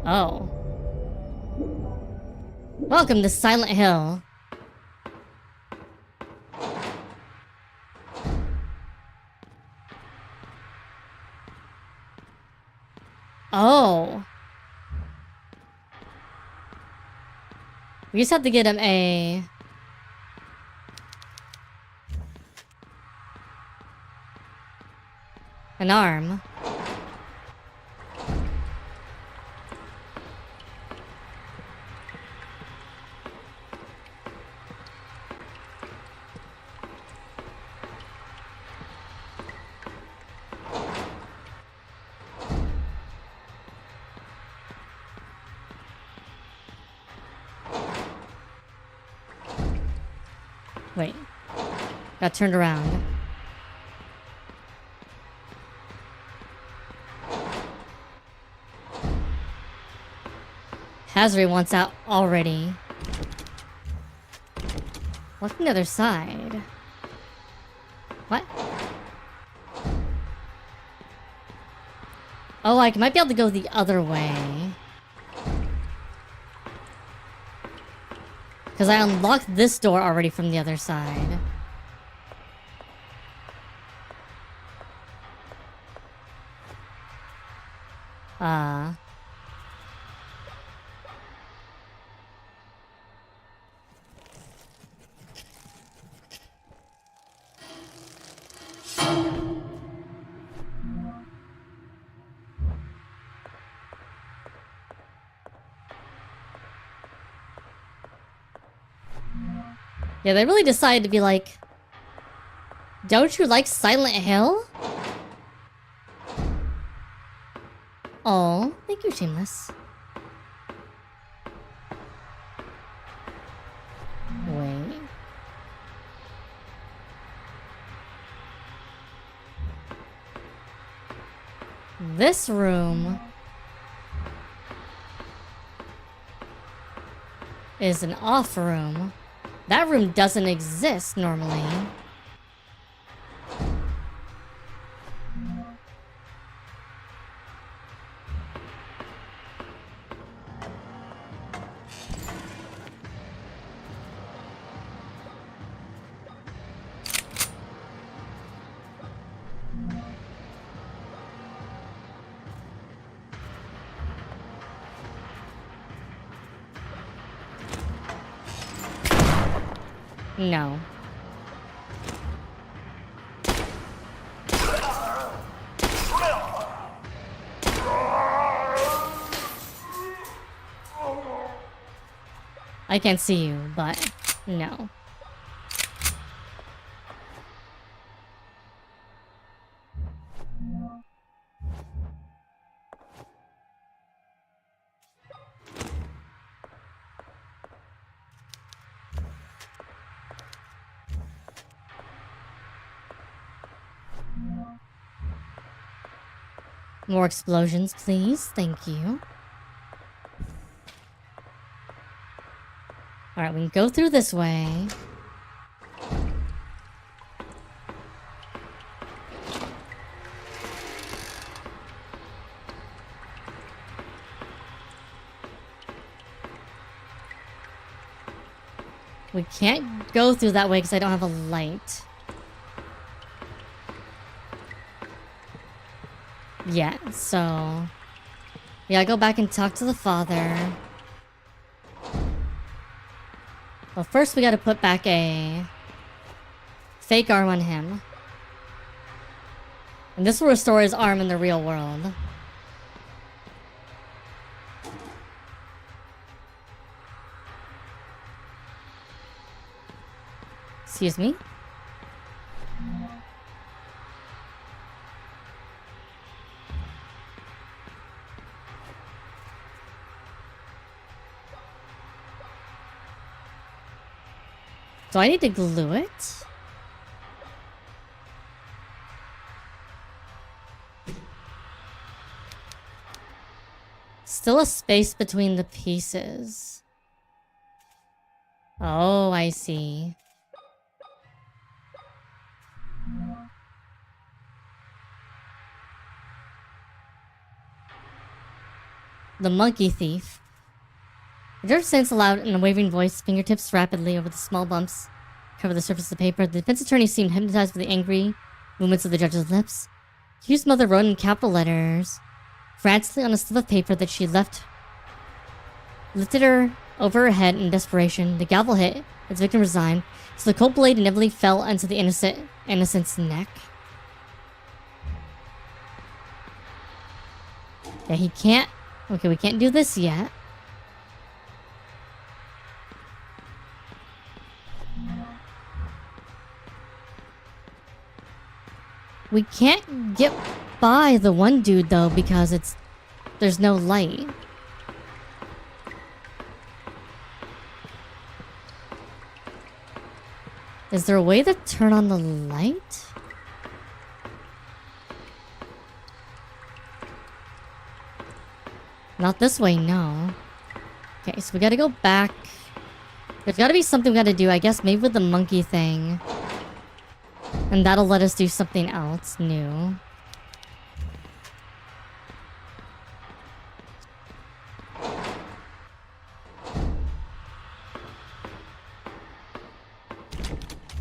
Oh. Welcome to Silent Hill. Oh. We just have to get him an arm. Wait. Got turned around. AsuReDi wants out already. What's on the other side? What? Oh, I might be able to go the other way. Because I unlocked this door already from the other side. Yeah, they really decided to be like, don't you like Silent Hill? Oh, thank you, Shameless. This room is an off room. That room doesn't exist normally. No. I can't see you, but no. More explosions, please. Thank you. Alright, we can go through this way. We can't go through that way because I don't have a light. Yeah, so... we gotta go back and talk to the father. Well, first we gotta put back a... fake arm on him. And this will restore his arm in the real world. Excuse me? Do I need to glue it? Still a space between the pieces. Oh, I see. The monkey thief. The judge saying aloud in a wavering voice, fingertips rapidly over the small bumps cover the surface of the paper. The defense attorney seemed hypnotized by the angry movements of the judge's lips. Hugh's mother wrote in capital letters, frantically on a slip of paper that she lifted her over her head in desperation. The gavel hit, its victim resigned, so the cold blade inevitably fell onto the innocent's neck. Yeah, he can't... okay, we can't do this yet. We can't get by the one dude though because there's no light. Is there a way to turn on the light? Not this way, no. Okay, so we gotta go back. There's gotta be something we gotta do, I guess maybe with the monkey thing. And that'll let us do something else new.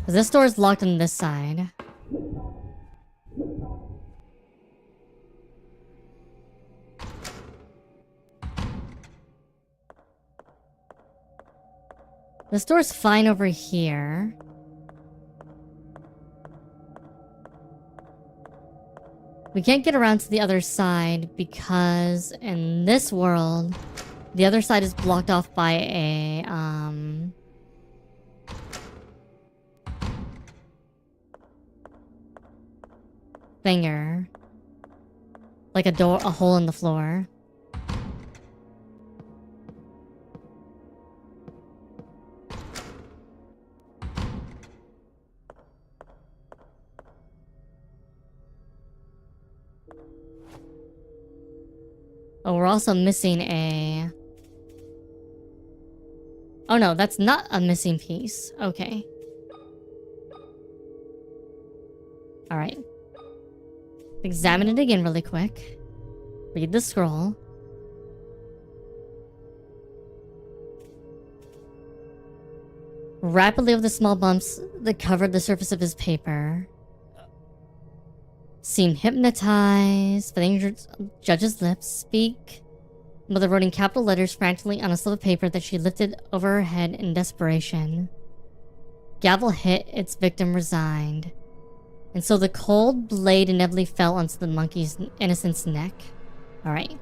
This door is locked on this side. This door's fine over here. We can't get around to the other side because in this world, the other side is blocked off by a, thinger. Like a door, a hole in the floor. Oh, we're also missing a... Oh no, that's not a missing piece. Okay. Alright. Examine it again really quick. Read the scroll. Rapidly over the small bumps that covered the surface of his paper. Seem hypnotized. The judge's lips speak. Mother wrote in capital letters frantically on a slip of paper that she lifted over her head in desperation. Gavel hit, its victim resigned. And so the cold blade inevitably fell onto the monkey's innocent's neck. Alright.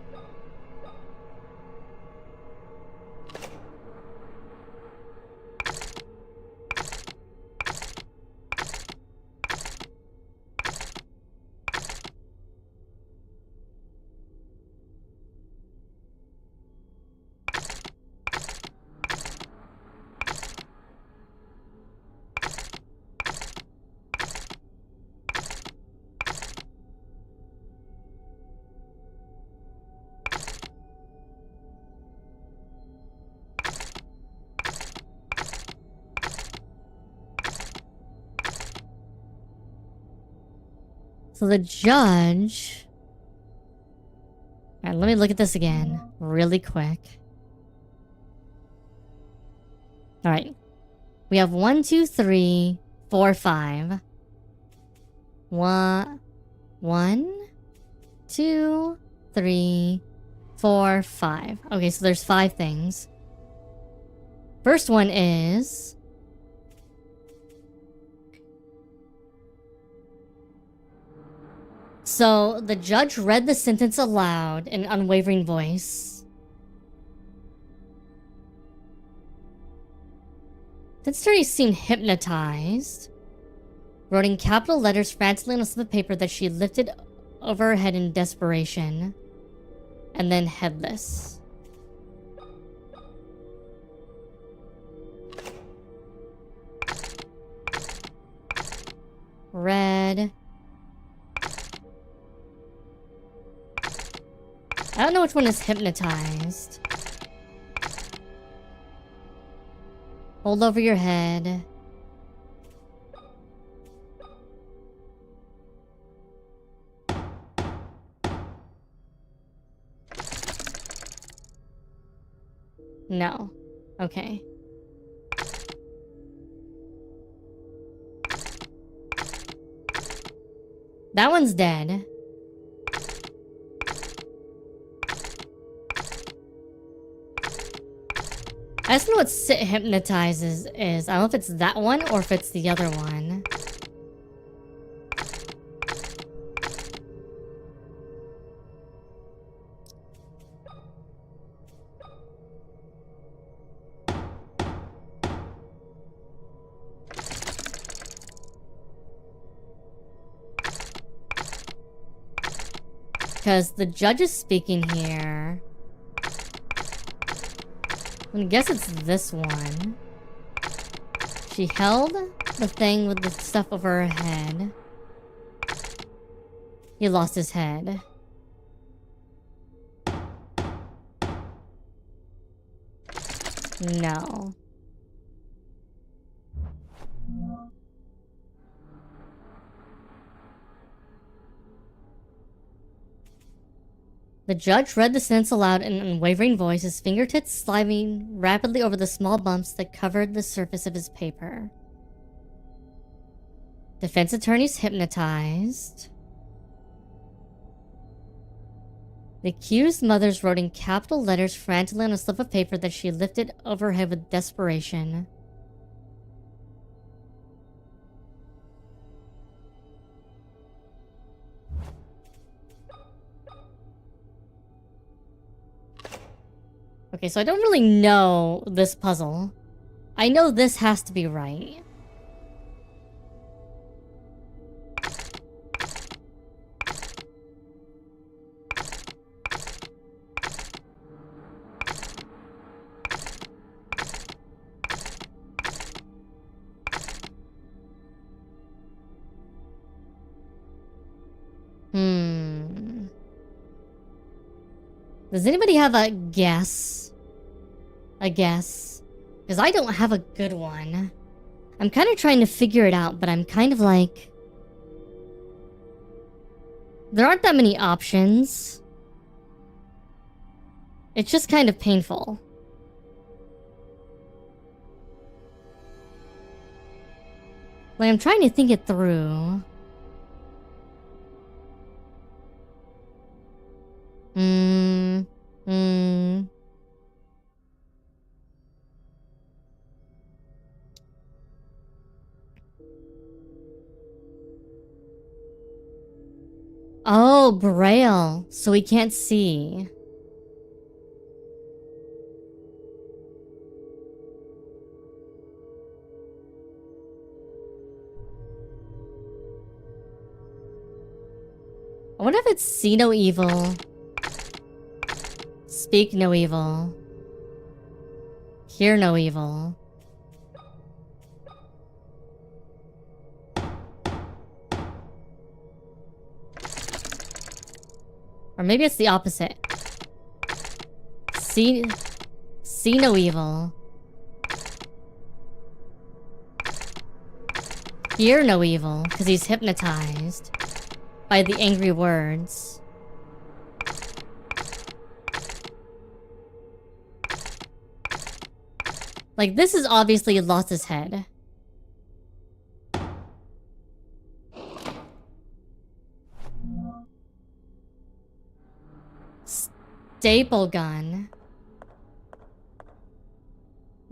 So the judge... Alright, let me look at this again really quick. Alright. We have 1, 2, 3, 4, 5. 1, 2, 3, 4, 5. Okay, so there's 5 things. First one is... So, the judge read the sentence aloud in an unwavering voice. This attorney seemed hypnotized. Wrote in capital letters frantically on a slip of paper that she lifted over her head in desperation. And then headless. Red. I don't know which one is hypnotized. Hold over your head. No. Okay. That one's dead. I just know what sit hypnotizes is. I don't know if it's that one or if it's the other one. Because the judge is speaking here. I guess it's this one. She held the thing with the stuff over her head. He lost his head. No. The judge read the sentence aloud in an unwavering voice, his fingertips sliding rapidly over the small bumps that covered the surface of his paper. Defense attorneys hypnotized. The accused mother's wrote in capital letters frantically on a slip of paper that she lifted over her head with desperation. Okay, so I don't really know this puzzle. I know this has to be right. Does anybody have a guess? A guess? Because I don't have a good one. I'm kind of trying to figure it out, but I'm kind of like... There aren't that many options. It's just kind of painful. Like, I'm trying to think it through. Oh, Braille. So he can't see. I wonder if it's see no evil, speak no evil, hear no evil. Or maybe it's the opposite. See no evil. Hear no evil, because he's hypnotized by the angry words. Like, this is obviously lost his head. Staple gun.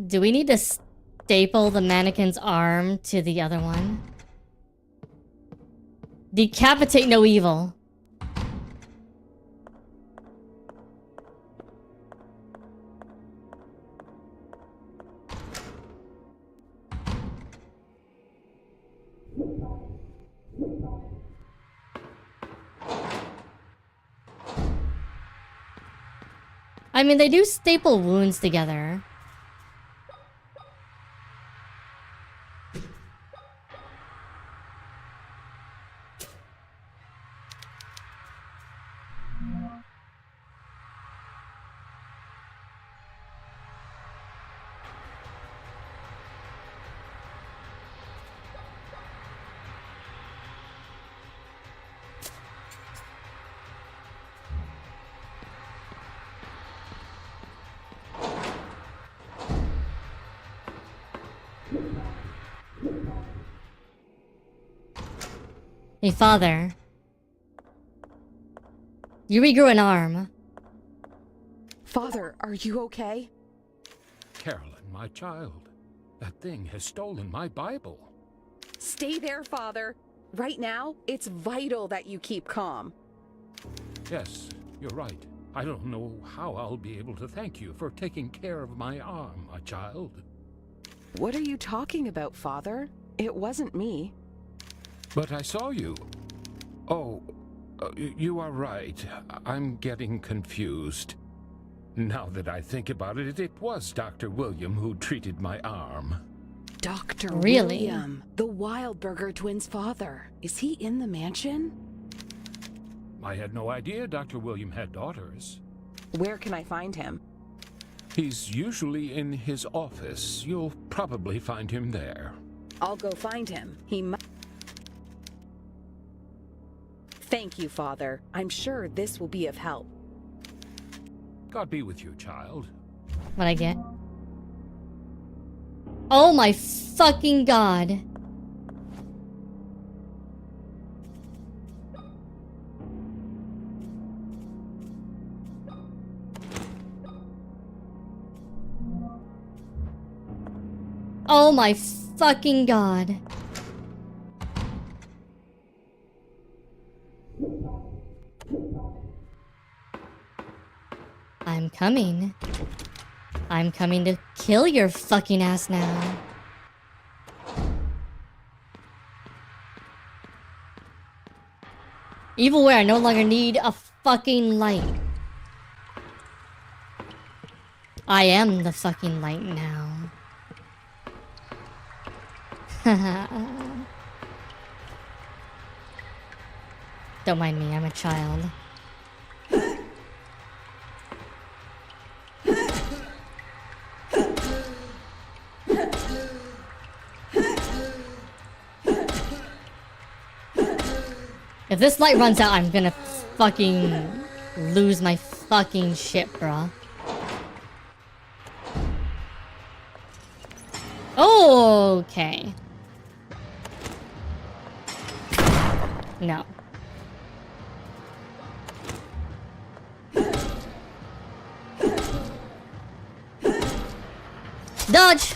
Do we need to staple the mannequin's arm to the other one? Decapitate no evil. I mean, they do staple wounds together. Hey, father. You regrew an arm. Father, are you okay? Carolyn, my child, that thing has stolen my Bible. Stay there, Father. Right now, it's vital that you keep calm. Yes, you're right. I don't know how I'll be able to thank you for taking care of my arm, my child. What are you talking about, Father? It wasn't me. But I saw you. Oh, you are right. I'm getting confused. Now that I think about it, it was Dr. William who treated my arm. Dr. Really? William, the Wildberger twins' father. Is he in the mansion? I had no idea Dr. William had daughters. Where can I find him? He's usually in his office. You'll probably find him there. I'll go find him. He must. Thank you, Father. I'm sure this will be of help. God be with you, child. What'd I get? Oh my fucking god. Oh my fucking god. I'm coming. I'm coming to kill your fucking ass now. Evilware, I no longer need a fucking light. I am the fucking light now. Don't mind me, I'm a child. If this light runs out, I'm gonna fucking lose my fucking shit, bruh. Okay. No. Dodge!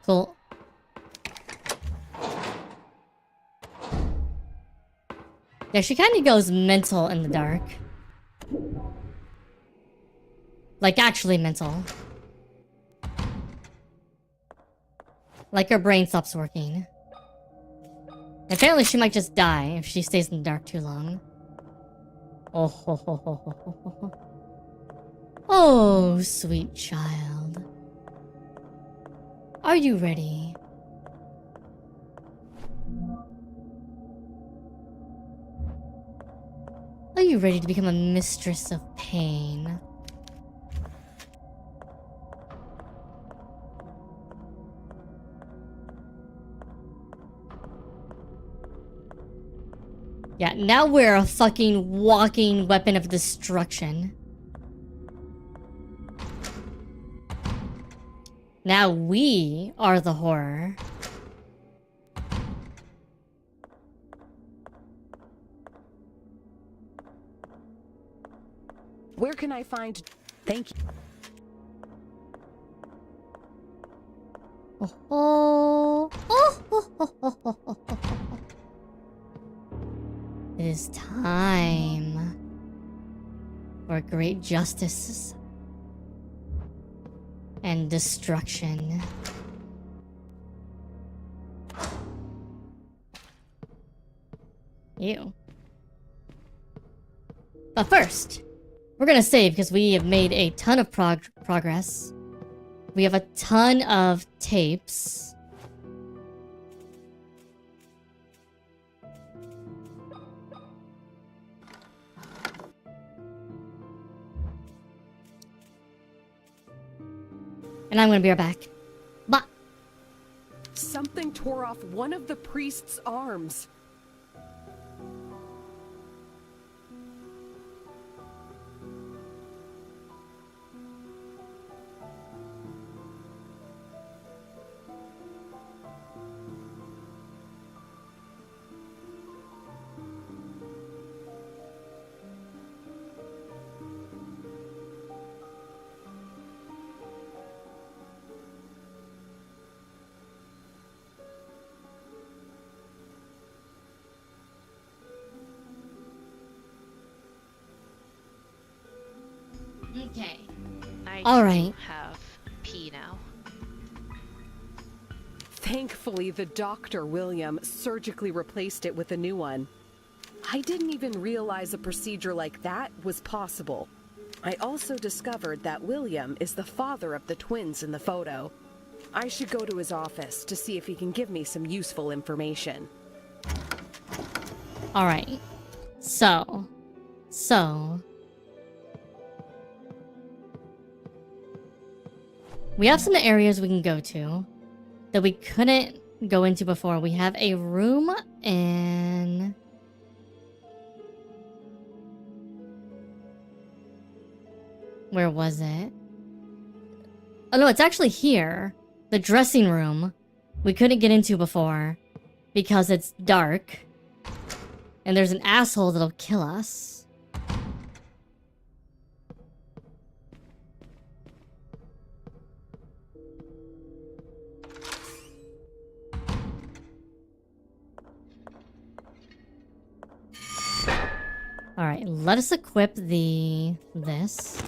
Cool. Yeah, she kind of goes mental in the dark. Like, actually mental. Like her brain stops working. Apparently she might just die if she stays in the dark too long. Oh, ho, ho, ho, ho, ho, ho, ho. Oh, sweet child. Are you ready? Are you ready to become a mistress of pain? Yeah, now we're a fucking walking weapon of destruction. Now we are the horror. Where can I find... Thank you. Oh, oh, oh, oh, oh, oh, oh, oh. It is time for great justice and destruction. Ew. But first, we're gonna save because we have made a ton of progress. We have a ton of tapes. And I'm gonna be right back. Bye. Something tore off one of the priest's arms. Okay. All right. Have pee now. Thankfully, the doctor, William, surgically replaced it with a new one. I didn't even realize a procedure like that was possible. I also discovered that William is the father of the twins in the photo. I should go to his office to see if he can give me some useful information. All right. So. We have some areas we can go to that we couldn't go into before. We have a room in... Where was it? Oh no, it's actually here. The dressing room we couldn't get into before because it's dark. And there's an asshole that'll kill us. Alright, let us equip this.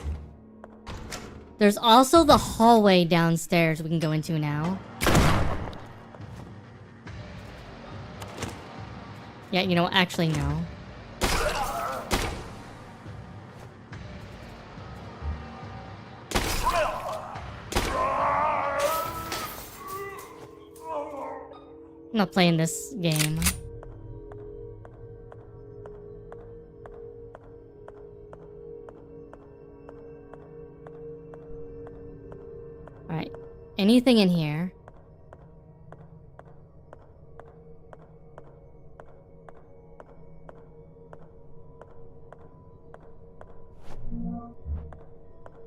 There's also the hallway downstairs we can go into now. Yeah, you know, actually no. I'm not playing this game. Alright. Anything in here?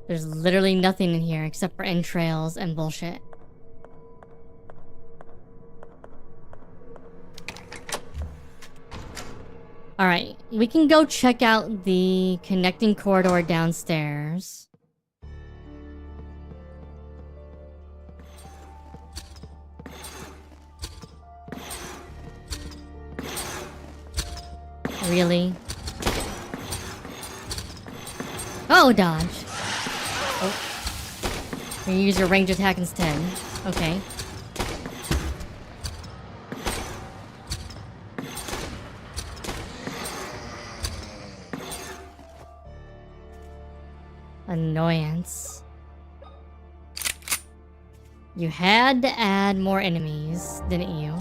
There's literally nothing in here except for entrails and bullshit. Alright, we can go check out the connecting corridor downstairs. Really? Oh, dodge. Oh. You use your range attack instead. Okay. Annoyance. You had to add more enemies, didn't you?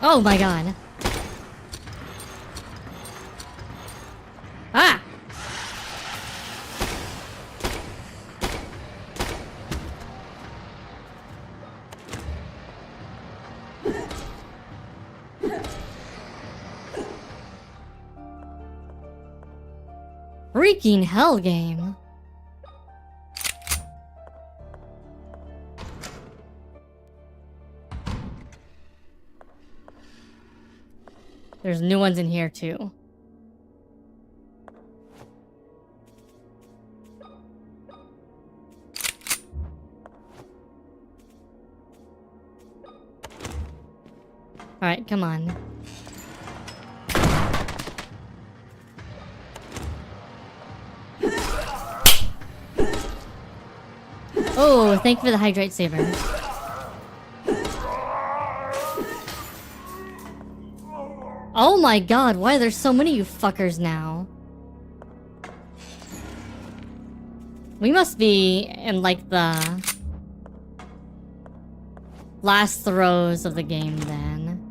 Oh my god. Ah! Freaking hell game. There's new ones in here too. Alright, come on. Oh, thank you for the hydrate saber. Oh my god, why are there so many of you fuckers now? We must be in like the last throes of the game then.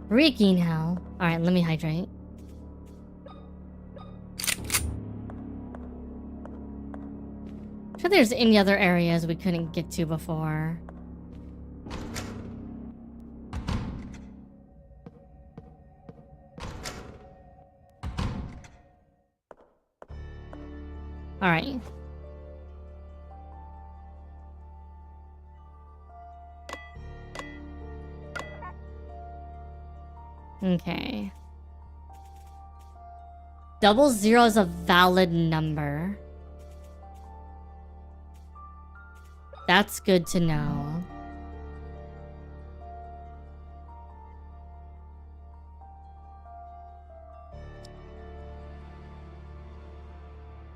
Freaking hell. Alright, let me hydrate. I'm sure there's any other areas we couldn't get to before. Alright. Okay. 00 is a valid number. That's good to know.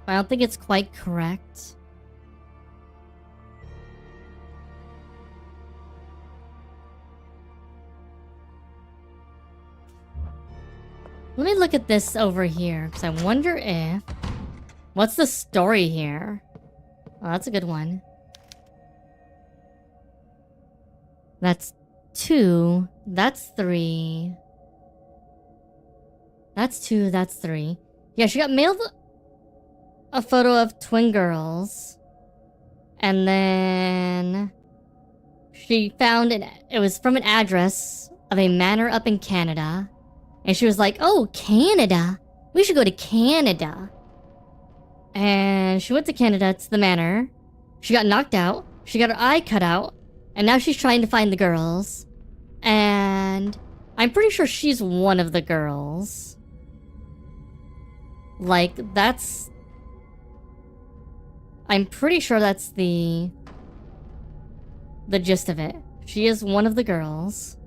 I don't think it's quite correct. Let me look at this over here, because I wonder if... What's the story here? Oh, that's a good one. That's 2. That's 3. That's 2. That's 3. Yeah, she got mailed a photo of twin girls. And then... she found it was from an address of a manor up in Canada. And she was like, oh, Canada. We should go to Canada. And she went to Canada, to the manor. She got knocked out. She got her eye cut out. And now she's trying to find the girls. And I'm pretty sure she's one of the girls. Like, that's... I'm pretty sure that's the gist of it. She is one of the girls.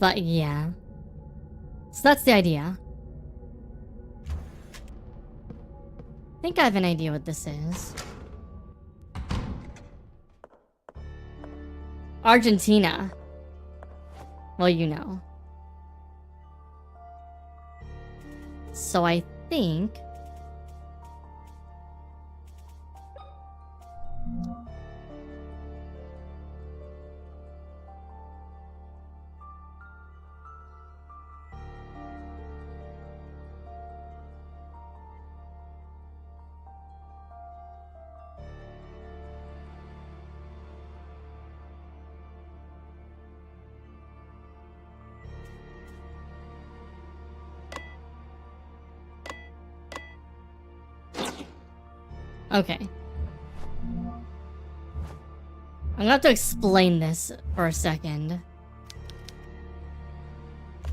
But yeah. So that's the idea. I think I have an idea what this is. Argentina. Well, you know. So I think... Okay. I'm gonna have to explain this for a second.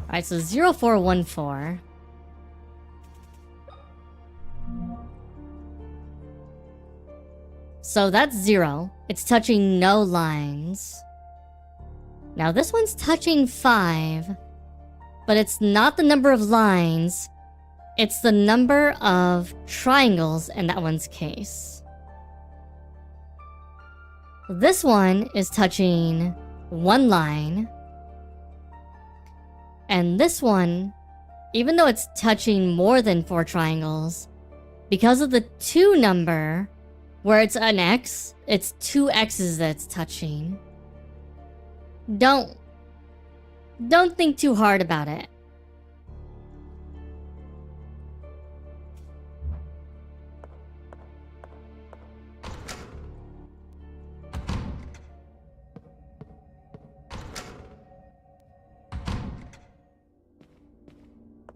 Alright, so 0414. So that's 0. It's touching no lines. Now this one's touching 5. But it's not the number of lines. It's the number of triangles in that one's case. This one is touching 1 line. And this one, even though it's touching more than 4 triangles, because of the 2 number, where it's an X, it's 2 X's that it's touching. Don't think too hard about it.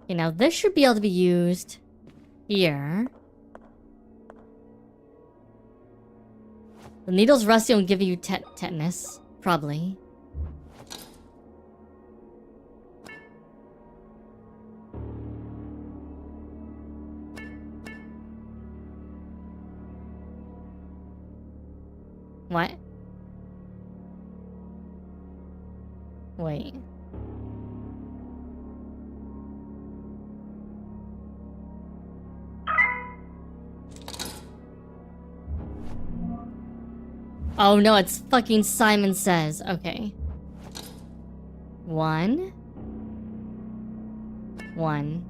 Okay, now this should be able to be used here. The needle's rusty will give you tetanus, probably. What? Wait. Oh no, it's fucking Simon Says. Okay. 1. 1.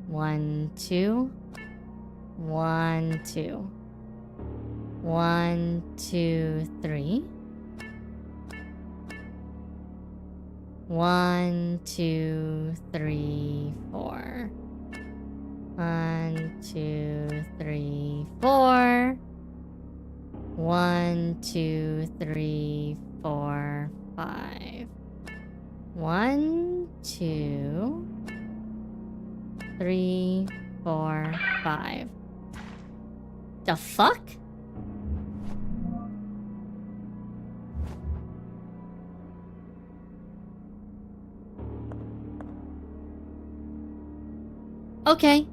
1, 2. 1, 2. 1, 2, 3. 1, 2, 3, 4. 1, 2, 3, 4. 1, 2, 3, 4, 5. 1, 2, 3, 4, 5. The fuck? Okay.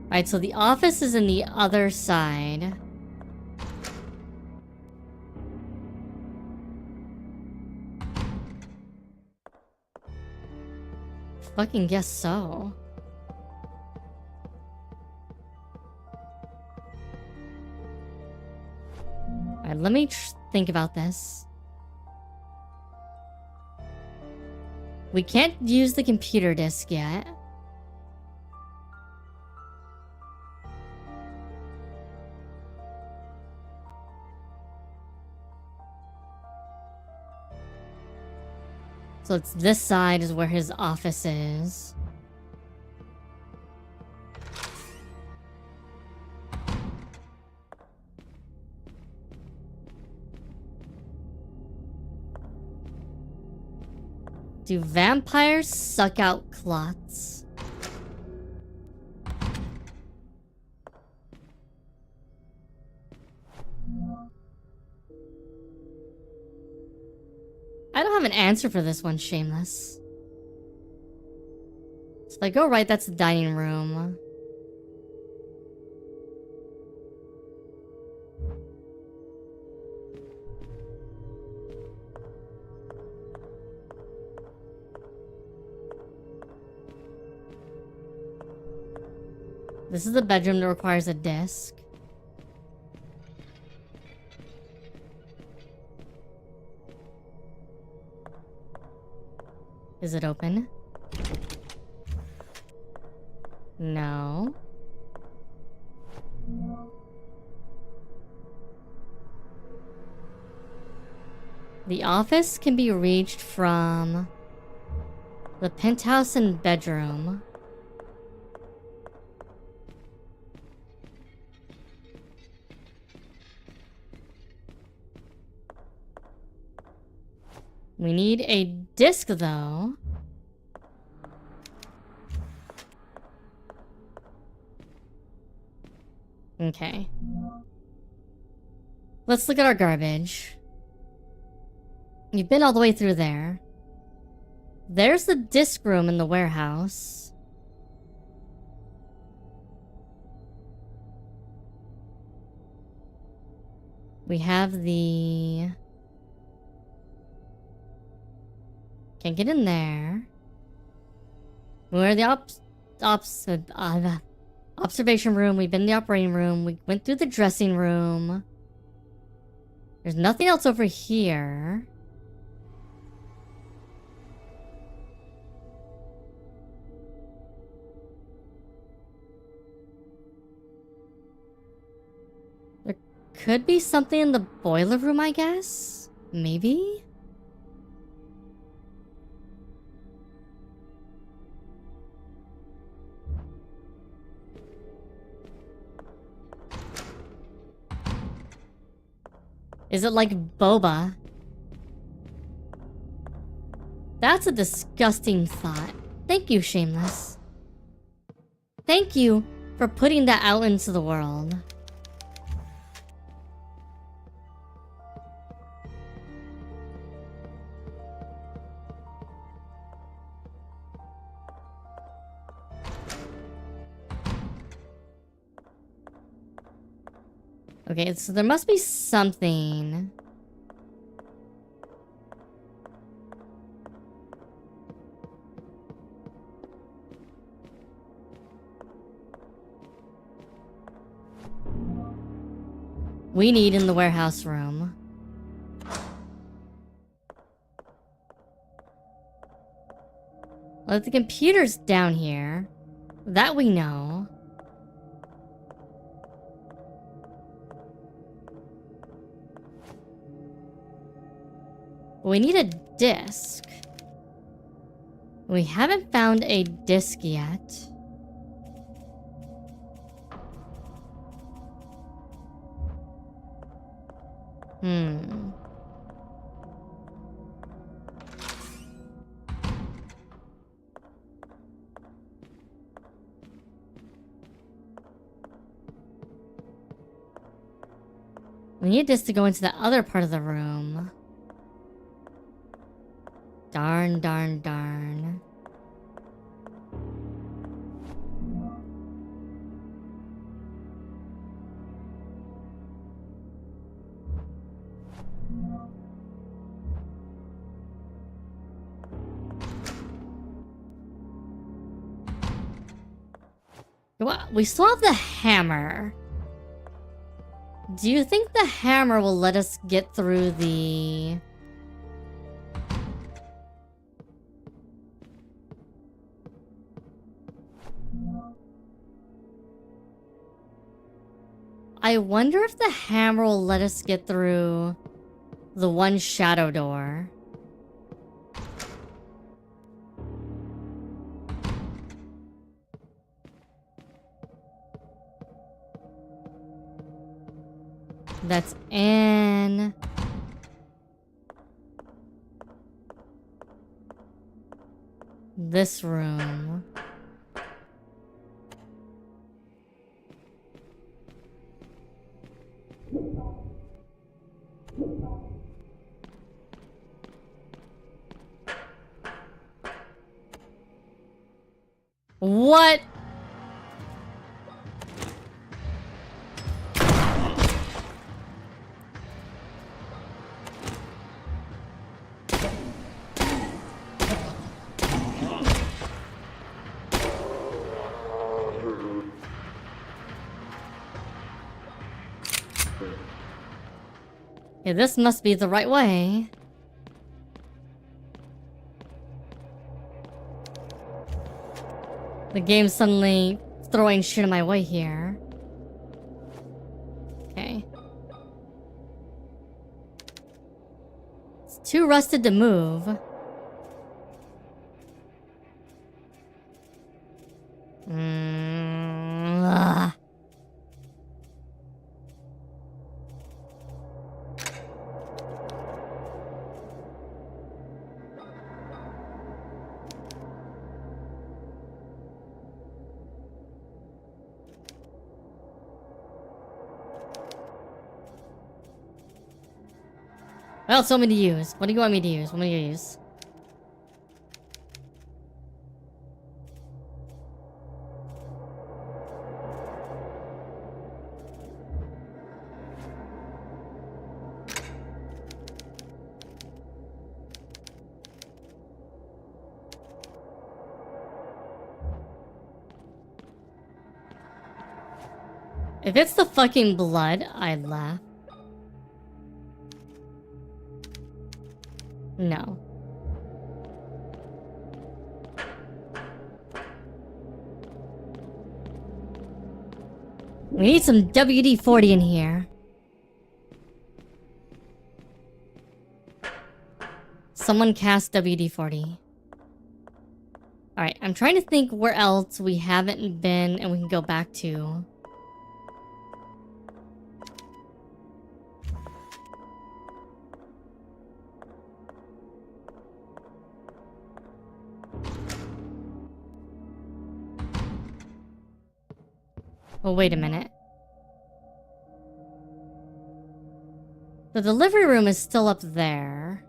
Alright, so the office is in the other side. Fucking guess so. Alright, let me think about this. We can't use the computer disk yet. So it's this side is where his office is. Do vampires suck out clots? an answer for this one, Shameless. So if I go right, that's the dining room. This is the bedroom that requires a disc. Is it open? No. The office can be reached from the penthouse and bedroom. We need a disc, though. Okay. Let's look at our garbage. You've been all the way through there. There's the disc room in the warehouse. We have the... Can't get in there. We're in the observation room. We've been in the operating room. We went through the dressing room. There's nothing else over here. There could be something in the boiler room, I guess? Maybe? Is it like boba? That's a disgusting thought. Thank you, Shameless. Thank you for putting that out into the world. Okay, so there must be something. We need in the warehouse room. Well, the computer's down here. That we know. We need a disc. We haven't found a disc yet. We need this to go into the other part of the room. Darn, darn, darn. We still have the hammer. Do you think the hammer will let us get through the... I wonder if the hammer will let us get through the one shadow door. That's in this room. What? Yeah, this must be the right way. The game's suddenly throwing shit in my way here. Okay. It's too rusted to move. Ugh. What else do you want me to use? What do you want me to use? What do you use? If it's the fucking blood, I'd laugh. No. We need some WD-40 in here. Someone cast WD-40. Alright, I'm trying to think where else we haven't been and we can go back to. Oh, wait a minute. The delivery room is still up there.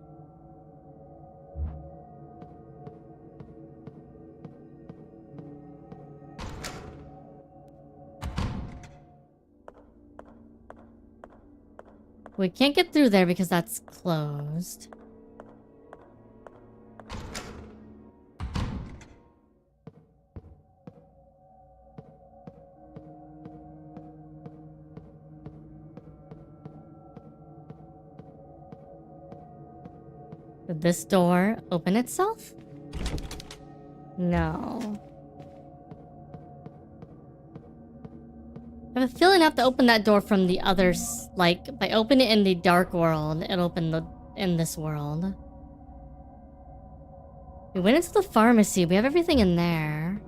We can't get through there because that's closed. Did this door open itself? No. I have a feeling I have to open that door from the others. Like, by opening it in the dark world, it opened in this world. We went into the pharmacy. We have everything in there.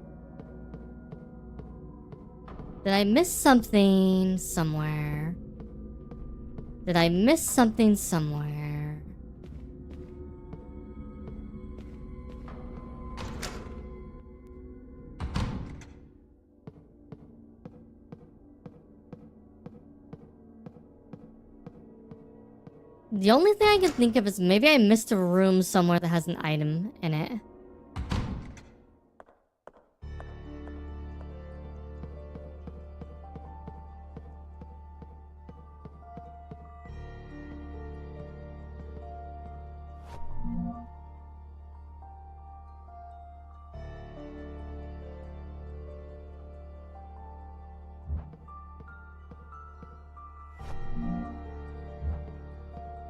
Did I miss something somewhere? Did I miss something somewhere? The only thing I can think of is maybe I missed a room somewhere that has an item in it.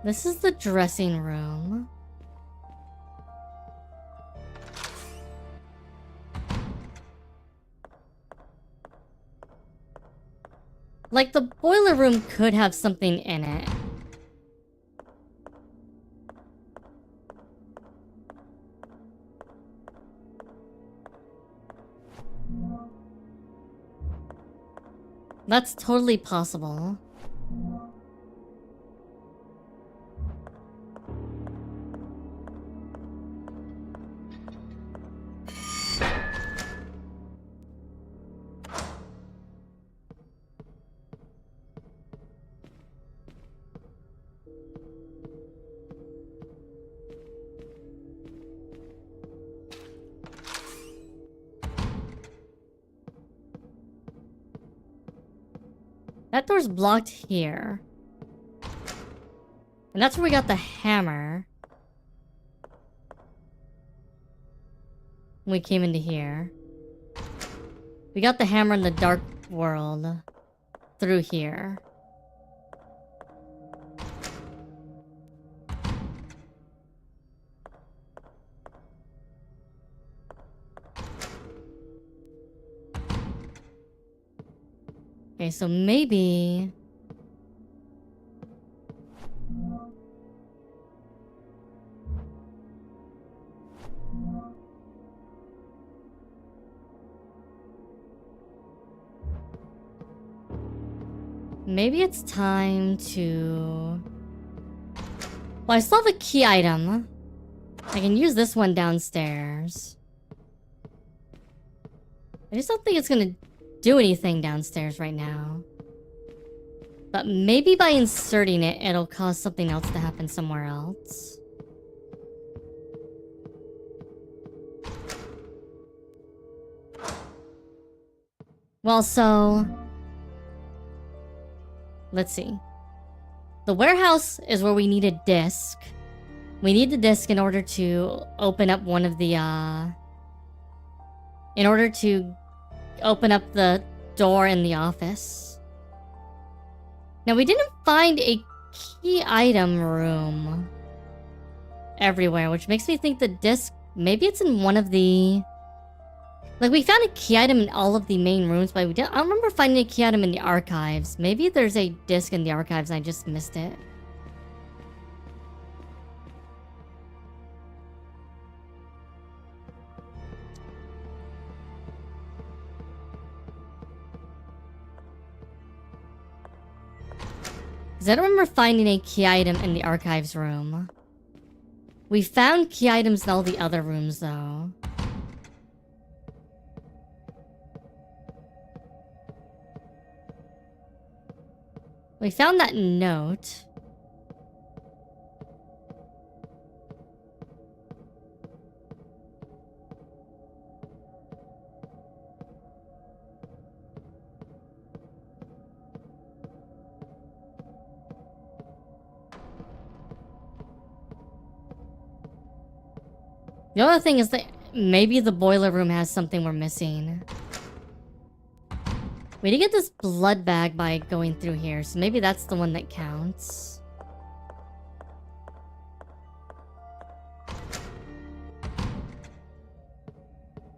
This is the dressing room. Like, the boiler room could have something in it. That's totally possible. That door's blocked here. And that's where we got the hammer. We came into here. We got the hammer in the dark world. Through here. Okay, so maybe... maybe it's time to... Well, I still have a key item. I can use this one downstairs. I just don't think it's gonna do anything downstairs right now. But maybe by inserting it, it'll cause something else to happen somewhere else. Well, so... let's see. The warehouse is where we need a disc. We need the disc in order to open up one of the, in order to open up the door in the office. Now, we didn't find a key item room everywhere, which makes me think the disc, maybe it's in one of the... like, we found a key item in all of the main rooms, but I don't remember finding a key item in the archives. Maybe there's a disc in the archives and I just missed it. Because I don't remember finding a key item in the archives room. We found key items in all the other rooms, though. We found that note. The other thing is that maybe the boiler room has something we're missing. We did get this blood bag by going through here, so maybe that's the one that counts.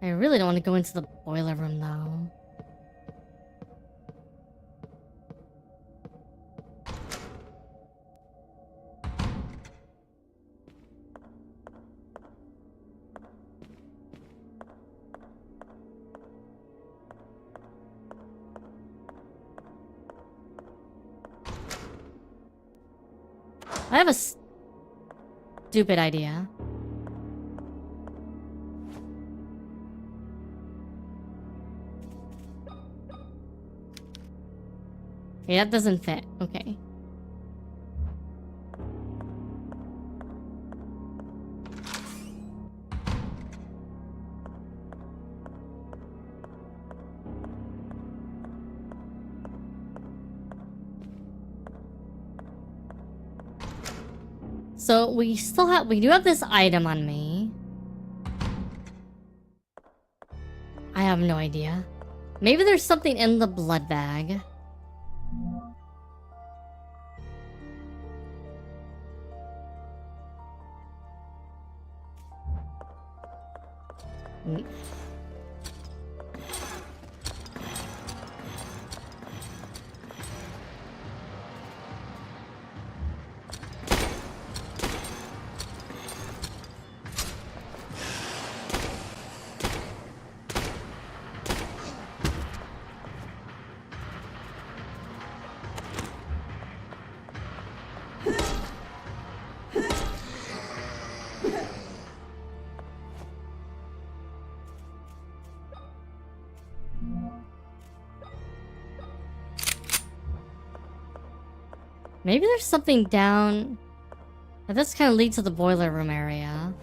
I really don't want to go into the boiler room, though. I have a stupid idea. Okay, that doesn't fit. Okay. So we do have this item on me. I have no idea. Maybe there's something in the blood bag. Maybe there's something down... This kind of leads to the boiler room area.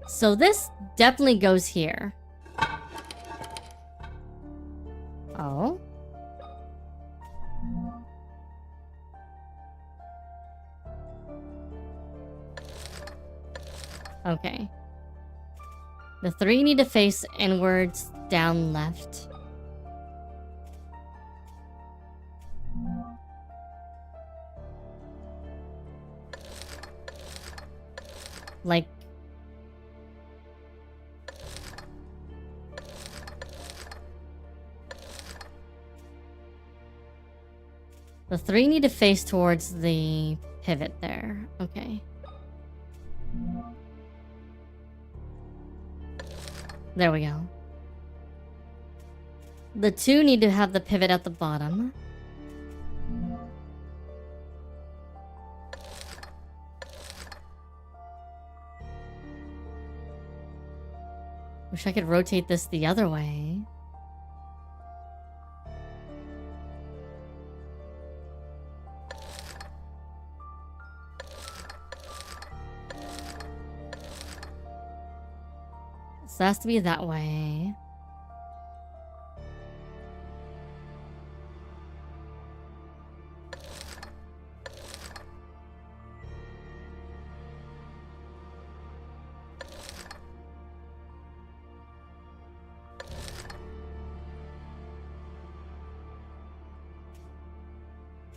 So this definitely goes here. Oh? Okay. The 3 need to face inwards, down left. Like... The 3 need to face towards the pivot there. Okay. There we go. The 2 need to have the pivot at the bottom. Wish I could rotate this the other way. So it has to be that way.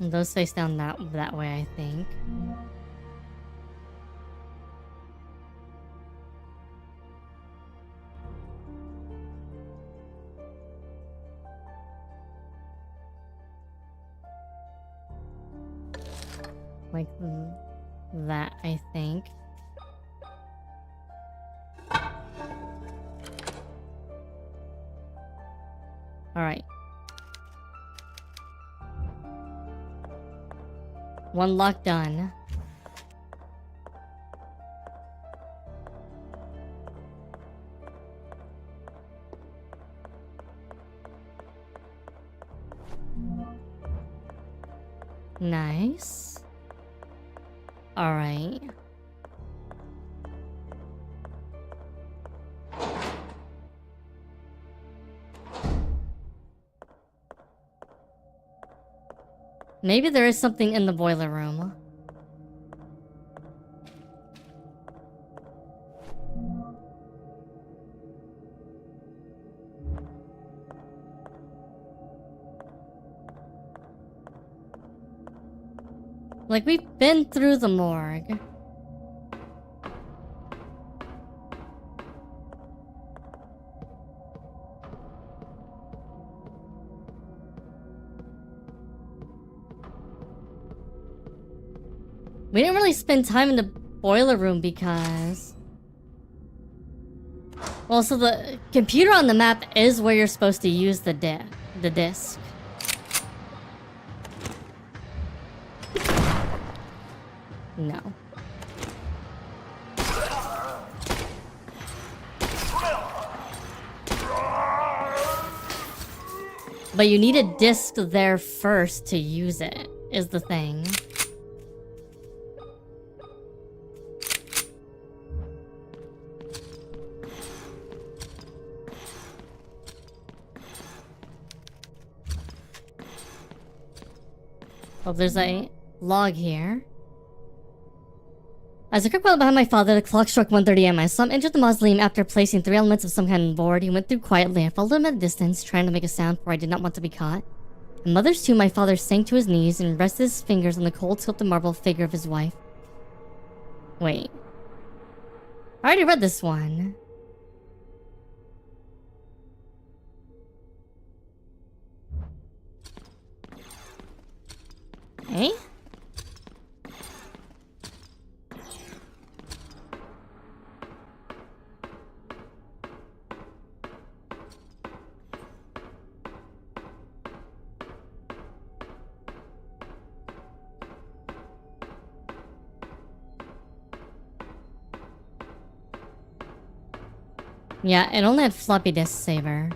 And those face down that way, I think. Like that, I think. Alright. 1 lock done. Nice. All right. Maybe there is something in the boiler room. Like, we've been through the morgue. We didn't really spend time in the boiler room because... Well, so the computer on the map is where you're supposed to use the disc. No. But you need a disc there first to use it, is the thing. Oh, there's a log here. As I crept well behind my father, the clock struck 1:30 a.m. I saw him enter the mausoleum after placing 3 elements of some kind on board. He went through quietly. I followed him at a distance, trying to make a sound, for I did not want to be caught. In mother's tomb, my father sank to his knees and rested his fingers on the cold sculpted marble figure of his wife. Wait. I already read this one. Eh? Yeah, it only had floppy disk saver.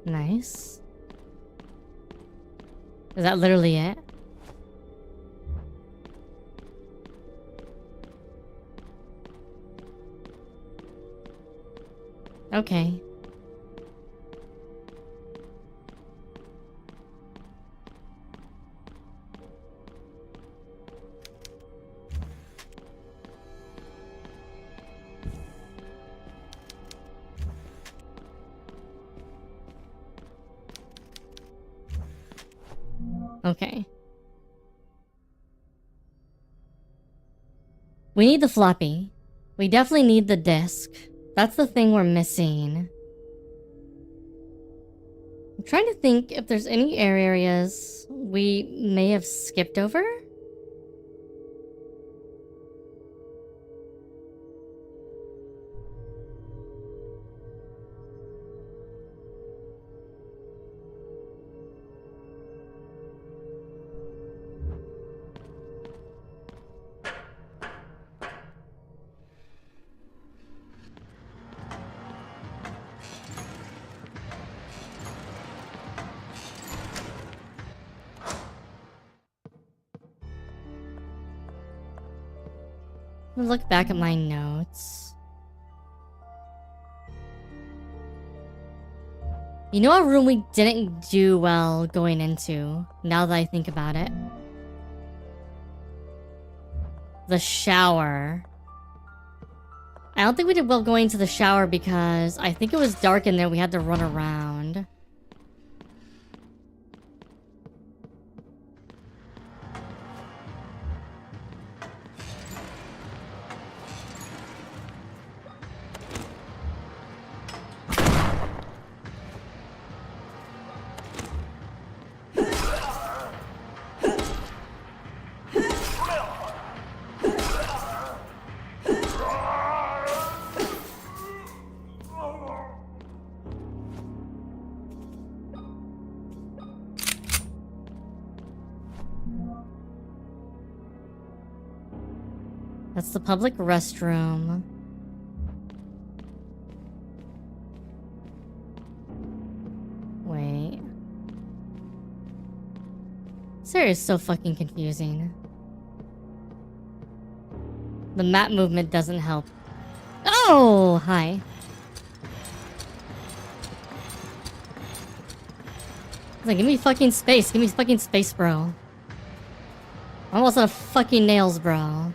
Nice. Is that literally it? Okay. Okay. We need the floppy. We definitely need the disc. That's the thing we're missing. I'm trying to think if there's any areas we may have skipped over. Let me look back at my notes. You know what room we didn't do well going into, now that I think about it? The shower. I don't think we did well going to the shower because I think it was dark in there. We had to run around. That's the public restroom. Wait. This area is so fucking confusing. The map movement doesn't help. Oh, hi. It's like, give me fucking space. Give me fucking space, bro. I'm almost out of fucking nails, bro.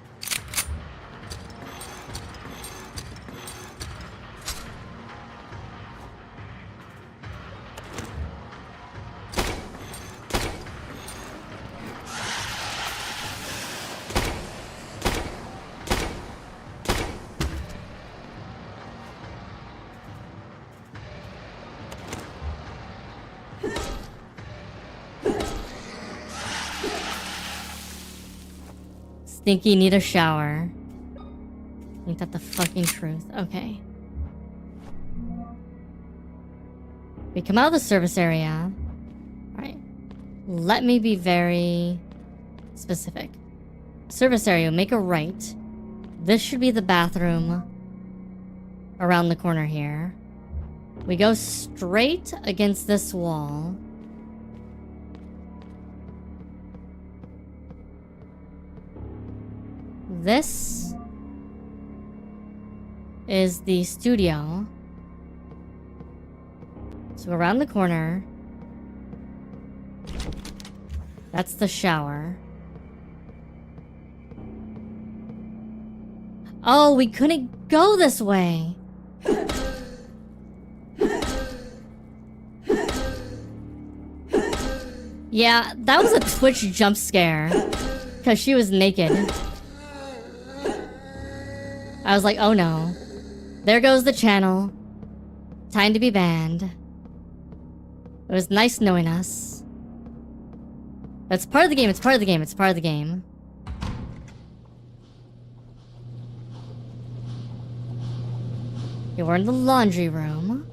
Stinky, need a shower. Ain't that the fucking truth? Okay. We come out of the service area. Alright. Let me be very specific. Service area, make a right. This should be the bathroom around the corner here. We go straight against this wall. This is the studio. So around the corner. That's the shower. Oh, we couldn't go this way. Yeah, that was a Twitch jump scare. Because she was naked. I was like, oh no. There goes the channel. Time to be banned. It was nice knowing us. That's part of the game, it's part of the game, it's part of the game. Okay, we're in the laundry room.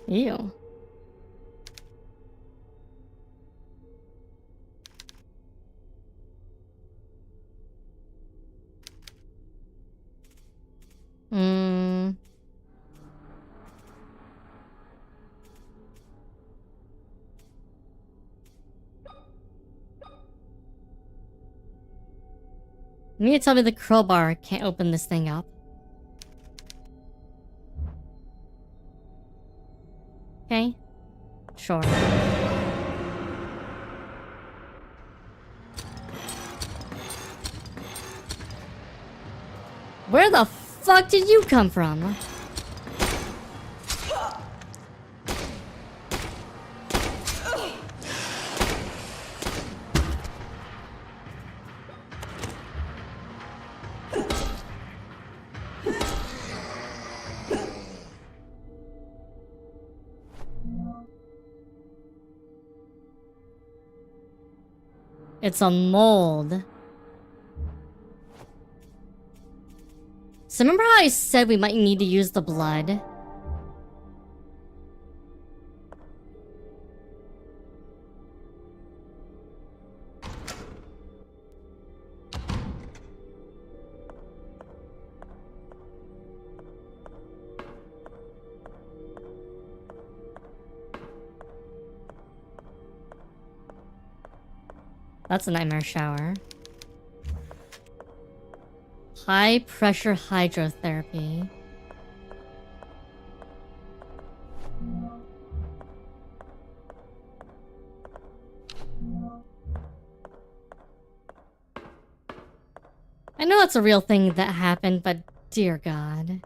Ew. Hmm. You need to tell me the crowbar can't open this thing up. Okay. Sure. Where the fuck did you come from? It's a mold. So remember how I said we might need to use the blood? That's a nightmare shower. High pressure hydrotherapy. I know it's a real thing that happened, but dear God.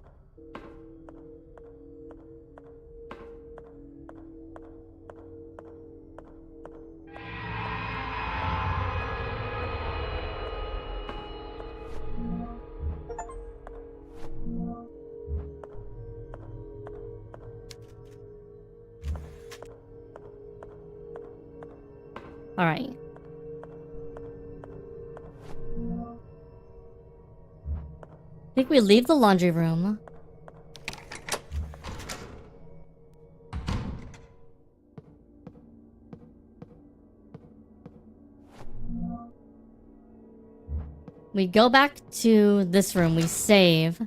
All right. I think we leave the laundry room. We go back to this room, we save.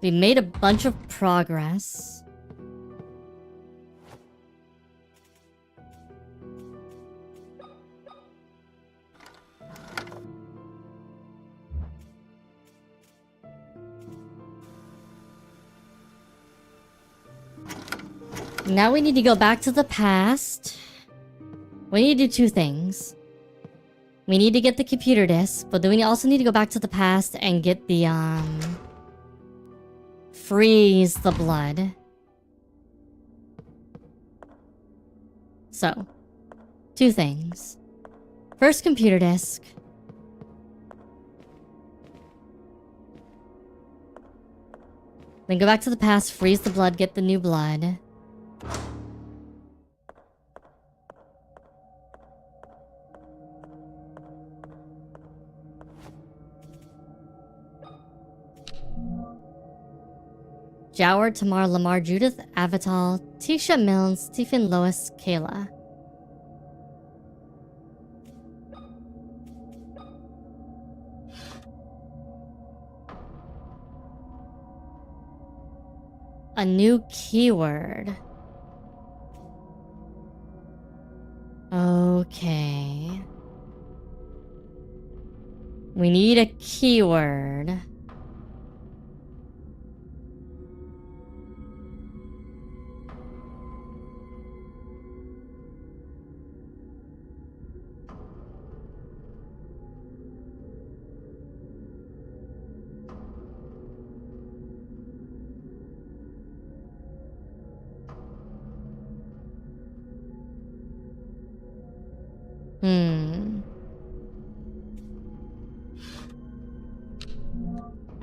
We made a bunch of progress. Now we need to go back to the past. We need to do two things. We need to get the computer disk, but then we also need to go back to the past and get the, freeze the blood. So, two things. First, computer disk. Then go back to the past, freeze the blood, get the new blood. Joward, Tamar, Lamar, Judith, Avatal, Tisha, Mills, Tiffin, Lois, Kayla. A new keyword. Okay. We need a keyword.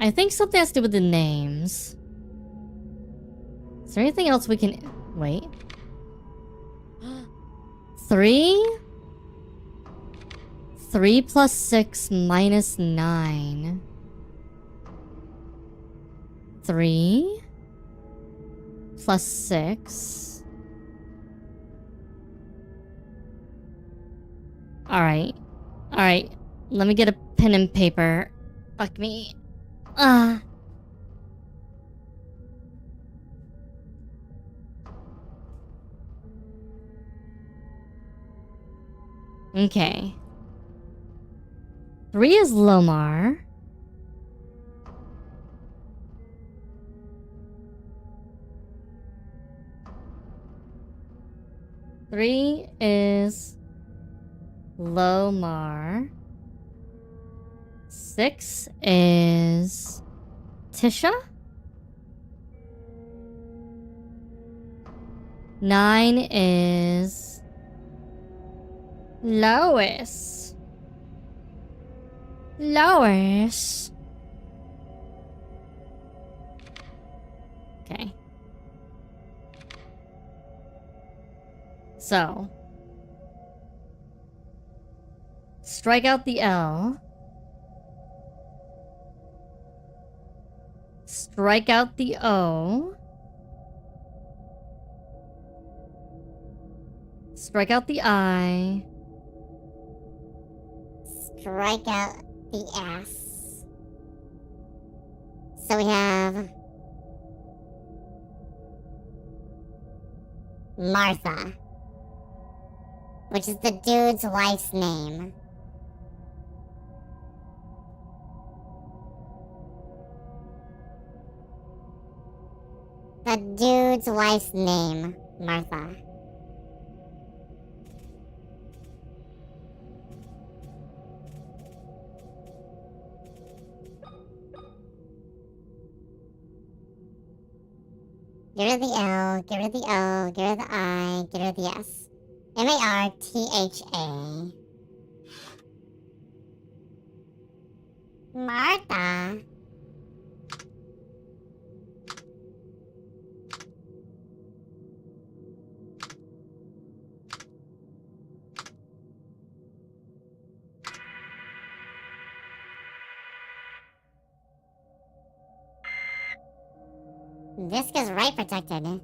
I think something has to do with the names. Is there anything else we can... Wait. 3? 3 plus 6 minus 9. 3 plus 6 Alright. Alright. Let me get a pen and paper. Fuck me. Okay. 3 is Lomar. Three is Lomar. 6 is Tisha. 9 is Lois. Lois. Okay. So, strike out the L. Strike out the O. Strike out the I. Strike out the S. So we have Martha, which is the dude's wife's name. The dude's wife's name, Martha. Get rid of the L, get rid of the O, get rid of the I, get rid of the S. Martha. Martha. Disc is right protected.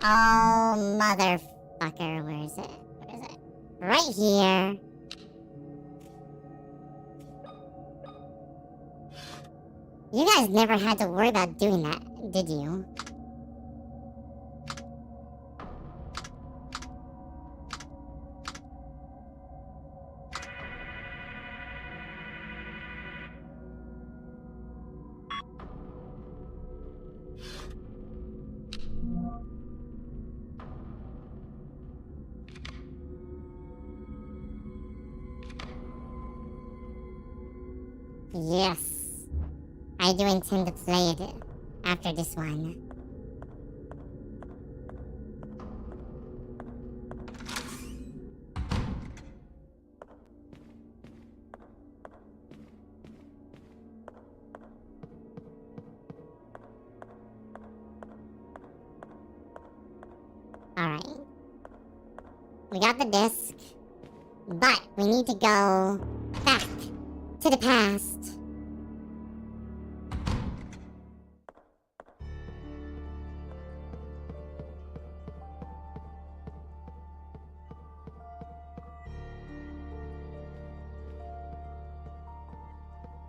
Oh, motherfucker. Where is it? Where is it? Right here. You guys never had to worry about doing that, did you? Yes. I do intend to play it after this one. Alright. We got the disc, but we need to go back to the past.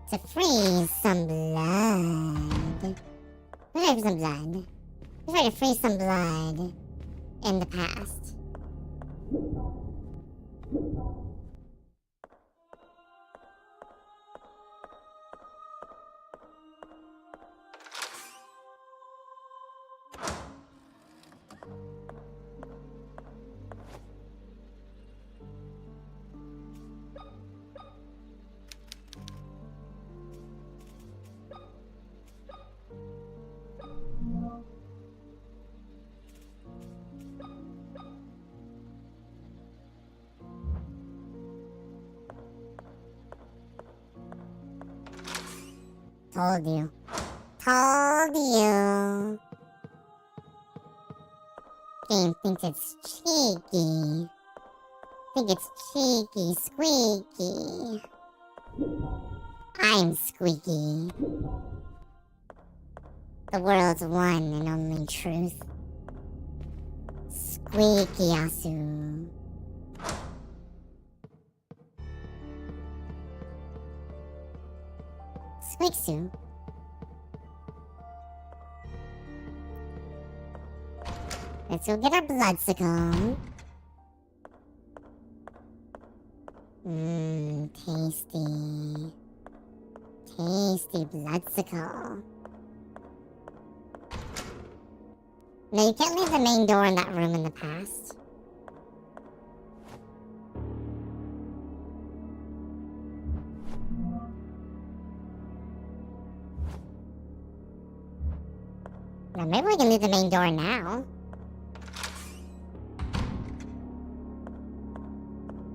To freeze some blood. Let's try some blood. Let's try to freeze some blood in the past. Told you. Told you. Game thinks it's cheeky. Think it's cheeky, squeaky. I'm squeaky. The world's one and only truth. Squeaky Asu. Squeaksu. Let's go get our bloodsicle. Tasty. Tasty bloodsicle. No, you can't leave the main door in that room in the past. Now, maybe we can leave the main door now.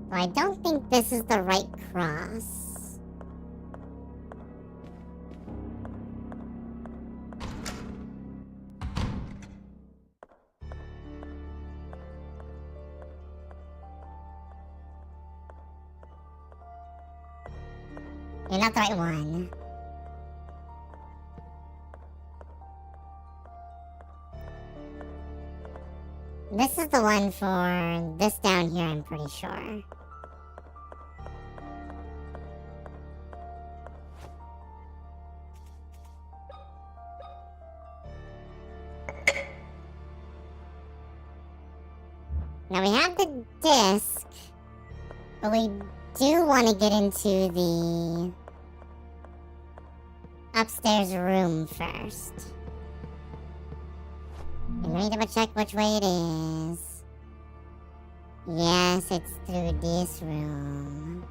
But I don't think this is the right cross. You're not the right one. This is the one for this down here, I'm pretty sure. Now we have the disc, but we do want to get into the upstairs room first. And let me double check which way it is. Yes, it's through this room.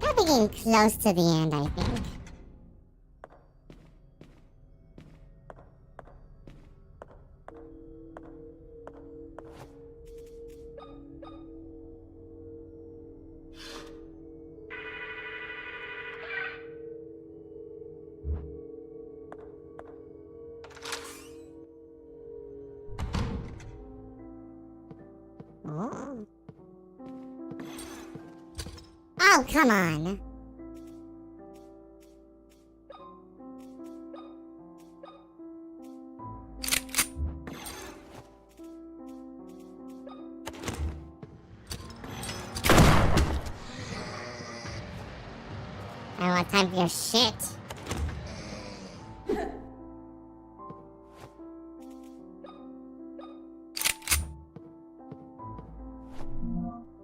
Probably getting close to the end, I think. Oh, come on. I don't have time for your shit.